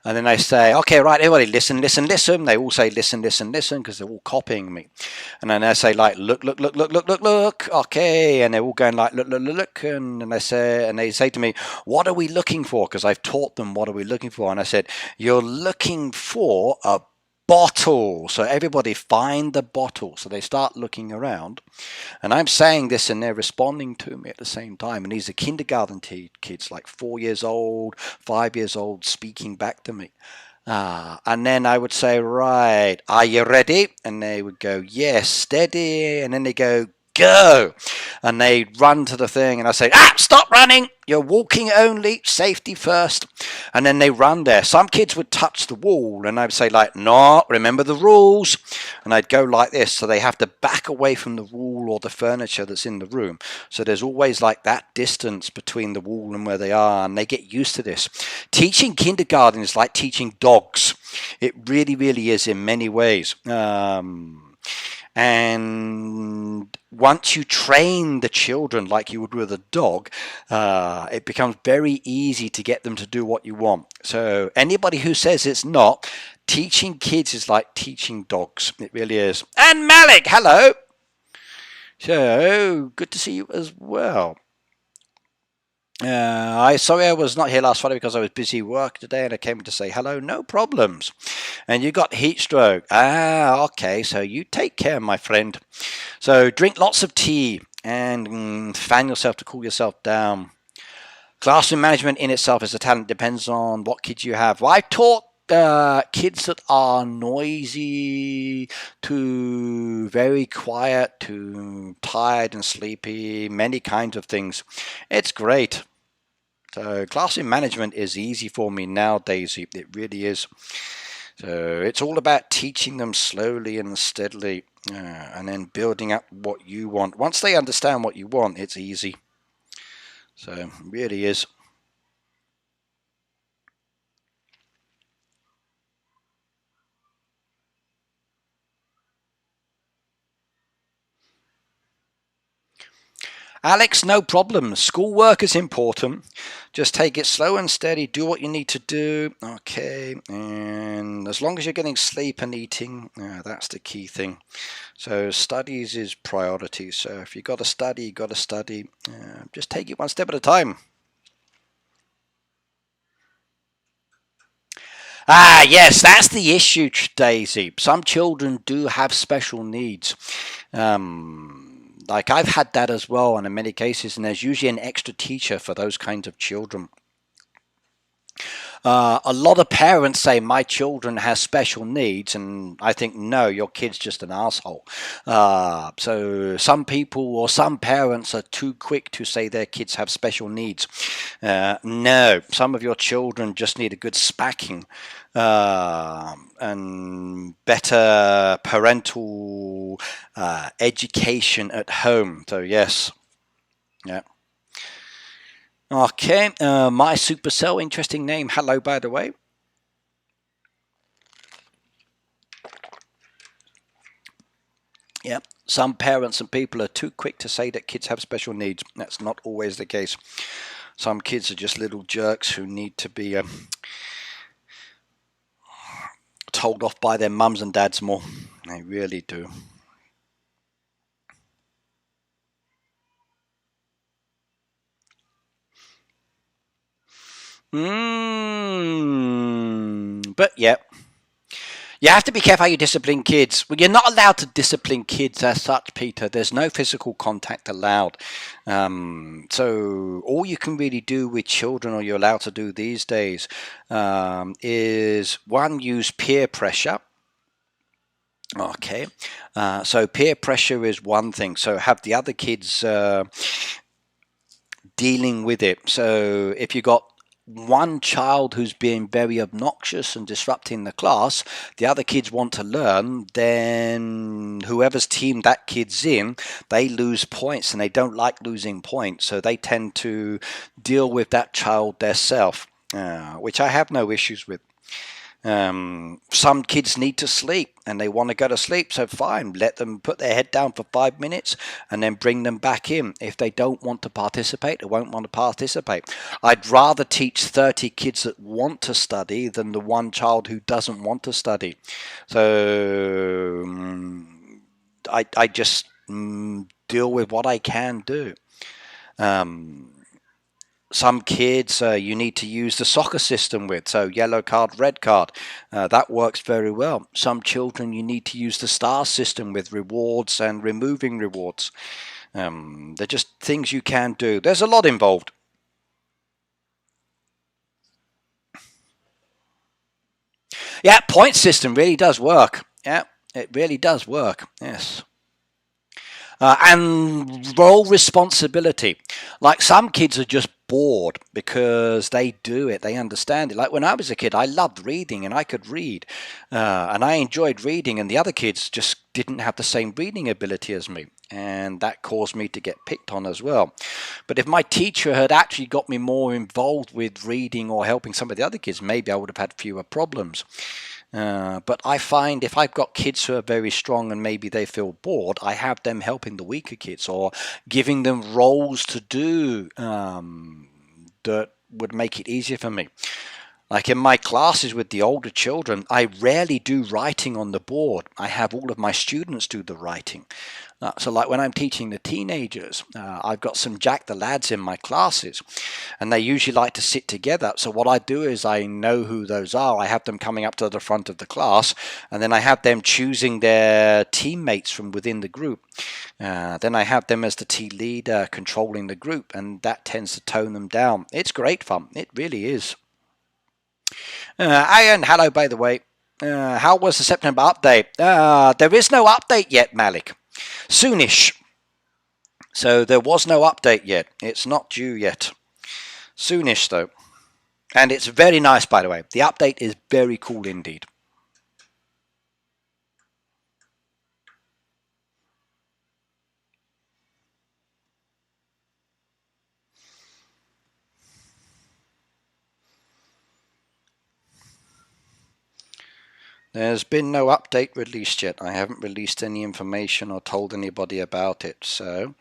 And then I say, okay, right, everybody listen, listen, listen. They all say listen, listen, listen, because they're all copying me. And then I say, like, look, look, look, look, look, look, look. Okay. And they're all going like, look, look, look, look. And they say to me, what are we looking for? Because I've taught them what are we looking for. And I said, you're looking for a bottle. So everybody find the bottle. So they start looking around, and I'm saying this and they're responding to me at the same time. And these are kindergarten kids, like 4 years old, 5 years old, speaking back to me. And then I would say, right, are you ready? And they would go, yes, steady. And then they go, go. And they run to the thing, and I say, stop running. You're walking only, safety first. And then they run there. Some kids would touch the wall, and I'd say, like, no, remember the rules. And I'd go like this, so they have to back away from the wall or the furniture that's in the room. So there's always like that distance between the wall and where they are, and they get used to this. Teaching kindergarten is like teaching dogs. It really, really is in many ways. And once you train the children like you would with a dog, it becomes very easy to get them to do what you want. So anybody who says it's not, teaching kids is like teaching dogs. It really is. And Malik, hello. So good to see you as well. Sorry I was not here last Friday because I was busy work today, and I came to say hello. No problems. And you got heat stroke. Okay, so you take care, my friend. So drink lots of tea and fan yourself to cool yourself down. Classroom management in itself is a talent. Depends on what kids you have. Well, I taught kids that are noisy to very quiet to tired and sleepy, many kinds of things. It's great. So classroom management is easy for me nowadays. It really is. So it's all about teaching them slowly and steadily, and then building up what you want. Once they understand what you want, it's easy. So it really is. Alex, no problem. Schoolwork is important. Just take it slow and steady. Do what you need to do. Okay. And as long as you're getting sleep and eating, that's the key thing. So studies is priority. So if you got to study, you got to study. Just take it one step at a time. Yes, that's the issue, Daisy. Some children do have special needs. Like I've had that as well, and in many cases, and there's usually an extra teacher for those kinds of children. A lot of parents say my children have special needs, and I think no, your kid's just an asshole. So some people or some parents are too quick to say their kids have special needs. No, some of your children just need a good smacking and better parental education at home. So yes, yeah. Okay, my Supercell, interesting name. Hello, by the way. Yeah, some parents and people are too quick to say that kids have special needs. That's not always the case. Some kids are just little jerks who need to be told off by their mums and dads more. They really do. But yeah. You have to be careful how you discipline kids. Well, you're not allowed to discipline kids as such, Peter. There's no physical contact allowed. So all you can really do with children, or you're allowed to do these days, is one, use peer pressure. Okay, so peer pressure is one thing. So have the other kids dealing with it. So if you got one child who's being very obnoxious and disrupting the class, the other kids want to learn, then whoever's team that kid's in, they lose points, and they don't like losing points, so they tend to deal with that child themselves, which I have no issues with. Some kids need to sleep and they want to go to sleep, so fine, let them put their head down for 5 minutes and then bring them back in. If they don't want to participate, they won't want to participate. I'd rather teach 30 kids that want to study than the one child who doesn't want to study. So I just deal with what I can do. Some kids you need to use the soccer system with, so yellow card, red card. That works very well. Some children you need to use the star system with rewards and removing rewards. They're just things you can do. There's a lot involved. Yeah, point system really does work. Yeah, it really does work. Yes. And role responsibility. Like, some kids are just bored because they do it, they understand it. Like when I was a kid, I loved reading and I could read, and I enjoyed reading, and the other kids just didn't have the same reading ability as me, and that caused me to get picked on as well. But if my teacher had actually got me more involved with reading or helping some of the other kids, maybe I would have had fewer problems. But I find if I've got kids who are very strong and maybe they feel bored, I have them helping the weaker kids or giving them roles to do that would make it easier for me. Like in my classes with the older children, I rarely do writing on the board. I have all of my students do the writing. So like when I'm teaching the teenagers, I've got some Jack the Lads in my classes, and they usually like to sit together. So what I do is I know who those are. I have them coming up to the front of the class, and then I have them choosing their teammates from within the group. Then I have them as the team leader controlling the group, and that tends to tone them down. It's great fun. It really is. Ian, hello, by the way. How was the September update? There is no update yet, Malik. Soonish. So there was no update yet. It's not due yet. Soonish, though. And it's very nice, by the way. The update is very cool indeed. There's been no update released yet. I haven't released any information or told anybody about it, so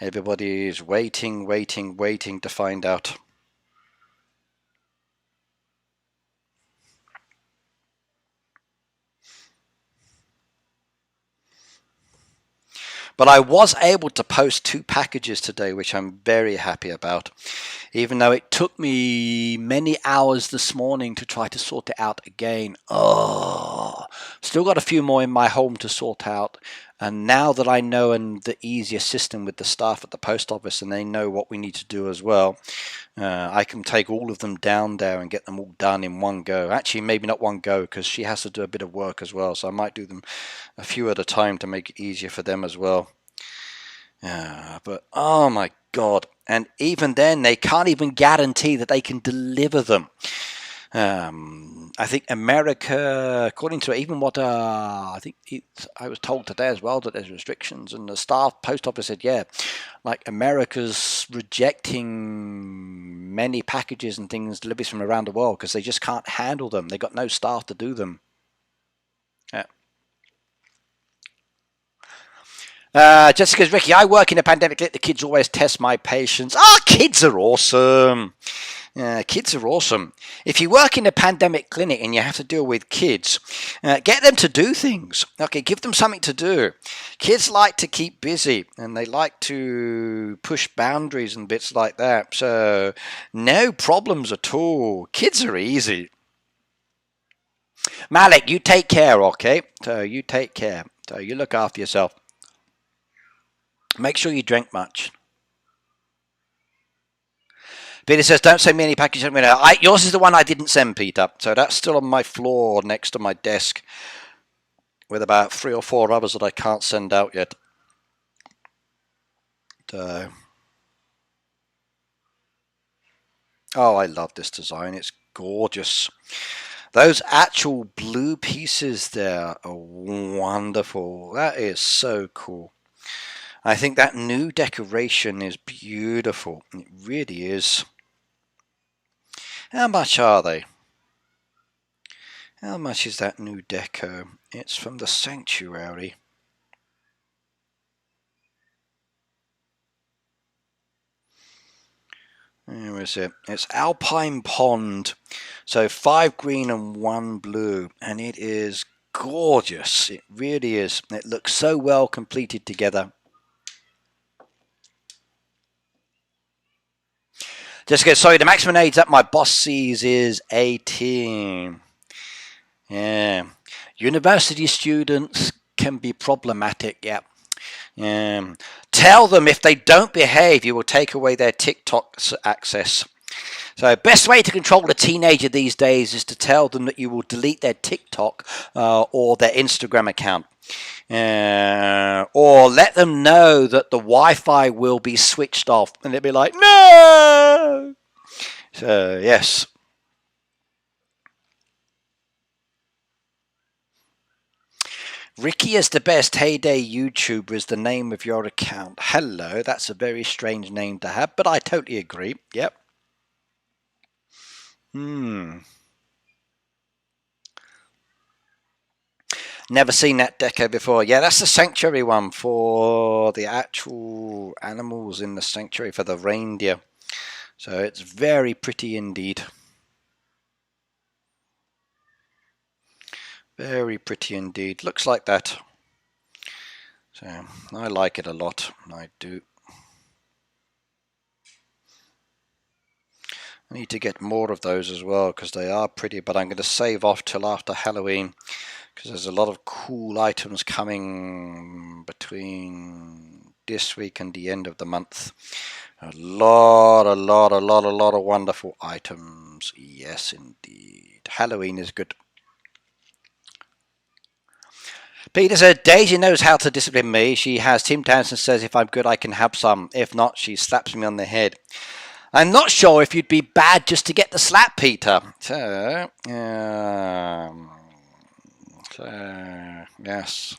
everybody is waiting to find out. But I was able to post 2 packages today, which I'm very happy about, even though it took me many hours this morning to try to sort it out again. Still got a few more in my home to sort out. And now that I know and the easier system with the staff at the post office, and they know what we need to do as well, I can take all of them down there and get them all done in one go. Actually, maybe not one go, because she has to do a bit of work as well, so I might do them a few at a time to make it easier for them as well. But oh my god, and even then they can't even guarantee that they can deliver them. I think America, according to even what I was told today as well, that there's restrictions, and the staff post office said, yeah, like America's rejecting many packages and things, deliveries from around the world, because they just can't handle them. They got no staff to do them. Jessica's Ricky, I work in a pandemic. Let the kids always test my patience. Kids are awesome. Kids are awesome. If you work in a pandemic clinic and you have to deal with kids, get them to do things. Okay, give them something to do. Kids like to keep busy and they like to push boundaries and bits like that. So no problems at all. Kids are easy. Malik, you take care, okay? So you take care. So you look after yourself. Make sure you drink much. Peter says, don't send me any packages. Yours is the one I didn't send, Peter. So that's still on my floor next to my desk with about 3 or 4 others that I can't send out yet. So, oh, I love this design. It's gorgeous. Those actual blue pieces there are wonderful. That is so cool. I think that new decoration is beautiful. It really is. How much are they? How much is that new deco? It's from the Sanctuary. Where is it? It's Alpine Pond. So 5 green and 1 blue. And it is gorgeous. It really is. It looks so well completed together. Jessica, sorry, the maximum age that my boss sees is 18. Yeah. University students can be problematic, yeah. Tell them if they don't behave, you will take away their TikTok access. So best way to control a teenager these days is to tell them that you will delete their TikTok or their Instagram account. Or let them know that the Wi-Fi will be switched off, and they'll be like, no! So, yes. Ricky is the best Heyday YouTuber is the name of your account. Hello, that's a very strange name to have, but I totally agree. Yep. Never seen that deco before. Yeah, that's the Sanctuary one for the actual animals in the Sanctuary for the reindeer. So it's very pretty indeed. Very pretty indeed. Looks like that. So I like it a lot. I do. I need to get more of those as well because they are pretty, but I'm going to save off till after Halloween because there's a lot of cool items coming between this week and the end of the month. A lot of wonderful items. Yes, indeed. Halloween is good. Peter said, Daisy knows how to discipline me. She has Tim Townsend says if I'm good I can have some. If not, she slaps me on the head. I'm not sure if you'd be bad just to get the slap, Peter. So yes.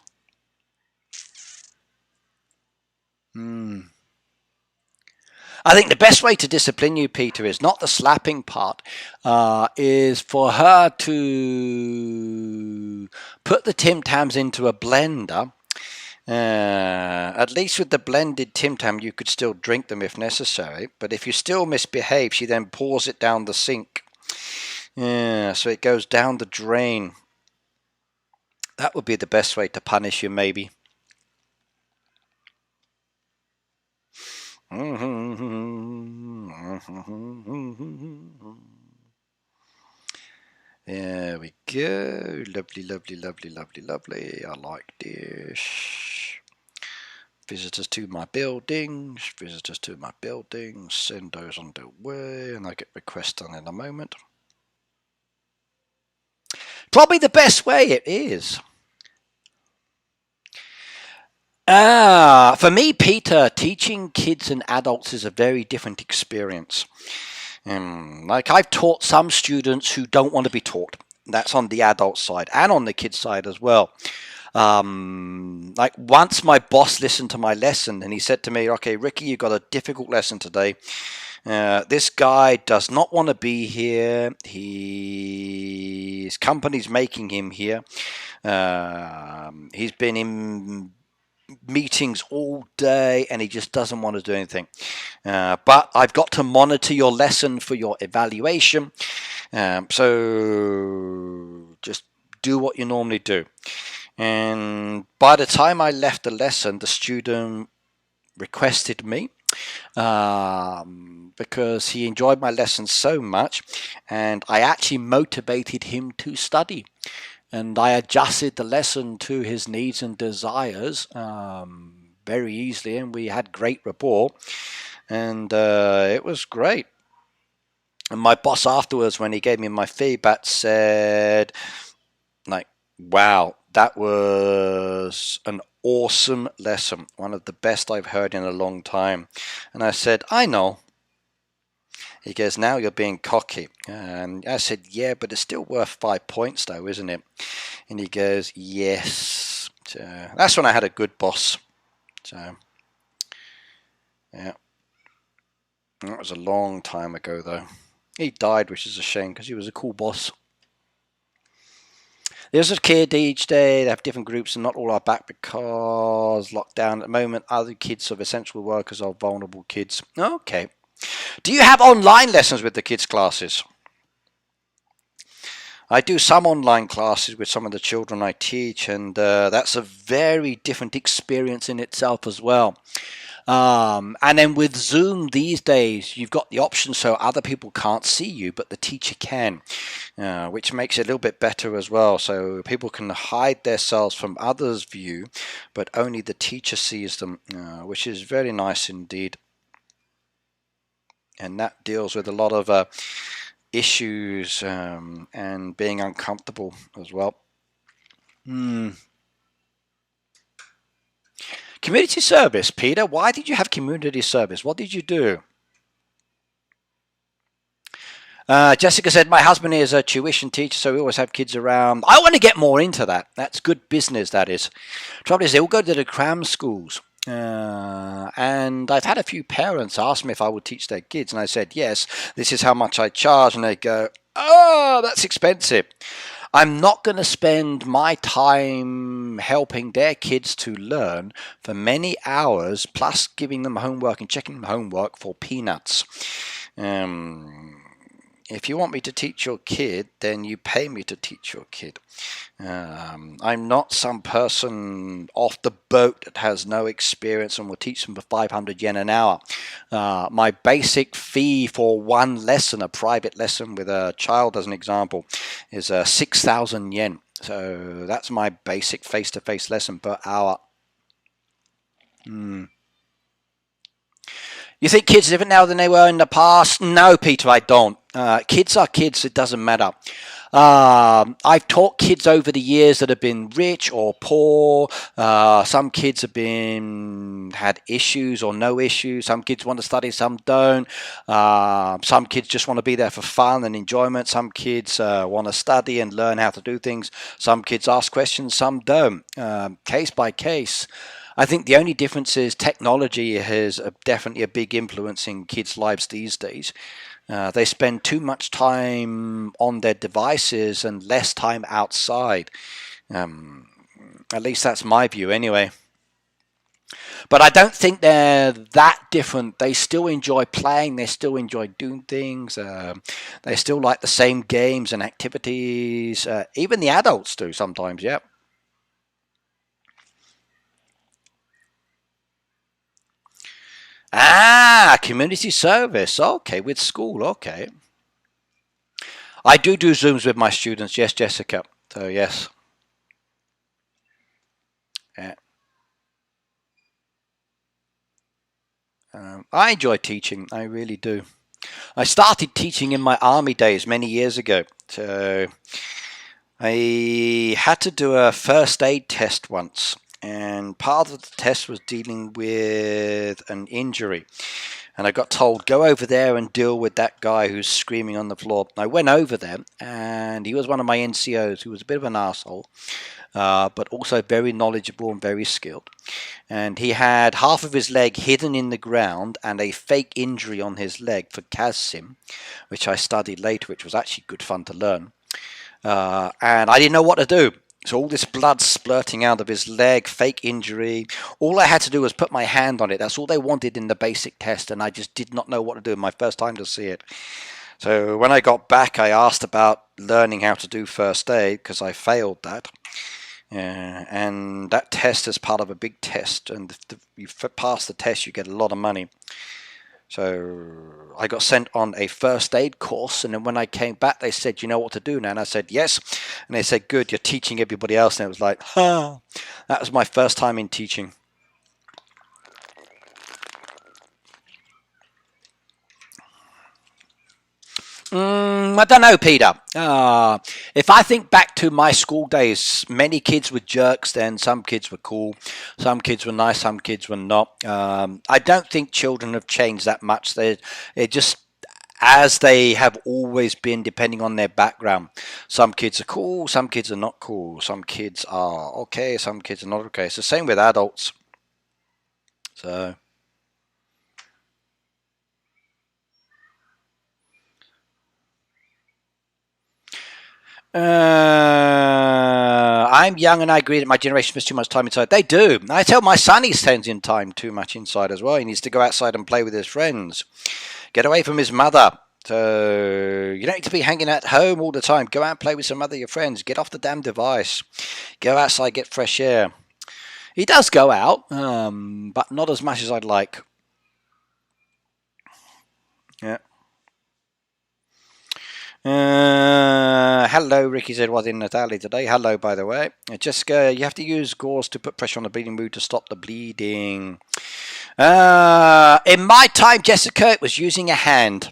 I think the best way to discipline you, Peter, is not the slapping part, is for her to put the Tim Tams into a blender. At least with the blended Tim Tam, you could still drink them if necessary. But if you still misbehave, she then pours it down the sink. So it goes down the drain. That would be the best way to punish you, maybe. There we go. Lovely, lovely, lovely, lovely, lovely. I like this. Visitors to my buildings. Visitors to my buildings. Send those on their way. And I get requests done in a moment. Probably the best way it is. For me, Peter, teaching kids and adults is a very different experience. Like I've taught some students who don't want to be taught. That's on the adult side and on the kids side as well. Like once my boss listened to my lesson and he said to me, okay, Ricky, you got a difficult lesson today. This guy does not want to be here. His company's making him here. He's been meetings all day and he just doesn't want to do anything. But I've got to monitor your lesson for your evaluation. So just do what you normally do. And by the time I left the lesson, the student requested me because he enjoyed my lesson so much, and I actually motivated him to study. And I adjusted the lesson to his needs and desires very easily, and we had great rapport, and it was great. And my boss afterwards, when he gave me my feedback, said, like, wow, that was an awesome lesson, one of the best I've heard in a long time. And I said, I know. He goes, now you're being cocky. And I said, yeah, but it's still worth 5 points though, isn't it? And he goes, yes. So that's when I had a good boss. So, yeah. That was a long time ago though. He died, which is a shame because he was a cool boss. There's a kid each day. They have different groups and not all are back because lockdown at the moment. Other kids of essential workers are vulnerable kids. Okay. Do you have online lessons with the kids' classes? I do some online classes with some of the children I teach, and that's a very different experience in itself as well. And then with Zoom these days, you've got the option so other people can't see you, but the teacher can, which makes it a little bit better as well. So people can hide themselves from others' view, but only the teacher sees them, which is very nice indeed. And that deals with a lot of issues and being uncomfortable as well. Community service, Peter. Why did you have community service? What did you do? Jessica said, my husband is a tuition teacher, so we always have kids around. I want to get more into that. That's good business, that is. Trouble is, they all go to the cram schools. And I've had a few parents ask me if I would teach their kids, and I said, yes, this is how much I charge. And they go, oh, that's expensive. I'm not going to spend my time helping their kids to learn for many hours, plus giving them homework and checking them homework for peanuts. If you want me to teach your kid, then you pay me to teach your kid. I'm not some person off the boat that has no experience and will teach them for 500 yen an hour. My basic fee for one lesson, a private lesson with a child as an example, is 6,000 yen. So that's my basic face-to-face lesson per hour. You think kids are different now than they were in the past? No, Peter, I don't. Kids are kids. It doesn't matter. I've taught kids over the years that have been rich or poor. Some kids have had issues or no issues. Some kids want to study, some don't. Some kids just want to be there for fun and enjoyment. Some kids want to study and learn how to do things. Some kids ask questions, some don't. Case by case. I think the only difference is technology has definitely a big influence in kids' lives these days. They spend too much time on their devices and less time outside. At least that's my view anyway. But I don't think they're that different. They still enjoy playing. They still enjoy doing things. They still like the same games and activities. Even the adults do sometimes, yeah. Community service. Okay, with school. Okay. I do Zooms with my students. Yes, Jessica. So, yes. Yeah. I enjoy teaching. I really do. I started teaching in my army days many years ago. So, I had to do a first aid test once. And part of the test was dealing with an injury. And I got told, go over there and deal with that guy who's screaming on the floor. I went over there, and he was one of my NCOs who was a bit of an asshole, but also very knowledgeable and very skilled. And he had half of his leg hidden in the ground and a fake injury on his leg for CASSIM, which I studied later, which was actually good fun to learn. And I didn't know what to do. So all this blood splurting out of his leg, fake injury. All I had to do was put my hand on it. That's all they wanted in the basic test, and I just did not know what to do. My first time to see it. So when I got back, I asked about learning how to do first aid because I failed that. And that test is part of a big test, and if you pass the test, you get a lot of money. So I got sent on a first aid course, and then when I came back, they said, "You know what to do now?" And I said, "Yes." And they said, "Good, you're teaching everybody else." And it was like, that was my first time in teaching. I don't know, Peter. If I think back to my school days, many kids were jerks then. Some kids were cool. Some kids were nice. Some kids were not. I don't think children have changed that much. They're just as they have always been, depending on their background. Some kids are cool. Some kids are not cool. Some kids are okay. Some kids are not okay. It's the same with adults. So... I'm young and I agree that my generation spends too much time inside. They do. I tell my son he spends in time too much inside as well. He needs to go outside and play with his friends. Get away from his mother. So you don't need to be hanging at home all the time. Go out and play with some other your friends. Get off the damn device. Go outside, get fresh air. He does go out, but not as much as I'd like. Yeah. Hello, Ricky said was in Natalie today. Hello, by the way. Jessica, you have to use gauze to put pressure on the bleeding wound to stop the bleeding. In my time, Jessica, it was using a hand.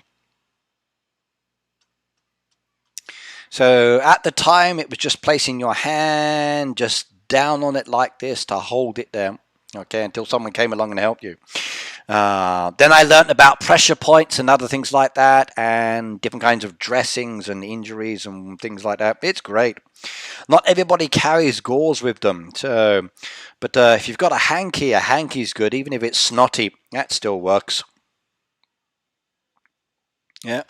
So at the time, it was just placing your hand just down on it like this to hold it down. Okay, until someone came along and helped you. Then I learned about pressure points and other things like that, and different kinds of dressings and injuries and things like that. It's great. Not everybody carries gauze with them, so but if you've got a hanky's good, even if it's snotty. That still works. Yeah.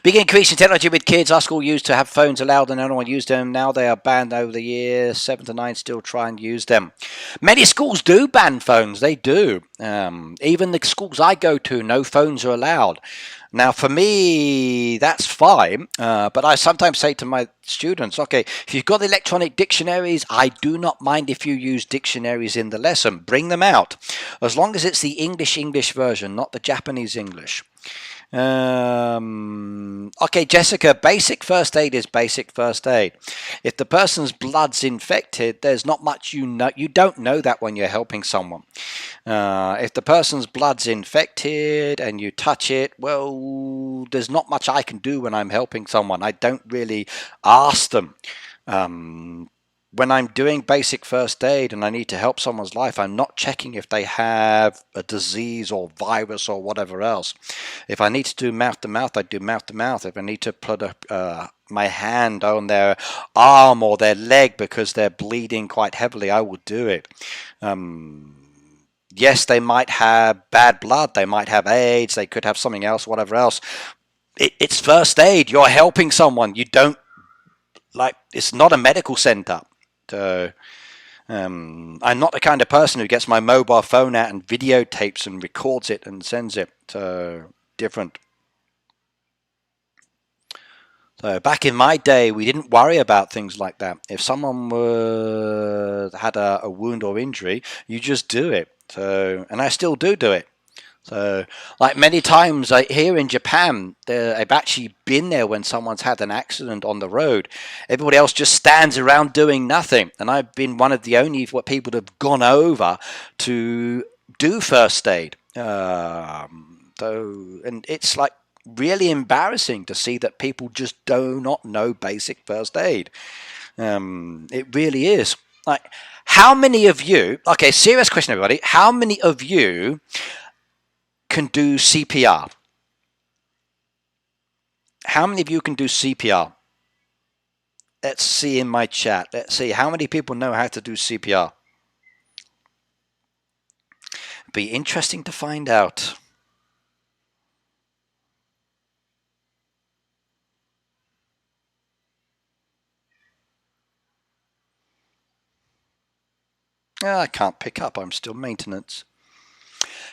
Big increase in technology with kids. Our school used to have phones allowed and no one used them. Now they are banned over the years. 7 to 9 still try and use them. Many schools do ban phones. They do. Even the schools I go to, no phones are allowed. Now, for me, that's fine. But I sometimes say to my students, okay, if you've got electronic dictionaries, I do not mind if you use dictionaries in the lesson. Bring them out. As long as it's the English version, not the Japanese English. Okay, Jessica, basic first aid is basic first aid. If the person's blood's infected, there's not much you know. You don't know that when you're helping someone. If the person's blood's infected and you touch it, well, there's not much I can do when I'm helping someone. I don't really ask them. When I'm doing basic first aid and I need to help someone's life, I'm not checking if they have a disease or virus or whatever else. If I need to do mouth to mouth, I do mouth to mouth. If I need to put my hand on their arm or their leg because they're bleeding quite heavily, I will do it. Yes, they might have bad blood, they might have AIDS, they could have something else, whatever else. It's first aid. You're helping someone. You don't, like, it's not a medical center. So I'm not the kind of person who gets my mobile phone out and videotapes and records it and sends it. So different. So back in my day, we didn't worry about things like that. If someone had a wound or injury, you just do it. So, and I still do it. So, like many times here in Japan, I've actually been there when someone's had an accident on the road. Everybody else just stands around doing nothing. And I've been one of the only people that have gone over to do first aid. And it's like really embarrassing to see that people just do not know basic first aid. It really is. Like, how many of you, okay, serious question, everybody, how many of you can do CPR? How many of you can do CPR? Let's see in my chat. Let's see how many people know how to do CPR. Be interesting to find out. I can't pick up. I'm still maintenance.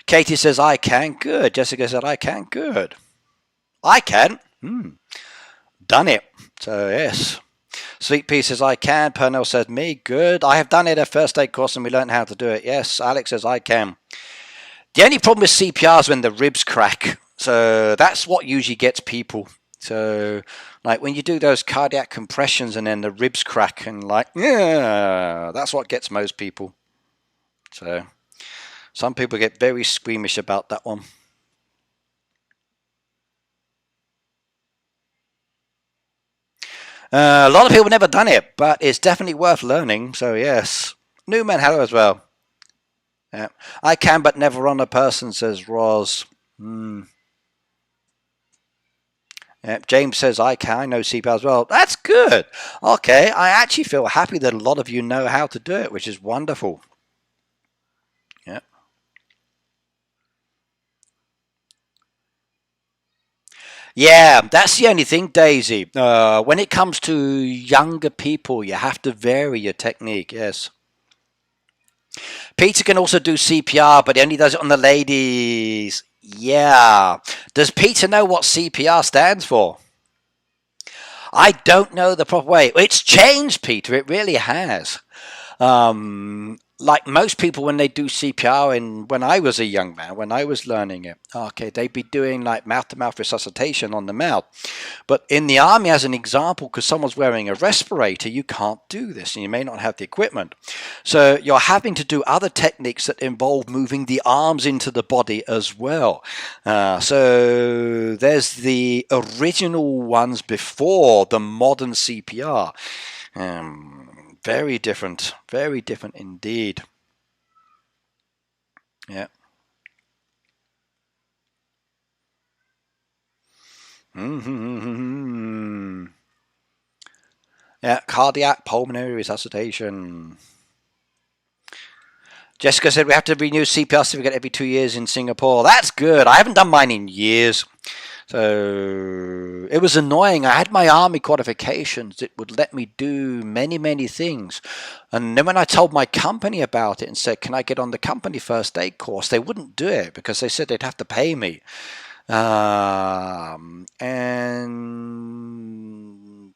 Katie says, I can. Good. Jessica said, I can. Good. I can. Done it. So, yes. Sweet Pea says, I can. Pernell says, me. Good. I have done it at first aid course and we learned how to do it. Yes. Alex says, I can. The only problem with CPR is when the ribs crack. So that's what usually gets people. So, like when you do those cardiac compressions and then the ribs crack and like, yeah, that's what gets most people. So, some people get very squeamish about that one. A lot of people never done it, but it's definitely worth learning. So, yes. Newman, hello as well. Yeah. I can, but never on a person, says Roz. James says, I can. I know CPR as well. That's good. Okay. I actually feel happy that a lot of you know how to do it, which is wonderful. Yeah. Yeah, that's the only thing, Daisy. When it comes to younger people, you have to vary your technique, yes. Peter can also do CPR, but he only does it on the ladies. Yeah. Does Peter know what CPR stands for? I don't know the proper way. It's changed, Peter. It really has. Like most people when they do CPR, and when I was a young man, when I was learning it, okay, they'd be doing like mouth-to-mouth resuscitation on the mouth. But in the army, as an example, because someone's wearing a respirator, you can't do this, and you may not have the equipment. So you're having to do other techniques that involve moving the arms into the body as well. So there's the original ones before the modern CPR. Very different indeed. Yeah. Yeah, cardiac pulmonary resuscitation. Jessica said we have to renew CPR certificate every 2 years in Singapore. That's good. I haven't done mine in years. So it was annoying. I had my army qualifications. It would let me do many things. And then when I told my company about it and said, can I get on the company first aid course? They wouldn't do it because they said they'd have to pay me. And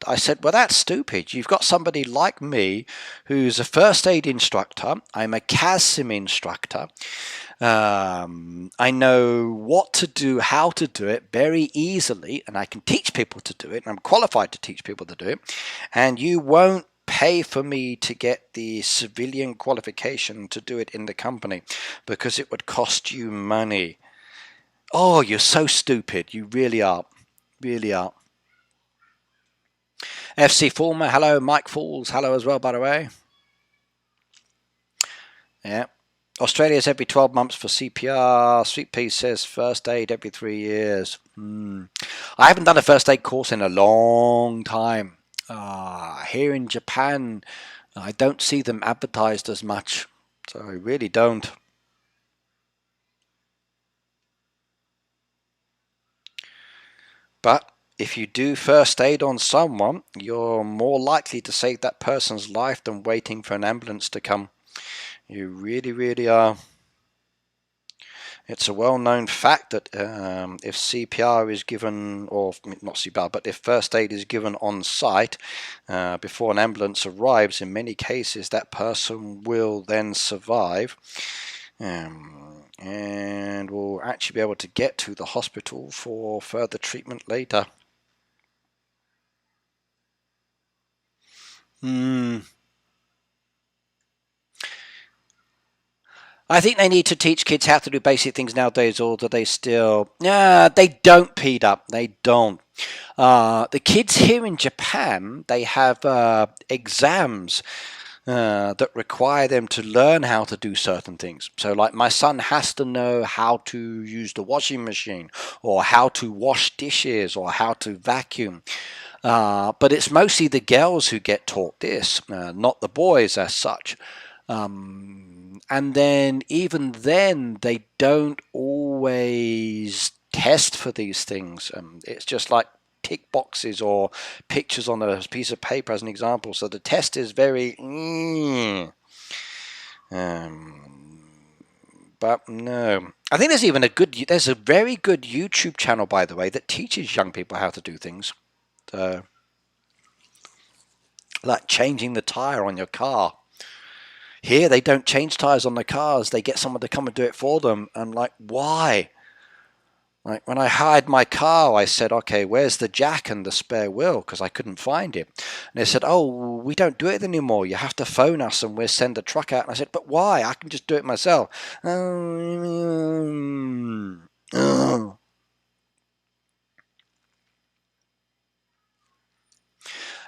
I said, well, that's stupid. You've got somebody like me who's a first aid instructor. I'm a CASIM instructor. I know what to do, how to do it very easily, and I can teach people to do it, and I'm qualified to teach people to do it, and you won't pay for me to get the civilian qualification to do it in the company because it would cost you money. Oh, you're so stupid. You really are. Really are. FC Former, hello. Mike Falls, hello as well, by the way. Yeah. Australia's every 12 months for CPR. Sweet Pea says first aid every 3 years. I haven't done a first aid course in a long time. Here in Japan, I don't see them advertised as much. So I really don't. But if you do first aid on someone, you're more likely to save that person's life than waiting for an ambulance to come. You really are. It's a well-known fact that if CPR is given, or not CPR, but if first aid is given on site before an ambulance arrives, in many cases that person will then survive and will actually be able to get to the hospital for further treatment later. I think they need to teach kids how to do basic things nowadays, or do they still? Yeah, they don't, Pete up. They don't. The kids here in Japan, they have exams that require them to learn how to do certain things. So like my son has to know how to use the washing machine, or how to wash dishes, or how to vacuum. But it's mostly the girls who get taught this, not the boys as such. And then even then they don't always test for these things. It's just like tick boxes or pictures on a piece of paper as an example. So the test is very But no, I think there's a very good YouTube channel, by the way, that teaches young people how to do things. So, like changing the tire on your car. Here, they don't change tires on the cars. They get someone to come and do it for them. I'm like, why? Like when I hired my car, I said, okay, where's the jack and the spare wheel? Because I couldn't find it. And they said, oh, we don't do it anymore. You have to phone us and we'll send a truck out. And I said, but why? I can just do it myself.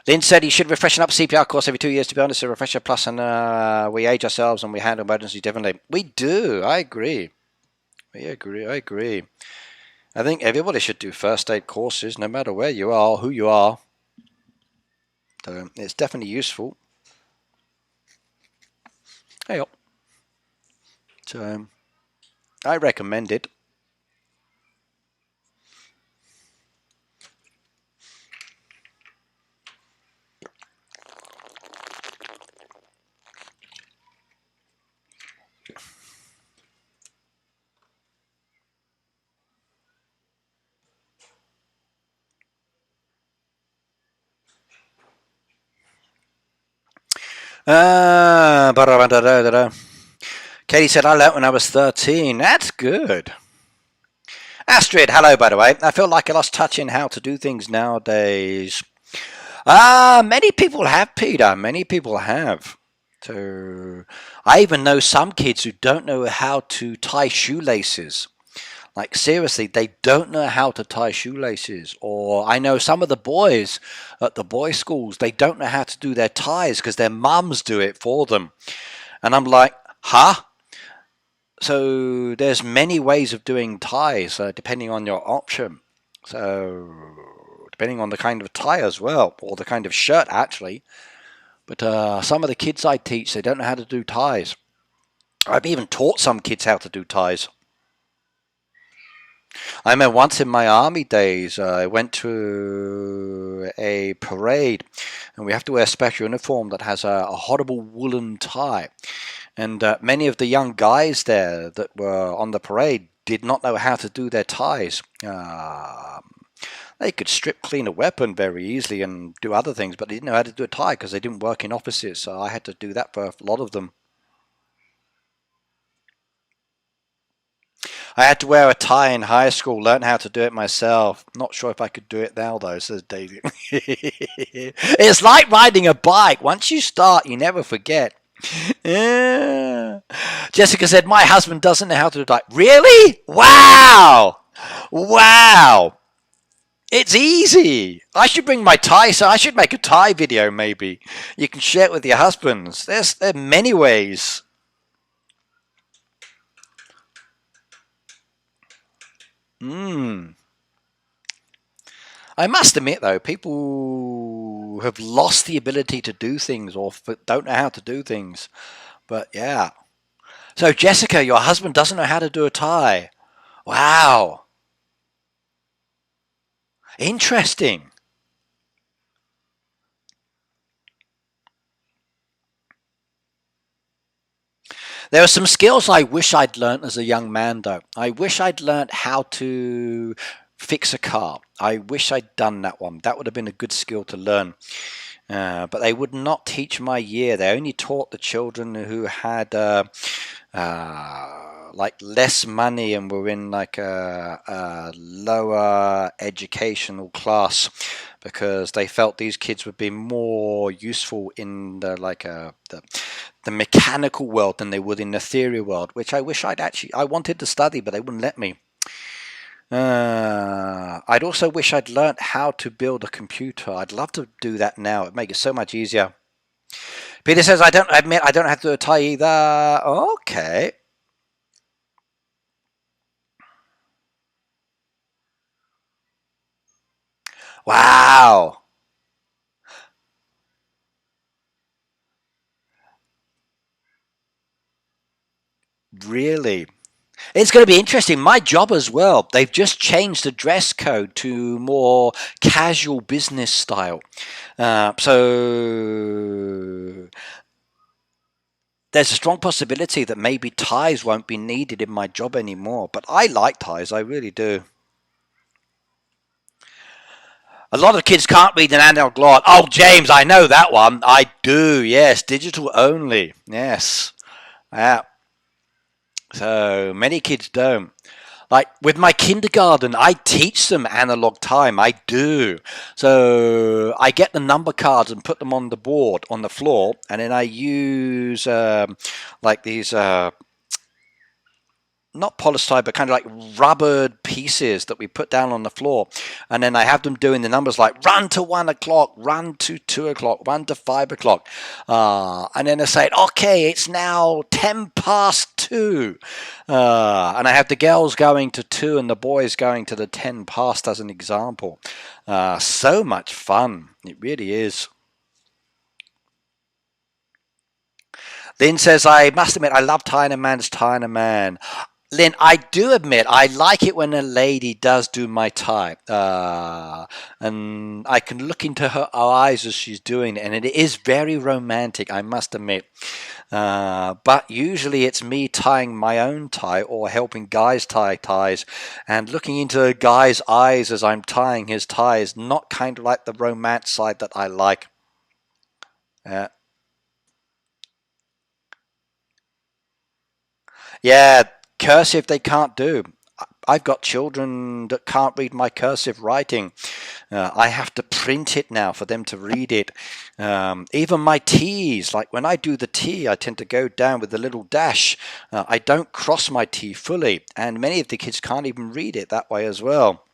Lynn said he should refresh up CPR course every 2 years, to be honest, a refresher plus, and we age ourselves and we handle emergencies differently. We do. I agree. I agree. I think everybody should do first aid courses, no matter where you are, who you are. So it's definitely useful. Hey up. So I recommend it. Katie said, I learnt when I was 13. That's good. Astrid, hello, by the way. I feel like I lost touch in how to do things nowadays. Many people have, Peter. Many people have. So, I even know some kids who don't know how to tie shoelaces. Like, seriously, they don't know how to tie shoelaces. Or I know some of the boys at the boys' schools, they don't know how to do their ties because their mums do it for them. And I'm like, huh? So there's many ways of doing ties depending on your option. So depending on the kind of tie as well, or the kind of shirt actually. But some of the kids I teach, they don't know how to do ties. I've even taught some kids how to do ties. I remember once in my army days, I went to a parade, and we have to wear a special uniform that has a horrible woolen tie. And many of the young guys there that were on the parade did not know how to do their ties. They could strip clean a weapon very easily and do other things, but they didn't know how to do a tie because they didn't work in offices. So I had to do that for a lot of them. I had to wear a tie in high school, learn how to do it myself. Not sure if I could do it now, though, says Daisy. It's like riding a bike. Once you start, you never forget. Yeah. Jessica said, my husband doesn't know how to do it. Really? Wow. Wow. It's easy. I should bring my tie, so I should make a tie video maybe. You can share it with your husbands. There are many ways. I must admit, though, people have lost the ability to do things or don't know how to do things. But yeah. So, Jessica, your husband doesn't know how to do a tie. Wow. Interesting. There are some skills I wish I'd learnt as a young man, though. I wish I'd learnt how to fix a car. I wish I'd done that one. That would have been a good skill to learn. But they would not teach my year. They only taught the children who had like less money and were in like a lower educational class, because they felt these kids would be more useful in the mechanical world than they would in the theory world, which I wish I wanted to study, but they wouldn't let me. I'd also wish I'd learnt how to build a computer. I'd love to do that now. It'd make it so much easier. Peter says, I don't have to do a tie either. Okay. Wow. Really? It's going to be interesting. My job as well. They've just changed the dress code to more casual business style. So there's a strong possibility that maybe ties won't be needed in my job anymore. But I like ties, I really do. A lot of kids can't read an analog lot. Oh, James, I know that one. I do, yes. Digital only. Yes. Yeah. So many kids don't. Like with my kindergarten, I teach them analog time. I do. So I get the number cards and put them on the board, on the floor, and then I use like these not polystyrene, but kind of like rubbered pieces that we put down on the floor. And then I have them doing the numbers like run to 1 o'clock, run to 2 o'clock, run to 5 o'clock. And then they say, okay, it's now 10 past 2. And I have the girls going to 2 and the boys going to the 10 past as an example. So much fun. It really is. Lynn says, I must admit, I love tying a man's tying a man. Lynn, I do admit I like it when a lady does do my tie, and I can look into her eyes as she's doing it, and it is very romantic, I must admit. But usually it's me tying my own tie or helping guys tie ties, and looking into a guy's eyes as I'm tying his tie is not kind of like the romance side that I like. Yeah, cursive they can't do. I've got children that can't read my cursive writing. I have to print it now for them to read it. Even my T's, like when I do the T, I tend to go down with a little dash. I don't cross my T fully, and many of the kids can't even read it that way as well.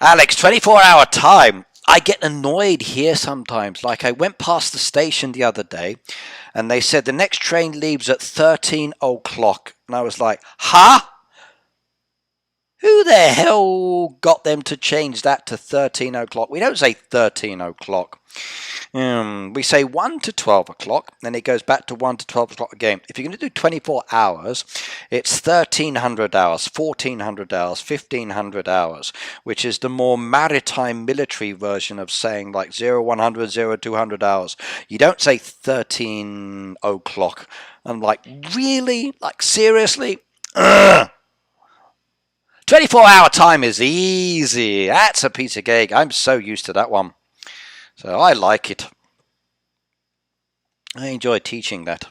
Alex, 24-hour time. I get annoyed here sometimes. Like I went past the station the other day and they said the next train leaves at 13 o'clock. And I was like, huh? Who the hell got them to change that to 13 o'clock? We don't say 13 o'clock. We say 1 to 12 o'clock, then it goes back to 1 to 12 o'clock again. If you're going to do 24 hours, it's 1,300 hours, 1,400 hours, 1,500 hours, which is the more maritime military version of saying like 0100, 0200 hours. You don't say 13 o'clock. I'm like, really? Like, seriously? Ugh. 24-hour time is easy. That's a piece of cake. I'm so used to that one. So I like it. I enjoy teaching that.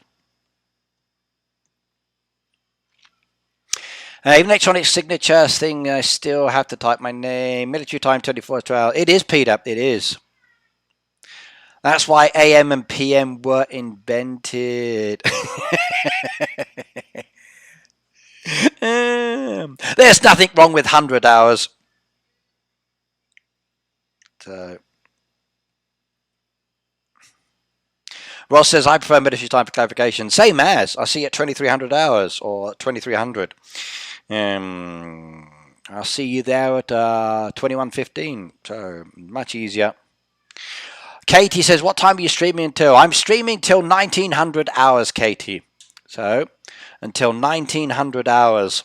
Even electronic signature thing, I still have to type my name. Military time 24 hours. It is, Peter. It is. That's why AM and PM were invented. There's nothing wrong with 100 hours. So Ross says, I prefer military time for clarification. Same as. I see at 2,300 hours or 2,300. I'll see you there at 21:15. So much easier. Katie says, what time are you streaming until? I'm streaming till 1,900 hours, Katie. So until 1,900 hours.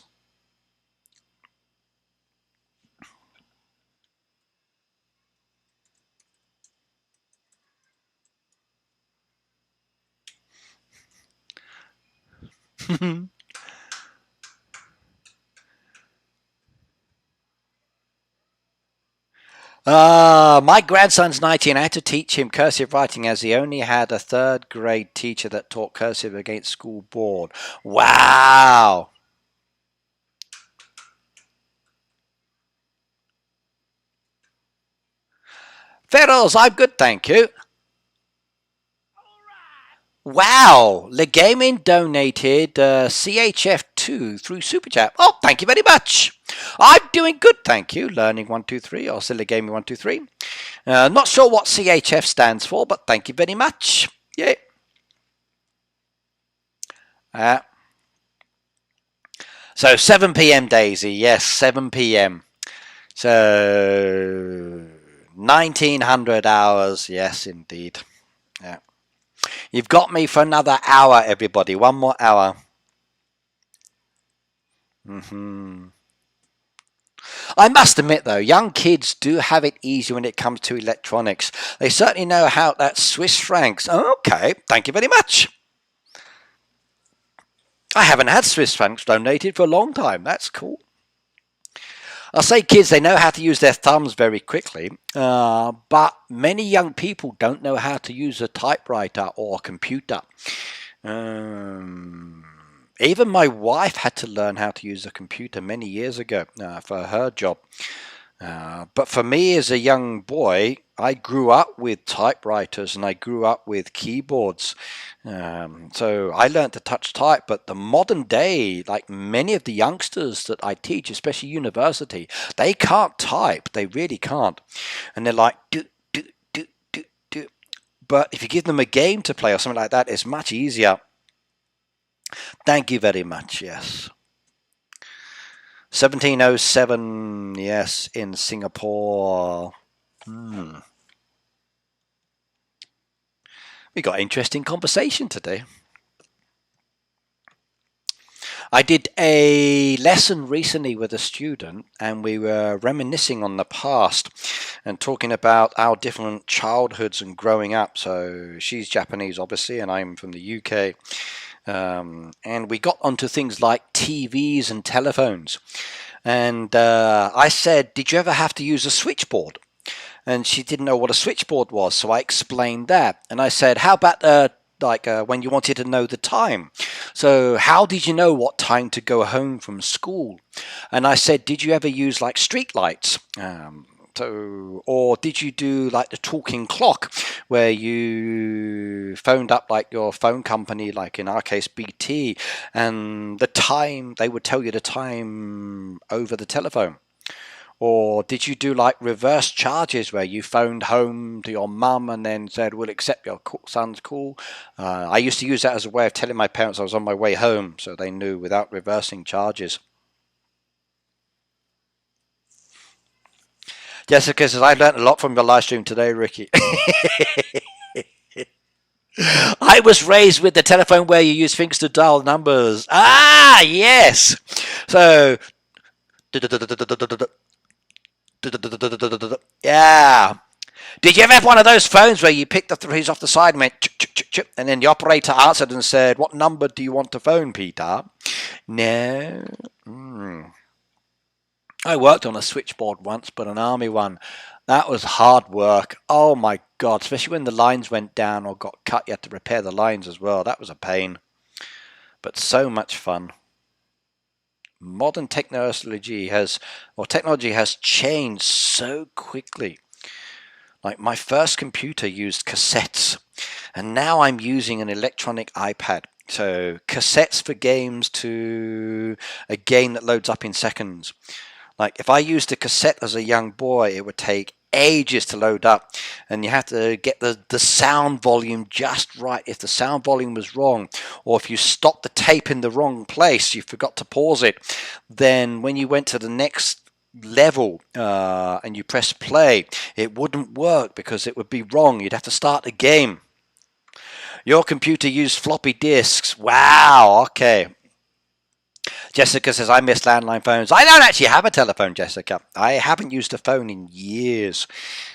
My grandson's 19. I had to teach him cursive writing as he only had a 3rd grade teacher that taught cursive against school board. Wow. Ferals, I'm good, thank you. Wow, Legaming donated CHF2 through Super Chat. Oh, thank you very much. I'm doing good, thank you. Learning 123, or Legaming 123. Not sure what CHF stands for, but thank you very much. Yeah. So 7 p.m. Daisy, yes, 7 p.m. So 1,900 hours, yes, indeed. Yeah. You've got me for another hour, everybody. One more hour. I must admit, though, young kids do have it easy when it comes to electronics. They certainly know how that Swiss francs. Okay, thank you very much. I haven't had Swiss francs donated for a long time. That's cool. I'll say kids, they know how to use their thumbs very quickly, but many young people don't know how to use a typewriter or a computer. Even my wife had to learn how to use a computer many years ago for her job. But for me as a young boy, I grew up with typewriters and I grew up with keyboards. So I learned to touch type, but the modern day, like many of the youngsters that I teach, especially university, they can't type. They really can't. And they're like, do, do, do, do, do. But if you give them a game to play or something like that, it's much easier. Thank you very much, yes. 1707, yes, in Singapore. We got an interesting conversation today. I did a lesson recently with a student and we were reminiscing on the past and talking about our different childhoods and growing up. So she's Japanese, obviously, and I'm from the UK. And we got onto things like TVs and telephones. And I said, did you ever have to use a switchboard? And she didn't know what a switchboard was, so I explained that. And I said, how about when you wanted to know the time? So how did you know what time to go home from school? And I said, did you ever use like street lights? Or did you do like the talking clock where you phoned up like your phone company, like in our case BT, and the time, they would tell you the time over the telephone? Or did you do like reverse charges where you phoned home to your mum and then said, we'll accept your son's call? I used to use that as a way of telling my parents I was on my way home, so they knew without reversing charges. Jessica says, I learned a lot from your live stream today, Ricky. I was raised with the telephone where you use fingers to dial numbers. Ah, yes. So, yeah. Did you ever have one of those phones where you picked the threes off the side and went chip, chip, chip, chip, and then the operator answered and said, what number do you want to phone, Peter? No. I worked on a switchboard once, but an army one. That was hard work. Oh my God, especially when the lines went down or got cut, you had to repair the lines as well. That was a pain, but so much fun. Modern technology has changed so quickly. Like my first computer used cassettes, and now I'm using an electronic iPad. So cassettes for games to a game that loads up in seconds. Like if I used a cassette as a young boy, it would take ages to load up, and you have to get the sound volume just right. If the sound volume was wrong, or if you stopped the tape in the wrong place, you forgot to pause it, then when you went to the next level and you press play, it wouldn't work because it would be wrong. You'd have to start the game. Your computer used floppy disks. Wow, okay. Jessica says, I miss landline phones. I don't actually have a telephone, Jessica. I haven't used a phone in years.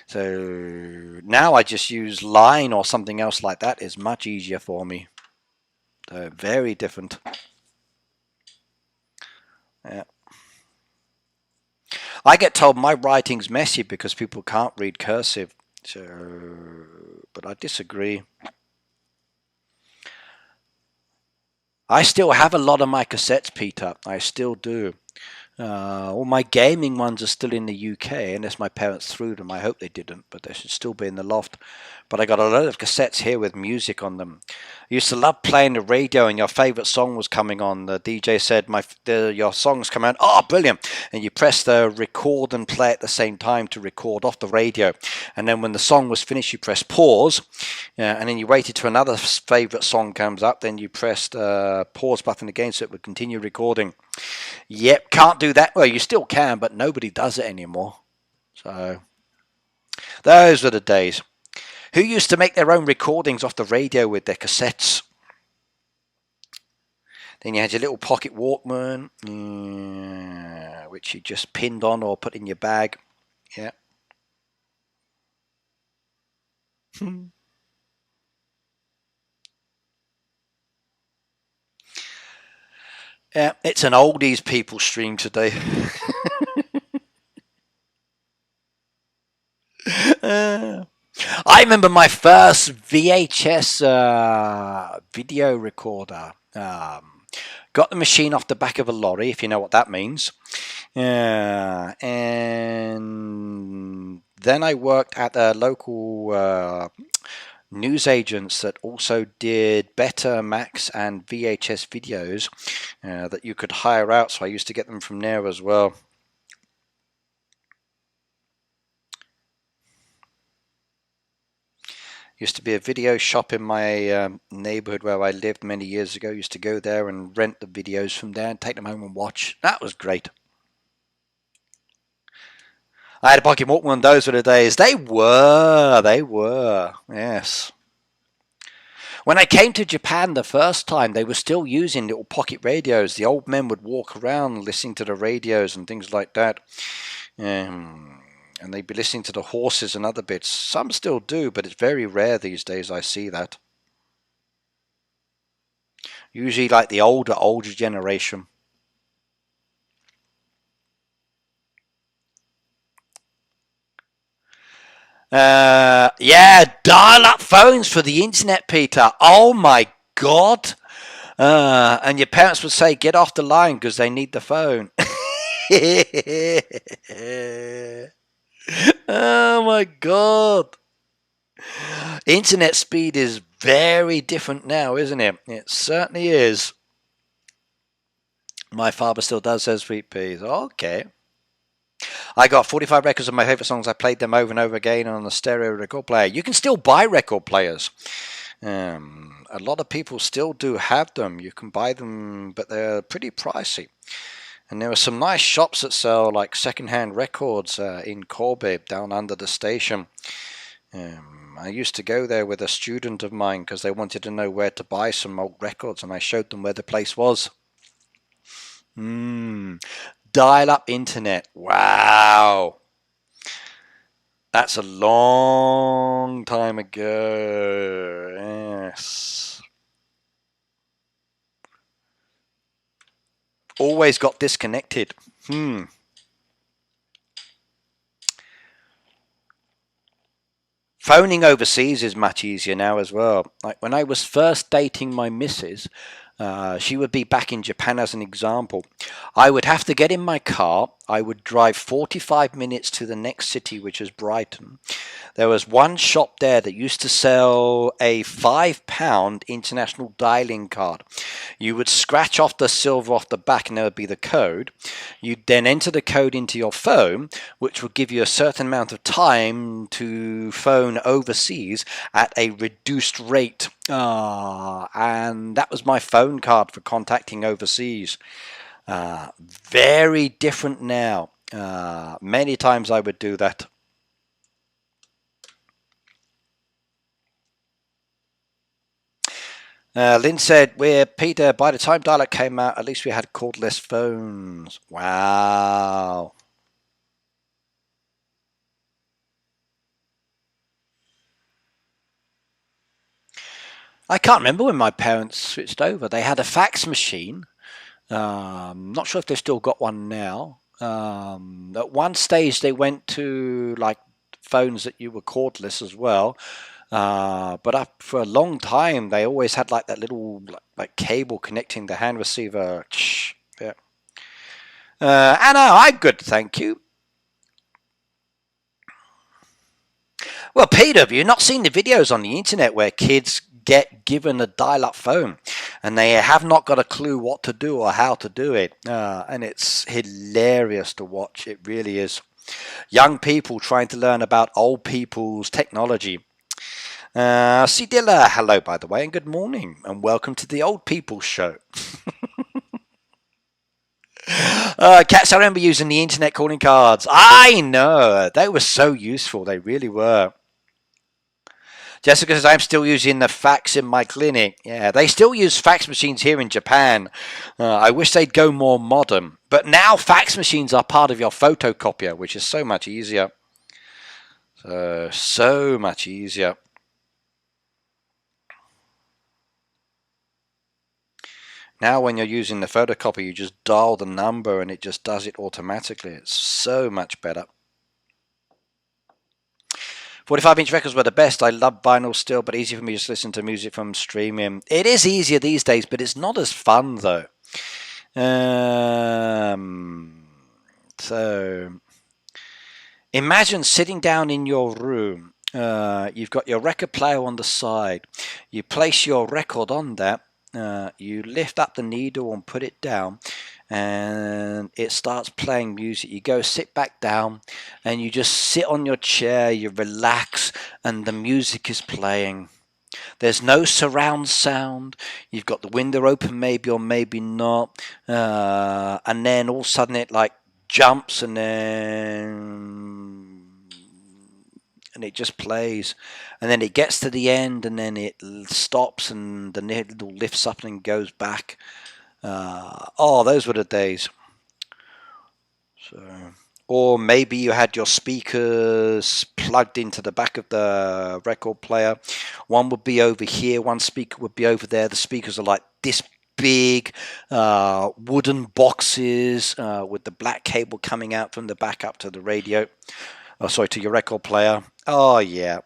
So now I just use Line or something else like that. It's much easier for me. So very different. Yeah. I get told my writing's messy because people can't read cursive. So, but I disagree. I still have a lot of my cassettes, Peter. I still do. All my gaming ones are still in the UK, unless my parents threw them. I hope they didn't, but they should still be in the loft. But I got a lot of cassettes here with music on them. I used to love playing the radio, and your favourite song was coming on. The DJ said, your song's coming on. Oh, brilliant. And you press the record and play at the same time to record off the radio. And then when the song was finished, you press pause. And then you waited till another favourite song comes up. Then you pressed pause button again so it would continue recording. Yep, can't do that. Well, you still can, but nobody does it anymore. So those were the days. Who used to make their own recordings off the radio with their cassettes? Then you had your little pocket Walkman. which you just pinned on or put in your bag. Yeah. Yeah, it's an oldies people stream today. I remember my first VHS video recorder. Got the machine off the back of a lorry, if you know what that means. And then I worked at a local newsagents that also did Betamax and VHS videos that you could hire out. So I used to get them from there as well. Used to be a video shop in my neighborhood where I lived many years ago. Used to go there and rent the videos from there and take them home and watch. That was great. I had a pocket Walkman. Those were the days. They were. Yes. When I came to Japan the first time, they were still using little pocket radios. The old men would walk around listening to the radios and things like that. And they'd be listening to the horses and other bits. Some still do, but it's very rare these days I see that. Usually like the older generation. Yeah, dial-up phones for the internet, Peter. Oh my God. And your parents would say, get off the line because they need the phone. Oh my God. Internet speed is very different now, isn't it? It certainly is. My father still does say sweet peas. Okay. I got 45 records of my favorite songs. I played them over and over again on the stereo record player. You can still buy record players. A lot of people still do have them. You can buy them, but they're pretty pricey. And there are some nice shops that sell like second-hand records in Kobe, down under the station. I used to go there with a student of mine because they wanted to know where to buy some old records, and I showed them where the place was. Dial-up internet. Wow. That's a long time ago. Yes. Always got disconnected. Phoning overseas is much easier now as well. Like when I was first dating my missus, she would be back in Japan as an example. I would have to get in my car. I would drive 45 minutes to the next city, which is Brighton. There was one shop there that used to sell a £5 international dialing card. You would scratch off the silver off the back and there would be the code. You'd then enter the code into your phone, which would give you a certain amount of time to phone overseas at a reduced rate. And that was my phone card for contacting overseas. Very different now. Many times I would do that. Lynn said, Peter, by the time dial-up came out, at least we had cordless phones. Wow. I can't remember when my parents switched over. They had a fax machine. Not sure if they've still got one now. At one stage, they went to like phones that you were cordless as well. But for a long time, they always had like that little like cable connecting the hand receiver. Yeah. Anna, I'm good, thank you. Well, Peter, have you not seen the videos on the internet where kids get given a dial-up phone and they have not got a clue what to do or how to do it? And it's hilarious to watch. It really is. Young people trying to learn about old people's technology. Cedilla, hello, by the way, and good morning, and welcome to the Old People Show. Cats, I remember using the internet calling cards. I know, they were so useful, they really were. Jessica says, I'm still using the fax in my clinic. Yeah, they still use fax machines here in Japan. I wish they'd go more modern. But now fax machines are part of your photocopier, which is so much easier. So much easier. Now when you're using the photocopier, you just dial the number and it just does it automatically. It's so much better. 45-inch records were the best. I love vinyl still, but easy for me to just listen to music from streaming. It is easier these days, but it's not as fun though. So imagine sitting down in your room. You've got your record player on the side. You place your record on that. You lift up the needle and put it down, and it starts playing music. You go sit back down and you just sit on your chair, you relax, and the music is playing. There's no surround sound. You've got the window open maybe or maybe not, and then all of a sudden it like jumps and it just plays, and then it gets to the end and then it stops and the needle lifts up and goes back. Oh, those were the days. So, or maybe you had your speakers plugged into the back of the record player. One would be over here, one speaker would be over there. The speakers are like this big wooden boxes with the black cable coming out from the back up to the radio. Oh, sorry, to your record player. Oh, yeah.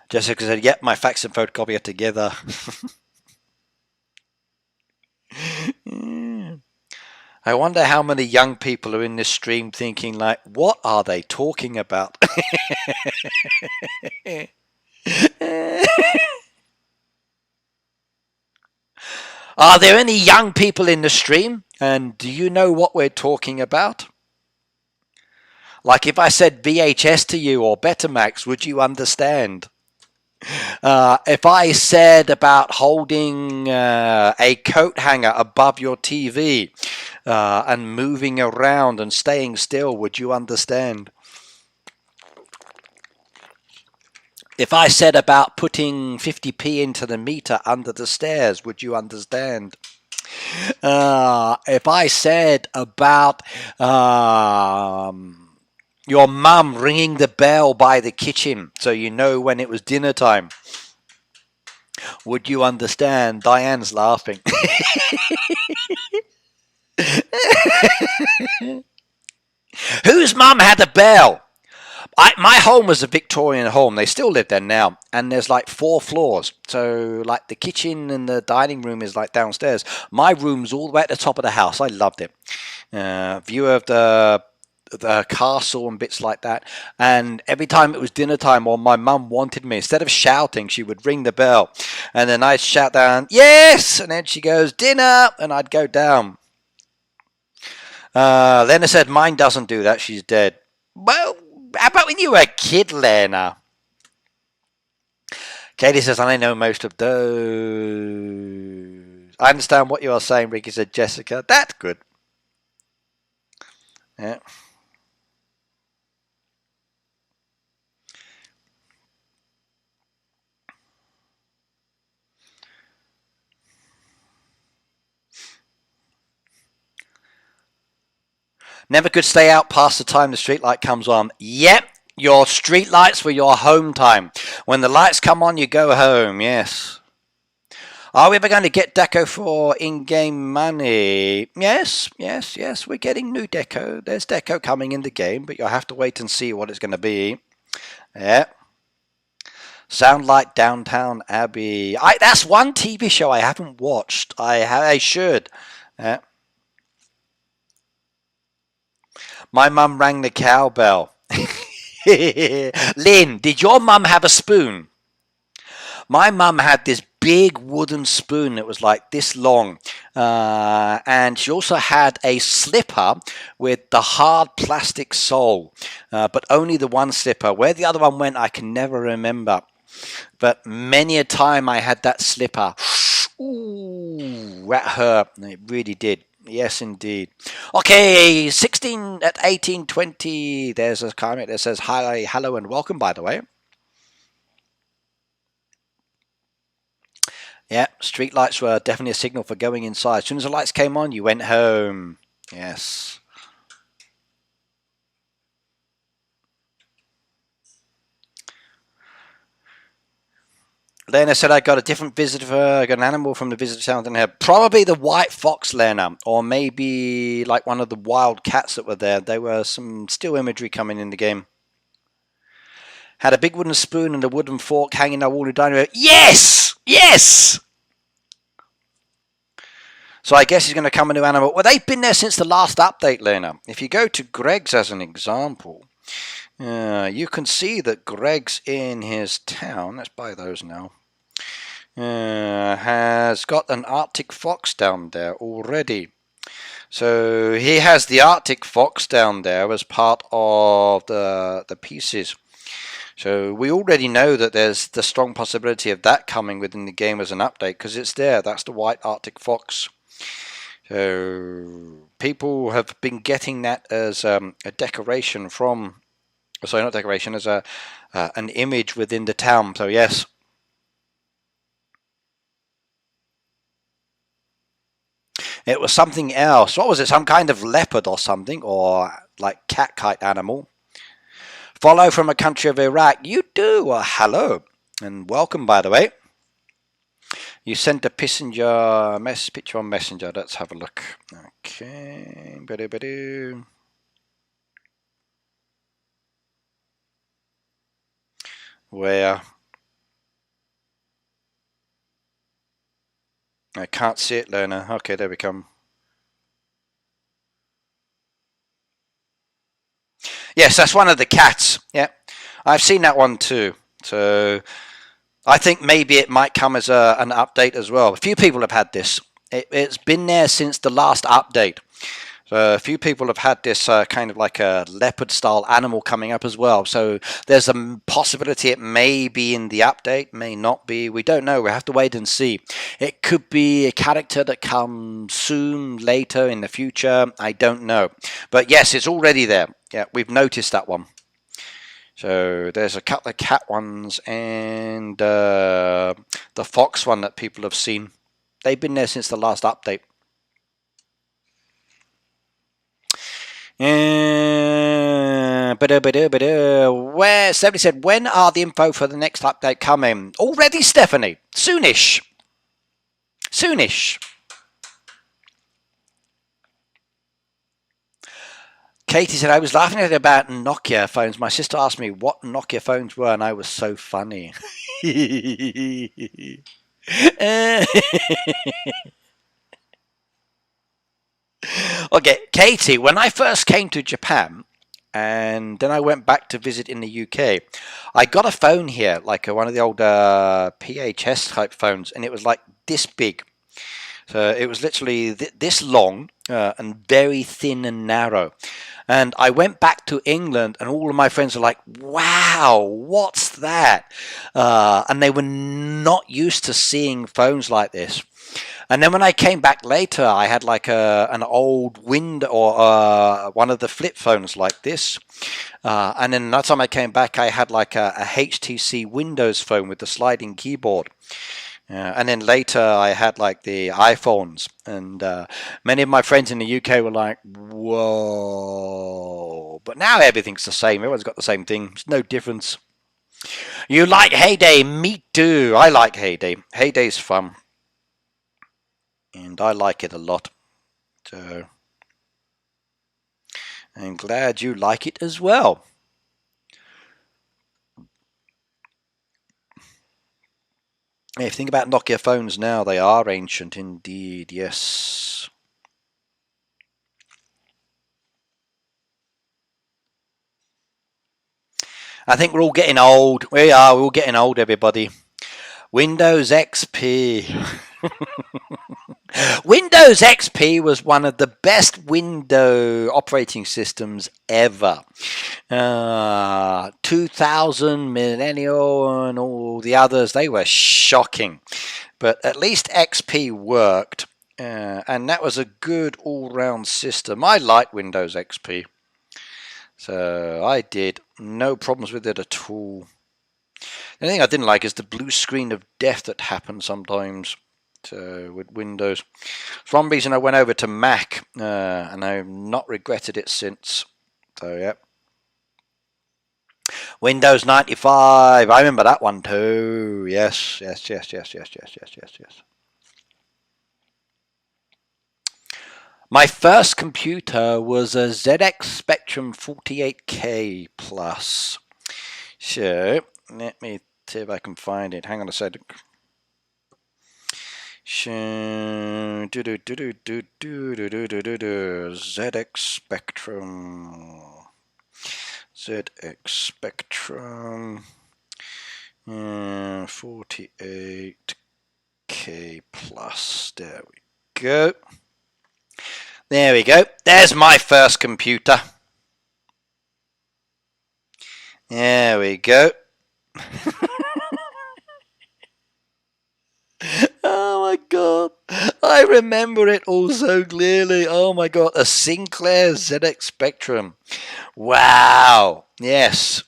Jessica said, yep, my fax and photocopy are together. I wonder how many young people are in this stream thinking like, what are they talking about? Are there any young people in the stream? And do you know what we're talking about? Like if I said VHS to you or Betamax, would you understand? If I said about holding a coat hanger above your TV and moving around and staying still, would you understand? If I said about putting 50p into the meter under the stairs, would you understand? If I said about your mum ringing the bell by the kitchen so you know when it was dinner time, would you understand? Diane's laughing. Whose mum had a bell? My home was a Victorian home. They still live there now. And there's like 4 floors. So like the kitchen and the dining room is like downstairs. My room's all the way at the top of the house. I loved it. View of the castle and bits like that. And every time it was dinner time or my mum wanted me, instead of shouting, she would ring the bell. And then I'd shout down, yes! And then she goes, dinner! And I'd go down. Lena said, mine doesn't do that. She's dead. Well, how about when you were a kid, Lena? Katie says, I know most of those. I understand what you are saying, Ricky said, Jessica. That's good. Yeah. Never could stay out past the time the street light comes on. Yep, your street lights were your home time. When the lights come on, you go home, yes. Are we ever going to get deco for in-game money? Yes, yes, yes, we're getting new deco. There's deco coming in the game, but you'll have to wait and see what it's going to be. Yeah. Sound like Downtown Abbey. That's one TV show I haven't watched. I should. Yeah. My mum rang the cowbell. Lynn, did your mum have a spoon? My mum had this big wooden spoon that was like this long. And she also had a slipper with the hard plastic sole. But only the one slipper. Where the other one went, I can never remember. But many a time I had that slipper. Ooh, that hurt. It really did. Yes, indeed. Okay, 16 at 1820. There's a comment that says hi, hello, and welcome, by the way. Yeah, street lights were definitely a signal for going inside. As soon as the lights came on, you went home. Yes. Lena said I got a different visitor, I got an animal from the visitor town. Didn't have probably the white fox, Lena, or maybe like one of the wild cats that were there. There were some still imagery coming in the game. Had a big wooden spoon and a wooden fork hanging on the dining room. Yes, yes. So I guess he's going to come a new animal. Well, they've been there since the last update, Lena. If you go to Greg's as an example, you can see that Greg's in his town. Let's buy those now. Has got an Arctic fox down there already. So he has the Arctic fox down there as part of the pieces. So we already know that there's the strong possibility of that coming within the game as an update because it's there. That's the white Arctic fox. So people have been getting that as a decoration from, sorry, not decoration, as an image within the town. So yes. It was something else. What was it? Some kind of leopard or something, or like cat kite animal. Follow from a country of Iraq. You do. Well, hello and welcome, by the way. You sent a picture on Messenger. Let's have a look. Okay. Where? I can't see it, Lerner. Okay, there we come. Yes, that's one of the cats. Yeah, I've seen that one too. So I think maybe it might come as an update as well. A few people have had this. It's been there since the last update. So a few people have had this kind of like a leopard-style animal coming up as well. So there's a possibility it may be in the update, may not be. We don't know. We have to wait and see. It could be a character that comes soon, later, in the future. I don't know. But yes, it's already there. Yeah, we've noticed that one. So there's a couple of cat ones and the fox one that people have seen. They've been there since the last update. Where Stephanie said, when are the info for the next update coming? Already, Stephanie. Soonish. Soonish. Katie said, I was laughing at it about Nokia phones. My sister asked me what Nokia phones were, and I was so funny. Okay, Katie, when I first came to Japan, and then I went back to visit in the UK, I got a phone here, like one of the old PHS type phones, and it was like this big. So it was literally this long and very thin and narrow. And I went back to England, and all of my friends were like, wow, what's that? And they were not used to seeing phones like this. And then when I came back later, I had like an old Wind or one of the flip phones like this. And then that time I came back, I had like a HTC Windows phone with the sliding keyboard. And then later I had like the iPhones, and many of my friends in the UK were like, whoa. But now everything's the same. Everyone's got the same thing. There's no difference. You like Hayday? Me too. I like Hayday. Hayday's fun. And I like it a lot. So I'm glad you like it as well. If you think about Nokia phones now, they are ancient indeed, yes. I think we're all getting old. We are, we're all getting old, everybody. Windows XP. Windows XP was one of the best window operating systems ever. 2000, Millennial, and all the others, they were shocking. But at least XP worked. And that was a good all-round system. I like Windows XP. So I did. No problems with it at all. The only thing I didn't like is the blue screen of death that happened sometimes with Windows. For one reason I went over to Mac, and I've not regretted it since. So yeah. Windows 95, I remember that one too. Yes. My first computer was a ZX Spectrum 48K Plus. So, let me see if I can find it. Hang on a second. ZX Spectrum. ZX Spectrum 48K Plus. There we go. There we go. There's my first computer. There we go. Oh my god. I remember it all so clearly. Oh my god. A Sinclair ZX Spectrum. Wow. Yes.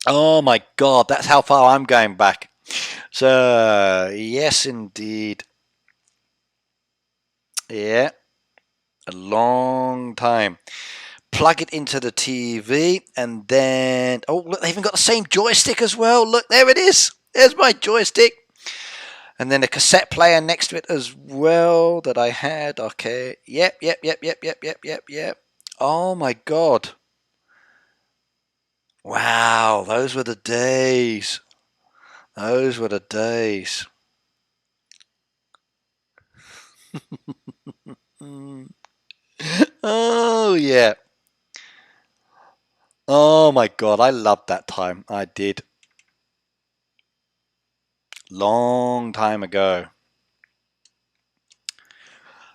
Oh my god. That's how far I'm going back. So, yes indeed. Yeah. A long time. Plug it into the TV and then... Oh, look, they even got the same joystick as well. Look, there it is. There's my joystick. And then a cassette player next to it as well that I had. Okay. Yep. Oh my god. Wow, those were the days. Those were the days. Oh yeah. Oh my god, I loved that time. I did. Long time ago.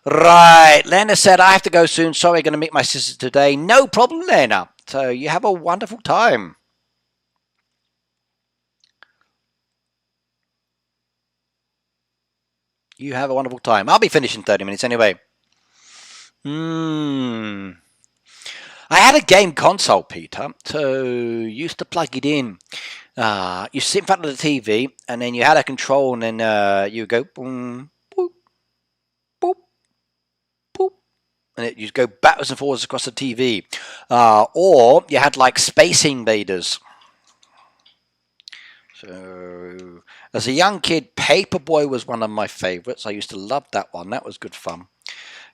Right, Lena said I have to go soon. Sorry, going to meet my sister today. No problem, Lena. So you have a wonderful time. You have a wonderful time. I'll be finished in 30 minutes anyway. I had a game console, Peter. So used to plug it in. You sit in front of the TV, and then you had a control, and then you go boom, boop, boop, boop, and you go backwards and forwards across the TV. Or you had like Space Invaders. So, as a young kid, Paperboy was one of my favourites. I used to love that one. That was good fun.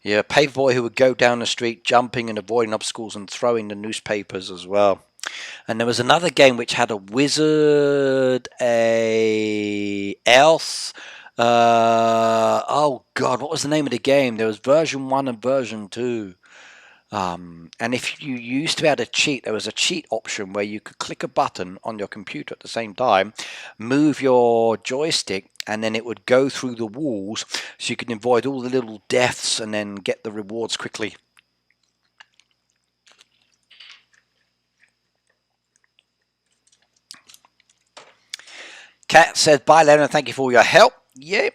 Yeah, Paperboy who would go down the street jumping and avoiding obstacles and throwing the newspapers as well. And there was another game which had a wizard, a elf. Oh God, what was the name of the game? There was version 1 and version 2. And if you used to be able to cheat, there was a cheat option where you could click a button on your computer at the same time, move your joystick, and then it would go through the walls so you could avoid all the little deaths and then get the rewards quickly. Kat says, bye Leonard, thank you for all your help. Yeah.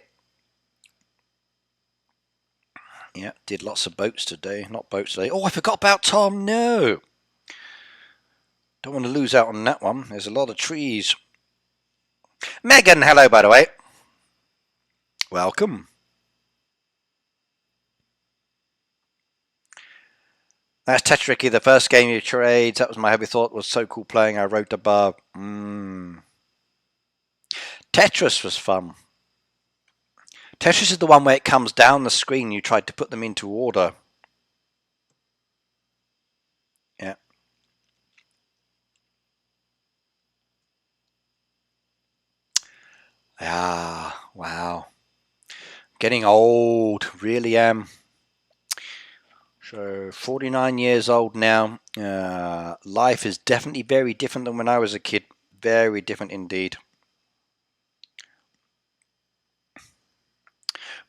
Yeah, did lots of boats today. Not boats today. Oh, I forgot about Tom. No. Don't want to lose out on that one. There's a lot of trees. Megan, hello, by the way. Welcome. That's Tetricky, the first game you trades. That was my heavy thought. Was so cool playing. I wrote above. Tetris was fun. Tetris is the one where it comes down the screen. You tried to put them into order. Yeah. Ah, wow. Getting old. Really am. So 49 years old now. Life is definitely very different than when I was a kid. Very different indeed.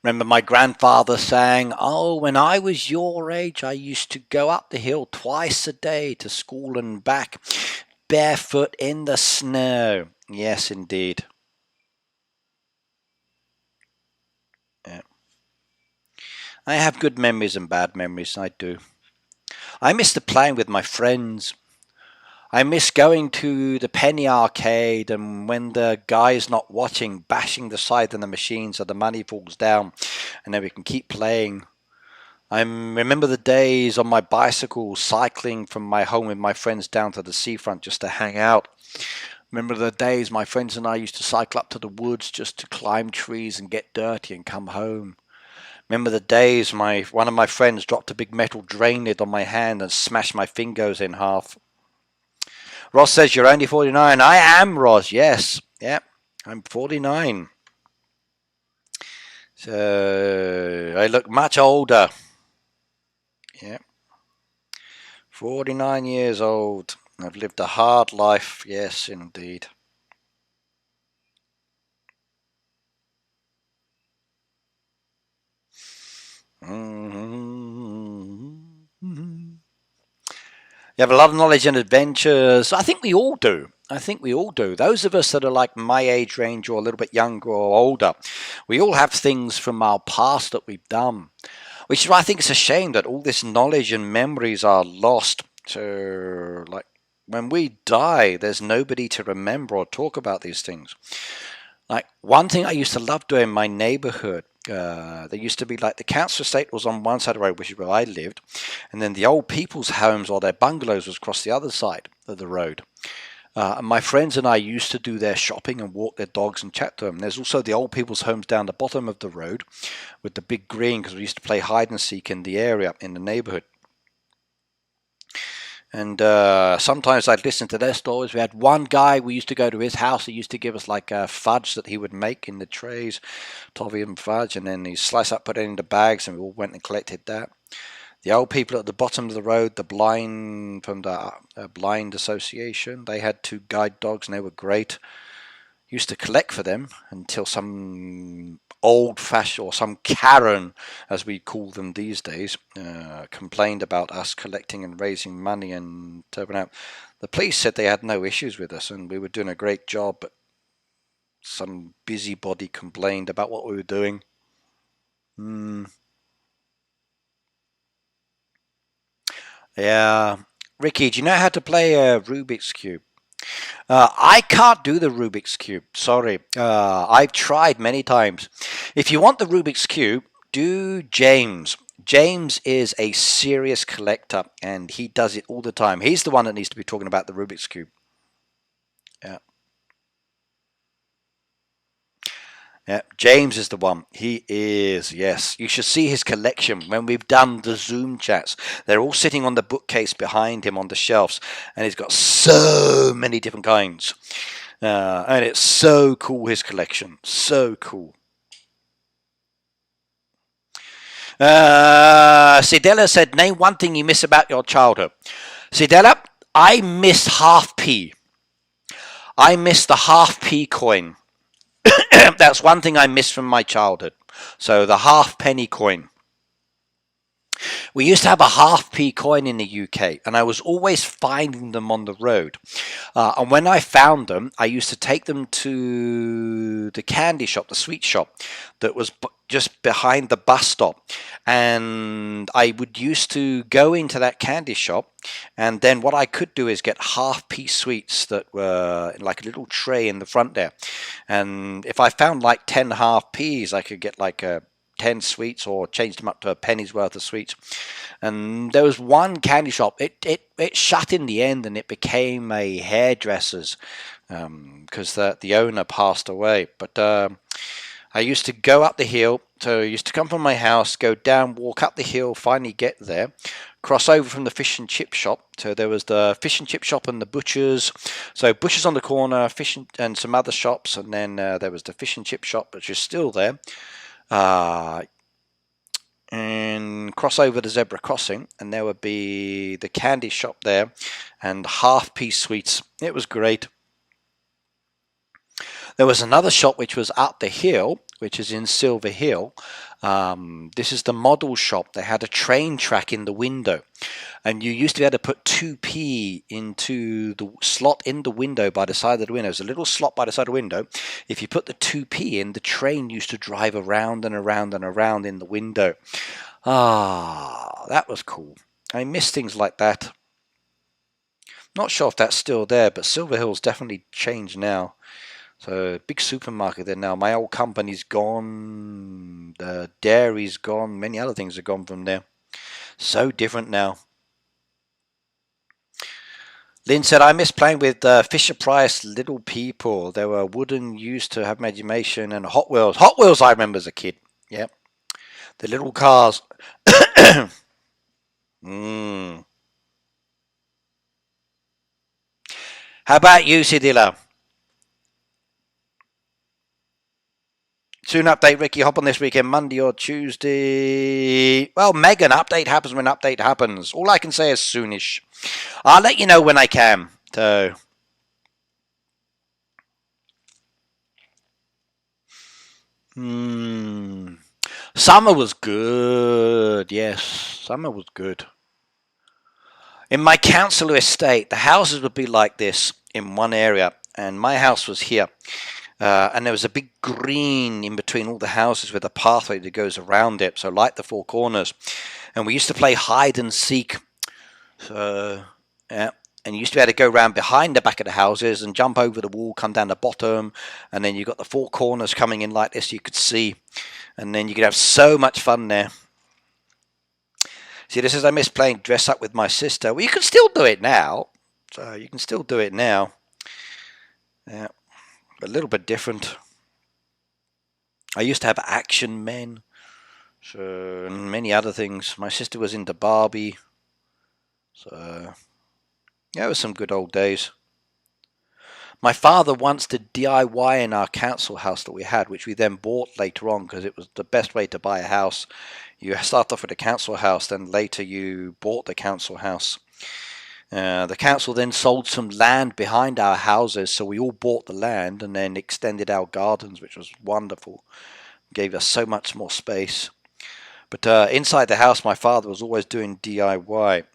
Remember my grandfather saying, oh, when I was your age, I used to go up the hill twice a day to school and back, barefoot in the snow. Yes, indeed. Yeah. I have good memories and bad memories, I do. I miss the playing with my friends. I miss going to the penny arcade and when the guy's not watching, bashing the side of the machine so the money falls down and then we can keep playing. I remember the days on my bicycle cycling from my home with my friends down to the seafront just to hang out. Remember the days my friends and I used to cycle up to the woods just to climb trees and get dirty and come home. Remember the days one of my friends dropped a big metal drain lid on my hand and smashed my fingers in half. Ross says you're only 49. I am, Ross. Yes. Yep. I'm 49. So I look much older. Yep. 49 years old. I've lived a hard life. Yes, indeed. You have a lot of knowledge and adventures. I think we all do. I think we all do. Those of us that are like my age range or a little bit younger or older, we all have things from our past that we've done. Which is why I think it's a shame that all this knowledge and memories are lost. So, like, when we die, there's nobody to remember or talk about these things. Like, one thing I used to love doing in my neighborhood, there used to be like the council estate was on one side of the road, which is where I lived, and then the old people's homes or their bungalows was across the other side of the road. And my friends and I used to do their shopping and walk their dogs and chat to them. There's also the old people's homes down the bottom of the road with the big green, because we used to play hide and seek in the area, in the neighborhood. And sometimes I'd listen to their stories. We had one guy, we used to go to his house. He used to give us like fudge that he would make in the trays, toffee and fudge, and then he'd slice up, put it into bags, and we all went and collected that. The old people at the bottom of the road, the blind from the blind association, they had 2 guide dogs and they were great. Used to collect for them until some old-fashioned, or some Karen, as we call them these days, complained about us collecting and raising money and turning out. The police said they had no issues with us and we were doing a great job, but some busybody complained about what we were doing. Yeah. Ricky, do you know how to play a Rubik's Cube? I can't do the Rubik's Cube. Sorry. I've tried many times. If you want the Rubik's Cube, do James. James is a serious collector and he does it all the time. He's the one that needs to be talking about the Rubik's Cube. Yeah. Yeah, James is the one. He is, yes. You should see his collection. When we've done the Zoom chats, they're all sitting on the bookcase behind him on the shelves, and he's got so many different kinds. And it's so cool, his collection. So cool. Sidella said, name one thing you miss about your childhood. Sidella, I miss half P. I miss the half P coin. That's one thing I miss from my childhood. So the half-penny coin. We used to have a half-p coin in the UK, and I was always finding them on the road. And when I found them, I used to take them to the candy shop, the sweet shop, that was just behind the bus stop. And I would used to go into that candy shop, and then what I could do is get half-p sweets that were like a little tray in the front there. And if I found like 10 half-p's, I could get like 10 sweets or change them up to a penny's worth of sweets. And there was one candy shop, it shut in the end and it became a hairdresser's because the owner passed away. But I used to go up the hill, so I used to come from my house, go down, walk up the hill, finally get there, cross over from the fish and chip shop. So there was the fish and chip shop and the butcher's. So butcher's on the corner, fish and some other shops, and then there was the fish and chip shop, which is still there. And cross over the zebra crossing, and there would be the candy shop there and half-piece sweets. It was great. There was another shop which was up the hill, which is in Silver Hill. This is the model shop. They had a train track in the window, and you used to be able to put 2p into the slot in the window by the side of the window. There's a little slot by the side of the window. If you put the 2p in, the train used to drive around and around and around in the window. Ah, that was cool. I miss things like that. Not sure if that's still there, but Silver Hill's definitely changed now. So, big supermarket there now. My old company's gone. The dairy's gone. Many other things are gone from there. So different now. Lynn said, I miss playing with Fisher-Price Little People. They were wooden, used to have imagination, and Hot Wheels. Hot Wheels I remember as a kid. Yep. The little cars. mm. How about you, Sidila? Soon update, Ricky. Hop on this weekend, Monday or Tuesday. Well, Megan, update happens when update happens. All I can say is soonish. I'll let you know when I can. So, summer was good. Yes, summer was good. In my council estate, the houses would be like this in one area, and my house was here. And there was a big green in between all the houses with a pathway that goes around it, so like the four corners. And we used to play hide and seek. So, yeah. And you used to be able to go around behind the back of the houses and jump over the wall, come down the bottom, and then you got the four corners coming in like this you could see. And then you could have so much fun there. See, this is I miss playing dress up with my sister. Well, you can still do it now. So you can still do it now. Yeah, a little bit different. I used to have action men, so and many other things. My sister was into Barbie. So yeah, it was some good old days. My father once did DIY in our council house that we had, which we then bought later on because it was the best way to buy a house. You start off with a council house, then later you bought the council house. The council then sold some land behind our houses, so we all bought the land and then extended our gardens, which was wonderful. Gave us so much more space. But inside the house, my father was always doing DIY.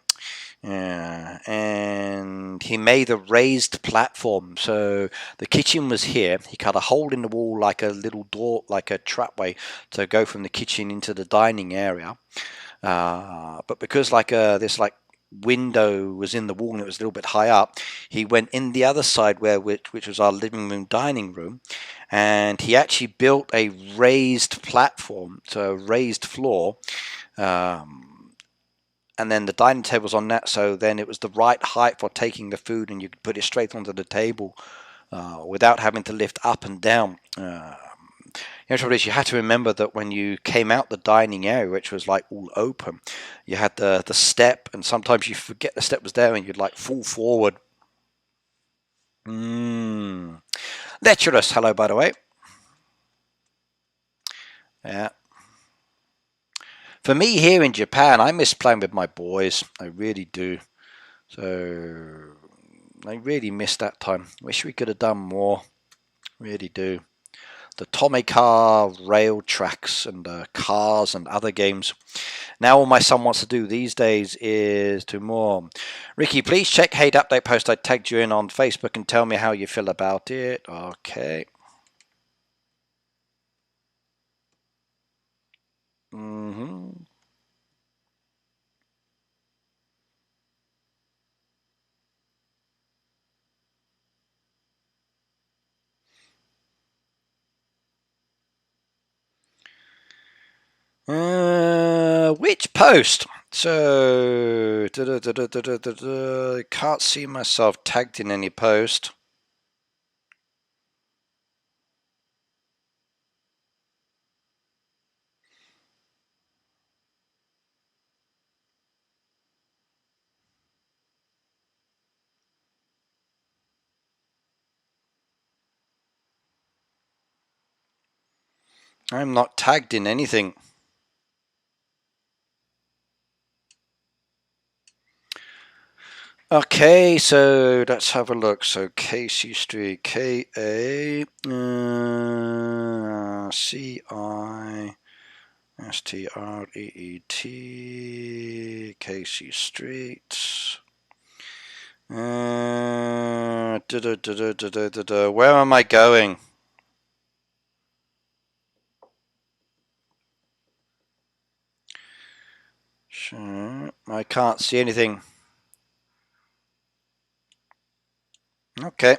And he made a raised platform. So the kitchen was here. He cut a hole in the wall like a little door, like a trapway to go from the kitchen into the dining area. But because this window was in the wall and it was a little bit high up, he went in the other side which was our living room dining room, and he actually built a raised platform, so a raised floor, and then the dining table's on that, so then it was the right height for taking the food and you could put it straight onto the table without having to lift up and down. The trouble is, you had to remember that when you came out the dining area, which was like all open, you had the step, and sometimes you forget the step was there and you'd like fall forward. Lecherous, hello by the way. Yeah. For me here in Japan, I miss playing with my boys. I really do. So I really miss that time. Wish we could have done more. Really do. The Tomicar rail tracks and cars and other games. Now all my son wants to do these days is to more. Ricky, please check Hayday update post I tagged you in on Facebook and tell me how you feel about it. Okay. Which post? So, I can't see myself tagged in any post. I'm not tagged in anything. Okay, so let's have a look. So Casey Street, K-A-C-I-S-T-R-E-E-T, Casey Street. Where am I going? Sure, I can't see anything. Okay.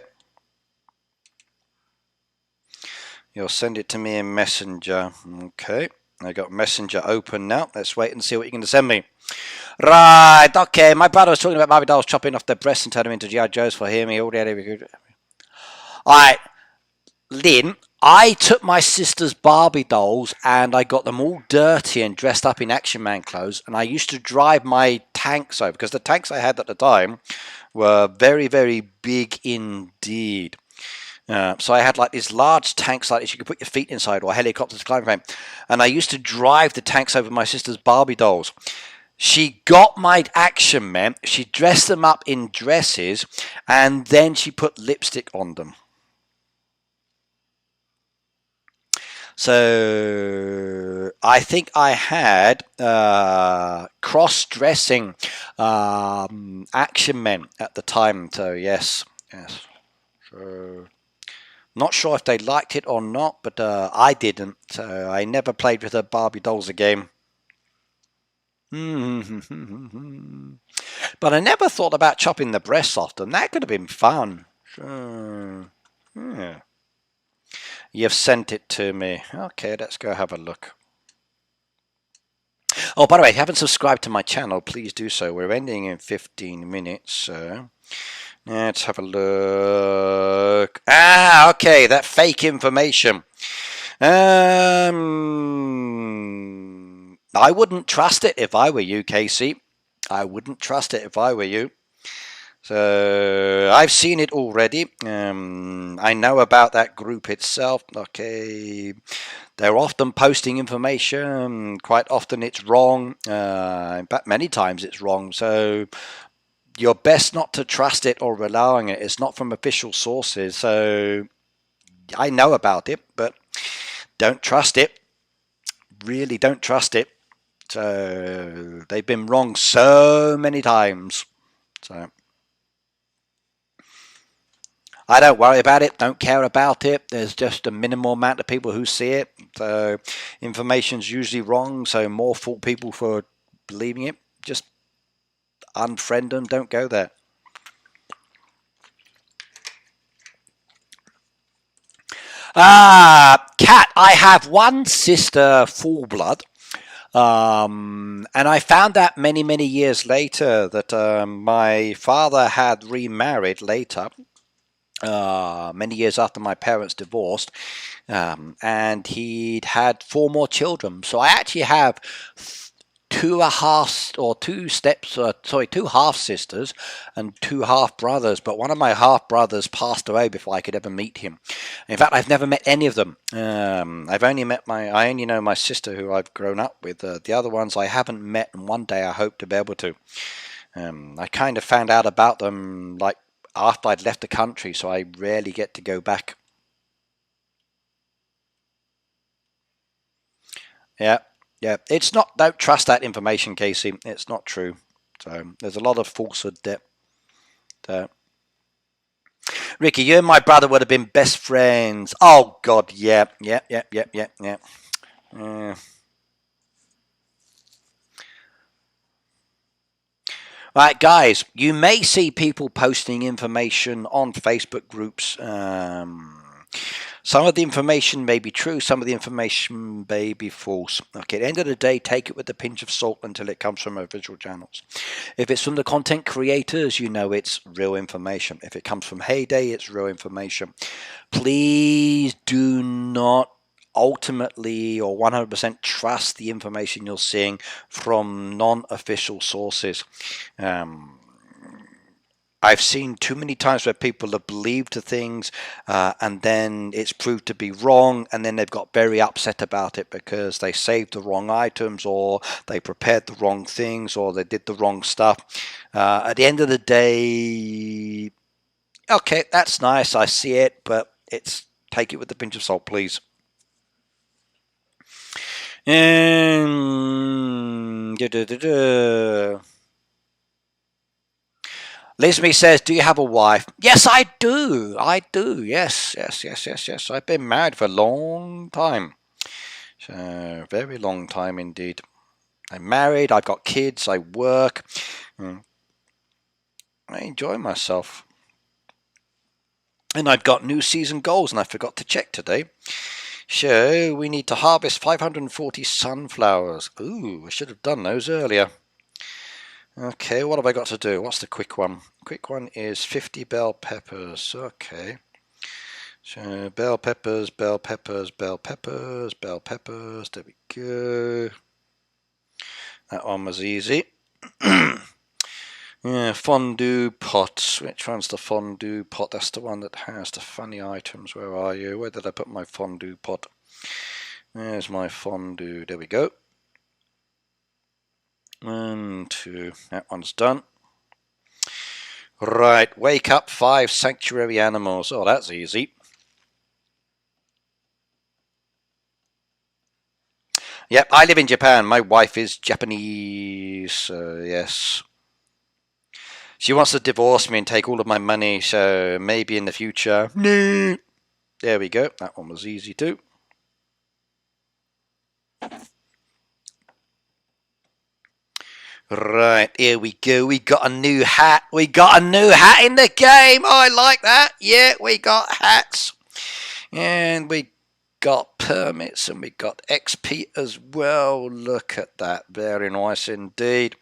You'll send it to me in Messenger. Okay. I got Messenger open now. Let's wait and see what you're going to send me. Right. Okay. My brother was talking about Barbie dolls chopping off their breasts and turning them into G.I. Joes for him. All right. Lynn, I took my sister's Barbie dolls and I got them all dirty and dressed up in Action Man clothes. And I used to drive my tanks over because the tanks I had at the time were very, very big indeed. So I had like these large tanks like this you could put your feet inside, or helicopters climbing frame. And I used to drive the tanks over my sister's Barbie dolls. She got my Action Men, she dressed them up in dresses, and then she put lipstick on them. So I think I had cross-dressing Action Men at the time. So yes. So not sure if they liked it or not, but I didn't. So I never played with her Barbie dolls again. But I never thought about chopping the breasts off them. That could have been fun. So, yeah. You've sent it to me. Okay, let's go have a look. Oh, by the way, if you haven't subscribed to my channel, please do so. We're ending in 15 minutes, so let's have a look. Ah, okay, that fake information. I wouldn't trust it if I were you, Casey. I wouldn't trust it if I were you. So I've seen it already. I know about that group itself. Okay, they're often posting information. Quite often it's wrong. In fact, many times it's wrong. So you're best not to trust it or rely on it. It's not from official sources. So I know about it, but don't trust it. Really don't trust it. So they've been wrong so many times. So I don't worry about it, don't care about it. There's just a minimal amount of people who see it. So information's usually wrong, so more fool people for believing it. Just unfriend them, don't go there. Cat, I have one sister, full blood. And I found out many, many years later that my father had remarried later. Many years after my parents divorced, and he'd had 4 more children. So I actually have 2 half sisters and 2 half brothers. But one of my half brothers passed away before I could ever meet him. In fact, I've never met any of them. I only know my sister, who I've grown up with. The other ones I haven't met, and one day I hope to be able to. I kind of found out about them like after I'd left the country, so I rarely get to go back. Yeah, it's not, don't trust that information, Casey. It's not true. So there's a lot of falsehood there. So, Ricky, you and my brother would have been best friends. Oh God, yeah. Right, guys, you may see people posting information on Facebook groups. Some of the information may be true, some of the information may be false. Okay, at the end of the day, take it with a pinch of salt until it comes from official channels. If it's from the content creators, you know it's real information. If it comes from Hayday, it's real information. Please do not ultimately or 100% trust the information you're seeing from non-official sources. I've seen too many times where people have believed things and then it's proved to be wrong, and then they've got very upset about it because they saved the wrong items, or they prepared the wrong things, or they did the wrong stuff. At the end of the day, okay, that's nice, I see it, but take it with a pinch of salt, please. And Lisme says, do you have a wife? Yes, I do. I do. Yes. I've been married for a long time. So, very long time indeed. I'm married. I've got kids. I work. I enjoy myself. And I've got new season goals, and I forgot to check today. So, we need to harvest 540 sunflowers. Ooh, I should have done those earlier. Okay, what have I got to do? What's the quick one? Quick one is 50 bell peppers. Okay. So bell peppers, bell peppers, bell peppers, bell peppers. There we go. That one was easy. Yeah, fondue pots. Which one's the fondue pot? That's the one that has the funny items. Where are you? Where did I put my fondue pot? There's my fondue. There we go. 1, 2. That one's done. Right, wake up 5 sanctuary animals. Oh, that's easy. Yep, I live in Japan. My wife is Japanese. Yes. She wants to divorce me and take all of my money, so maybe in the future. No. There we go. That one was easy too. Right, here we go. We got a new hat. We got a new hat in the game. Oh, I like that. Yeah, we got hats. And we got permits and we got XP as well. Look at that. Very nice indeed.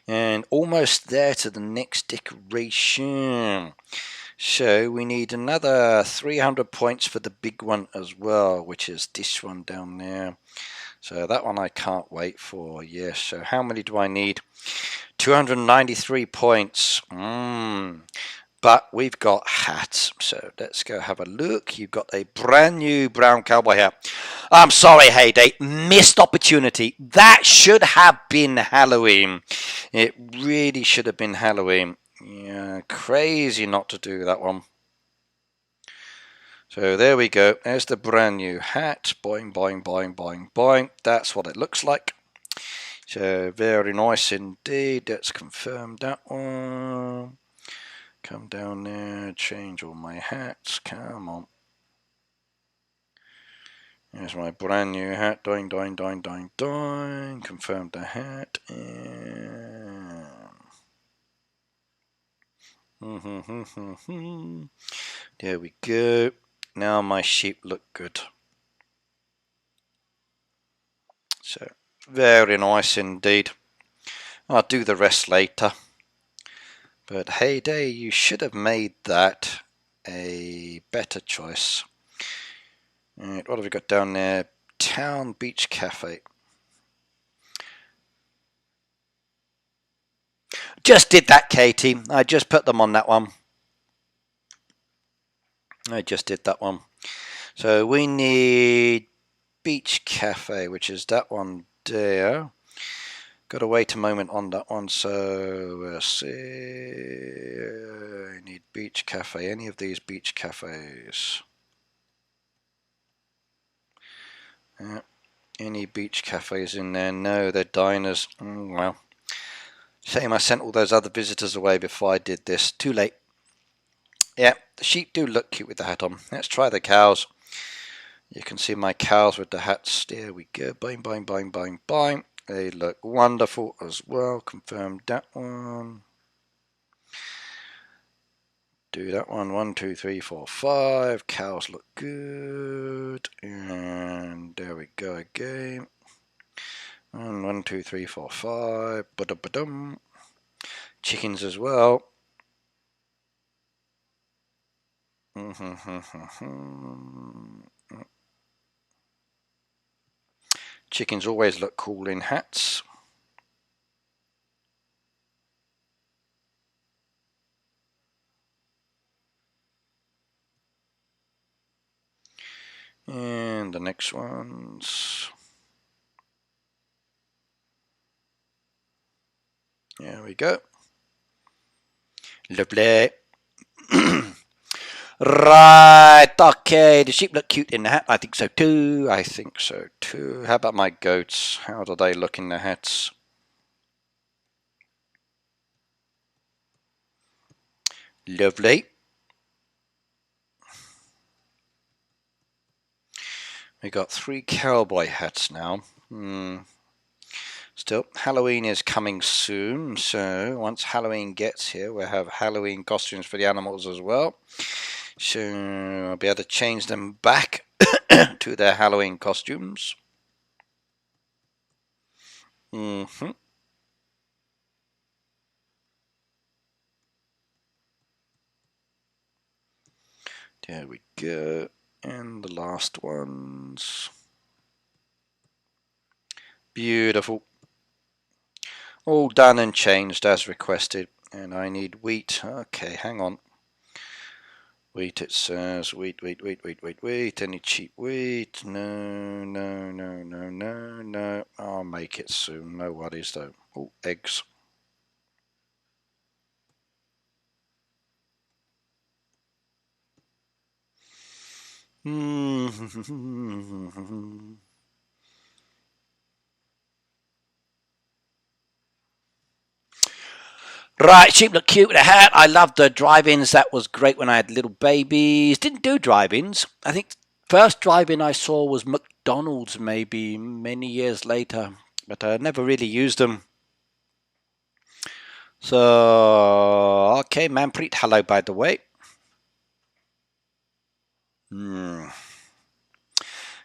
And almost there to the next decoration. So we need another 300 points for the big one as well, which is this one down there. So that one I can't wait for. Yes, so how many do I need? 293 points. But we've got hats, so let's go have a look. You've got a brand new brown cowboy hat. I'm sorry, Hayday, missed opportunity. That should have been Halloween. It really should have been Halloween. Yeah, crazy not to do that one. So there we go. There's the brand new hat. Boing, boing, boing, boing, boing. That's what it looks like. So very nice indeed. Let's confirm that one. Come down there, change all my hats. Come on. There's my brand new hat. Doing, doing, doing, doing, doing. Confirm the hat. And there we go. Now my sheep look good. So very nice indeed. I'll do the rest later. But Hayday, you should have made that a better choice. Right, what have we got down there? Town Beach Cafe. Just did that, Katie. I just put them on that one. I just did that one. So we need Beach Cafe, which is that one there. Got to wait a moment on that one, so we'll see. I need Beach Cafe, any of these beach cafes. Yeah. Any beach cafes in there? No, they're diners. Well, shame I sent all those other visitors away before I did this. Too late. Yeah, the sheep do look cute with the hat on. Let's try the cows. You can see my cows with the hats. There we go. Boing, boing, boing, boing, boing. They look wonderful as well. Confirm that one. Do that one. 1, 2, 3, 4, 5. Cows look good. And there we go again. And 1, 2, 3, 4, 5. Ba-dum-ba-dum. Chickens as well. Chickens always look cool in hats. And the next ones. There we go. Lovely. Right, okay, the sheep look cute in the hat. I think so too. I think so too. How about my goats? How do they look in the hats? Lovely. We got 3 cowboy hats now. Still, Halloween is coming soon, so once Halloween gets here, we'll have Halloween costumes for the animals as well. So I'll be able to change them back to their Halloween costumes. There we go. And the last ones. Beautiful. All done and changed as requested. And I need wheat. Okay, hang on. Wheat, it says. Wheat. Any cheap wheat? No. I'll make it soon. No worries though. Oh, eggs. Right, sheep look cute with a hat. I loved the drive-ins. That was great when I had little babies. Didn't do drive-ins. I think first drive-in I saw was McDonald's maybe many years later, but I never really used them. So, okay, Manpreet, hello by the way.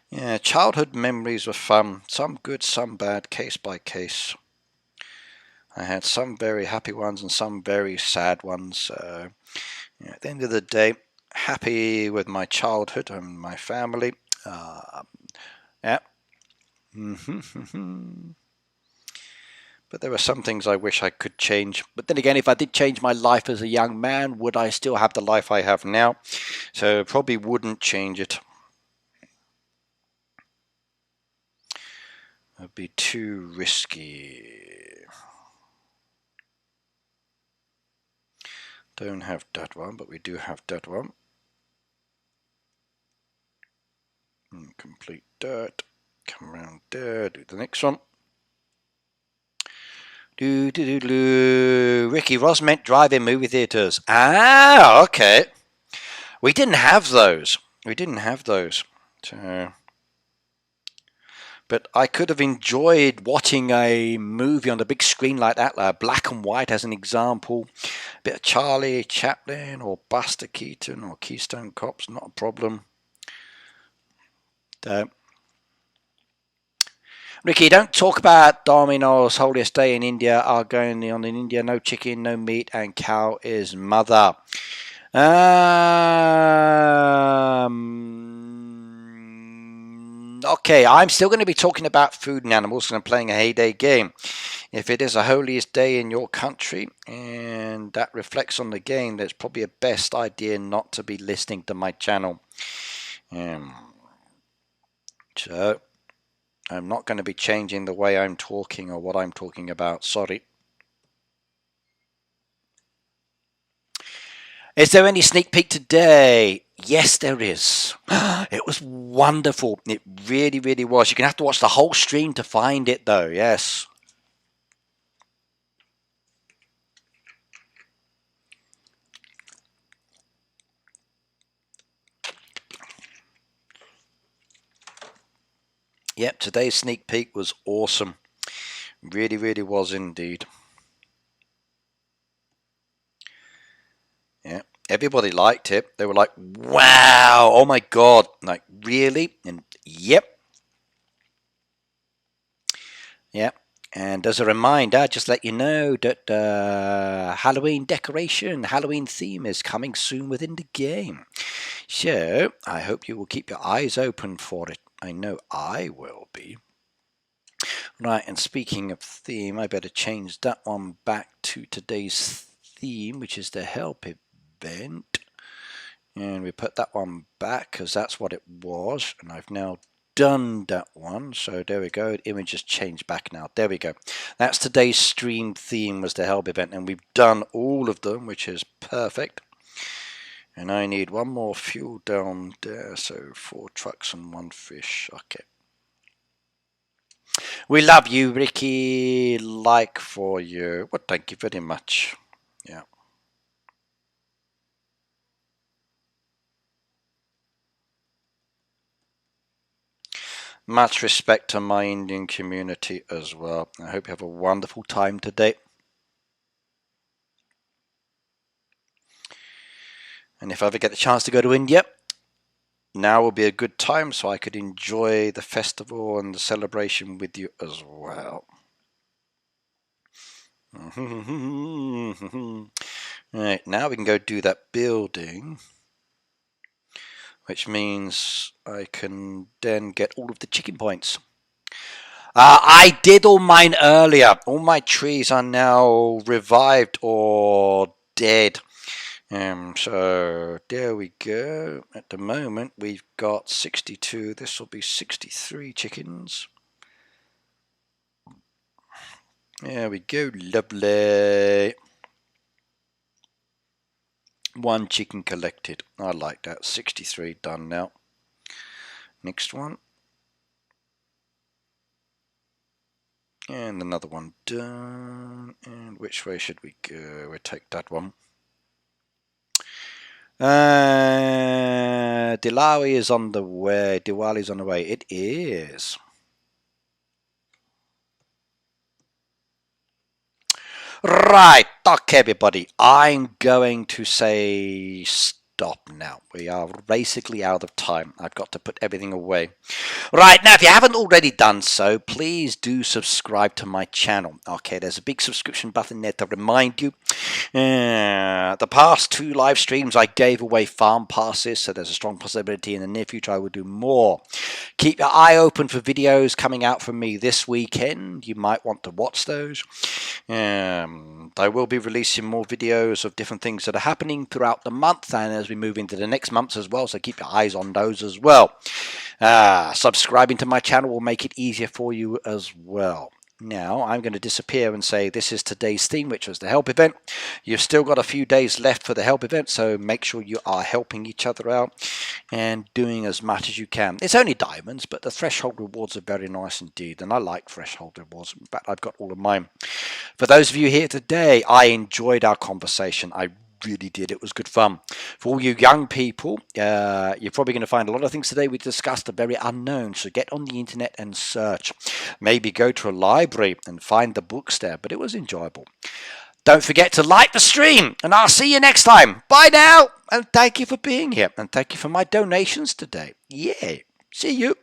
Yeah, childhood memories were fun. Some good, some bad, case by case. I had some very happy ones and some very sad ones. Yeah, at the end of the day, happy with my childhood and my family. Yeah. But there were some things I wish I could change. But then again, if I did change my life as a young man, would I still have the life I have now? So probably wouldn't change it. It'd be too risky. Don't have that one, but we do have that one. Complete that. Come around there, do the next one. Ricky Ross meant drive-in movie theaters. Ah, okay. We didn't have those. So, but I could have enjoyed watching a movie on the big screen like that, black and white as an example. A bit of Charlie Chaplin or Buster Keaton or Keystone Cops, not a problem. Ricky, don't talk about Domino's holiest day in India are going on in India. No chicken, no meat, and cow is mother. Okay, I'm still going to be talking about food and animals and I'm playing a Hayday game. If it is a holiest day in your country and that reflects on the game, that's probably a best idea not to be listening to my channel. So, I'm not going to be changing the way I'm talking or what I'm talking about. Sorry. Is there any sneak peek today? Yes, there is. It was wonderful. It really, really was. You're going to have to watch the whole stream to find it, though. Yes. Yep, today's sneak peek was awesome. Really, really was indeed. Yeah, everybody liked it. They were like, wow, oh my God. Like, really? And yep. Yep. And as a reminder, just let you know that Halloween decoration, Halloween theme is coming soon within the game. So I hope you will keep your eyes open for it. I know I will be. Right, and speaking of theme, I better change that one back to today's theme, which is the help event. And we put that one back because that's what it was. And I've now done that one. So there we go. The image has changed back now. There we go. That's today's stream theme, was the help event. And we've done all of them, which is perfect. And I need one more fuel down there. So 4 trucks and 1 fish. Okay. We love you, Ricky. Like for you. Well, thank you very much. Yeah. Much respect to my Indian community as well. I hope you have a wonderful time today. And if I ever get the chance to go to India, now will be a good time so I could enjoy the festival and the celebration with you as well. Right, now we can go do that building, which means I can then get all of the chicken points. I did all mine earlier. All my trees are now revived or dead. So there we go. At the moment we've got 62. This will be 63 chickens. There we go. Lovely. 1 chicken collected. I like that. 63 done now. Next one. And another one done. And which way should we go? We'll take that one. Diwali is on the way. Diwali's on the way. It is. Right, okay everybody, I'm going to say stop now. We are basically out of time. I've got to put everything away. Right, now if you haven't already done so, please do subscribe to my channel. Okay, there's a big subscription button there to remind you. The past 2 live streams I gave away farm passes, so there's a strong possibility in the near future I will do more. Keep your eye open for videos coming out from me this weekend. You might want to watch those. I will be releasing more videos of different things that are happening throughout the month and as we move into the next months as well, so keep your eyes on those as well. Subscribing to my channel will make it easier for you as well. Now I'm going to disappear and say this is today's theme, which was the help event. You've still got a few days left for the help event, so make sure you are helping each other out and doing as much as you can. It's only diamonds, but the threshold rewards are very nice indeed, and I like threshold rewards. In fact, I've got all of mine. For those of you here today, I enjoyed our conversation. I really did. It was good fun. For all you young people, you're probably going to find a lot of things today we discussed are very unknown, so get on the internet and search. Maybe go to a library and find the books there, but it was enjoyable. Don't forget to like the stream, and I'll see you next time. Bye now, and thank you for being here, and thank you for my donations today. Yeah, see you.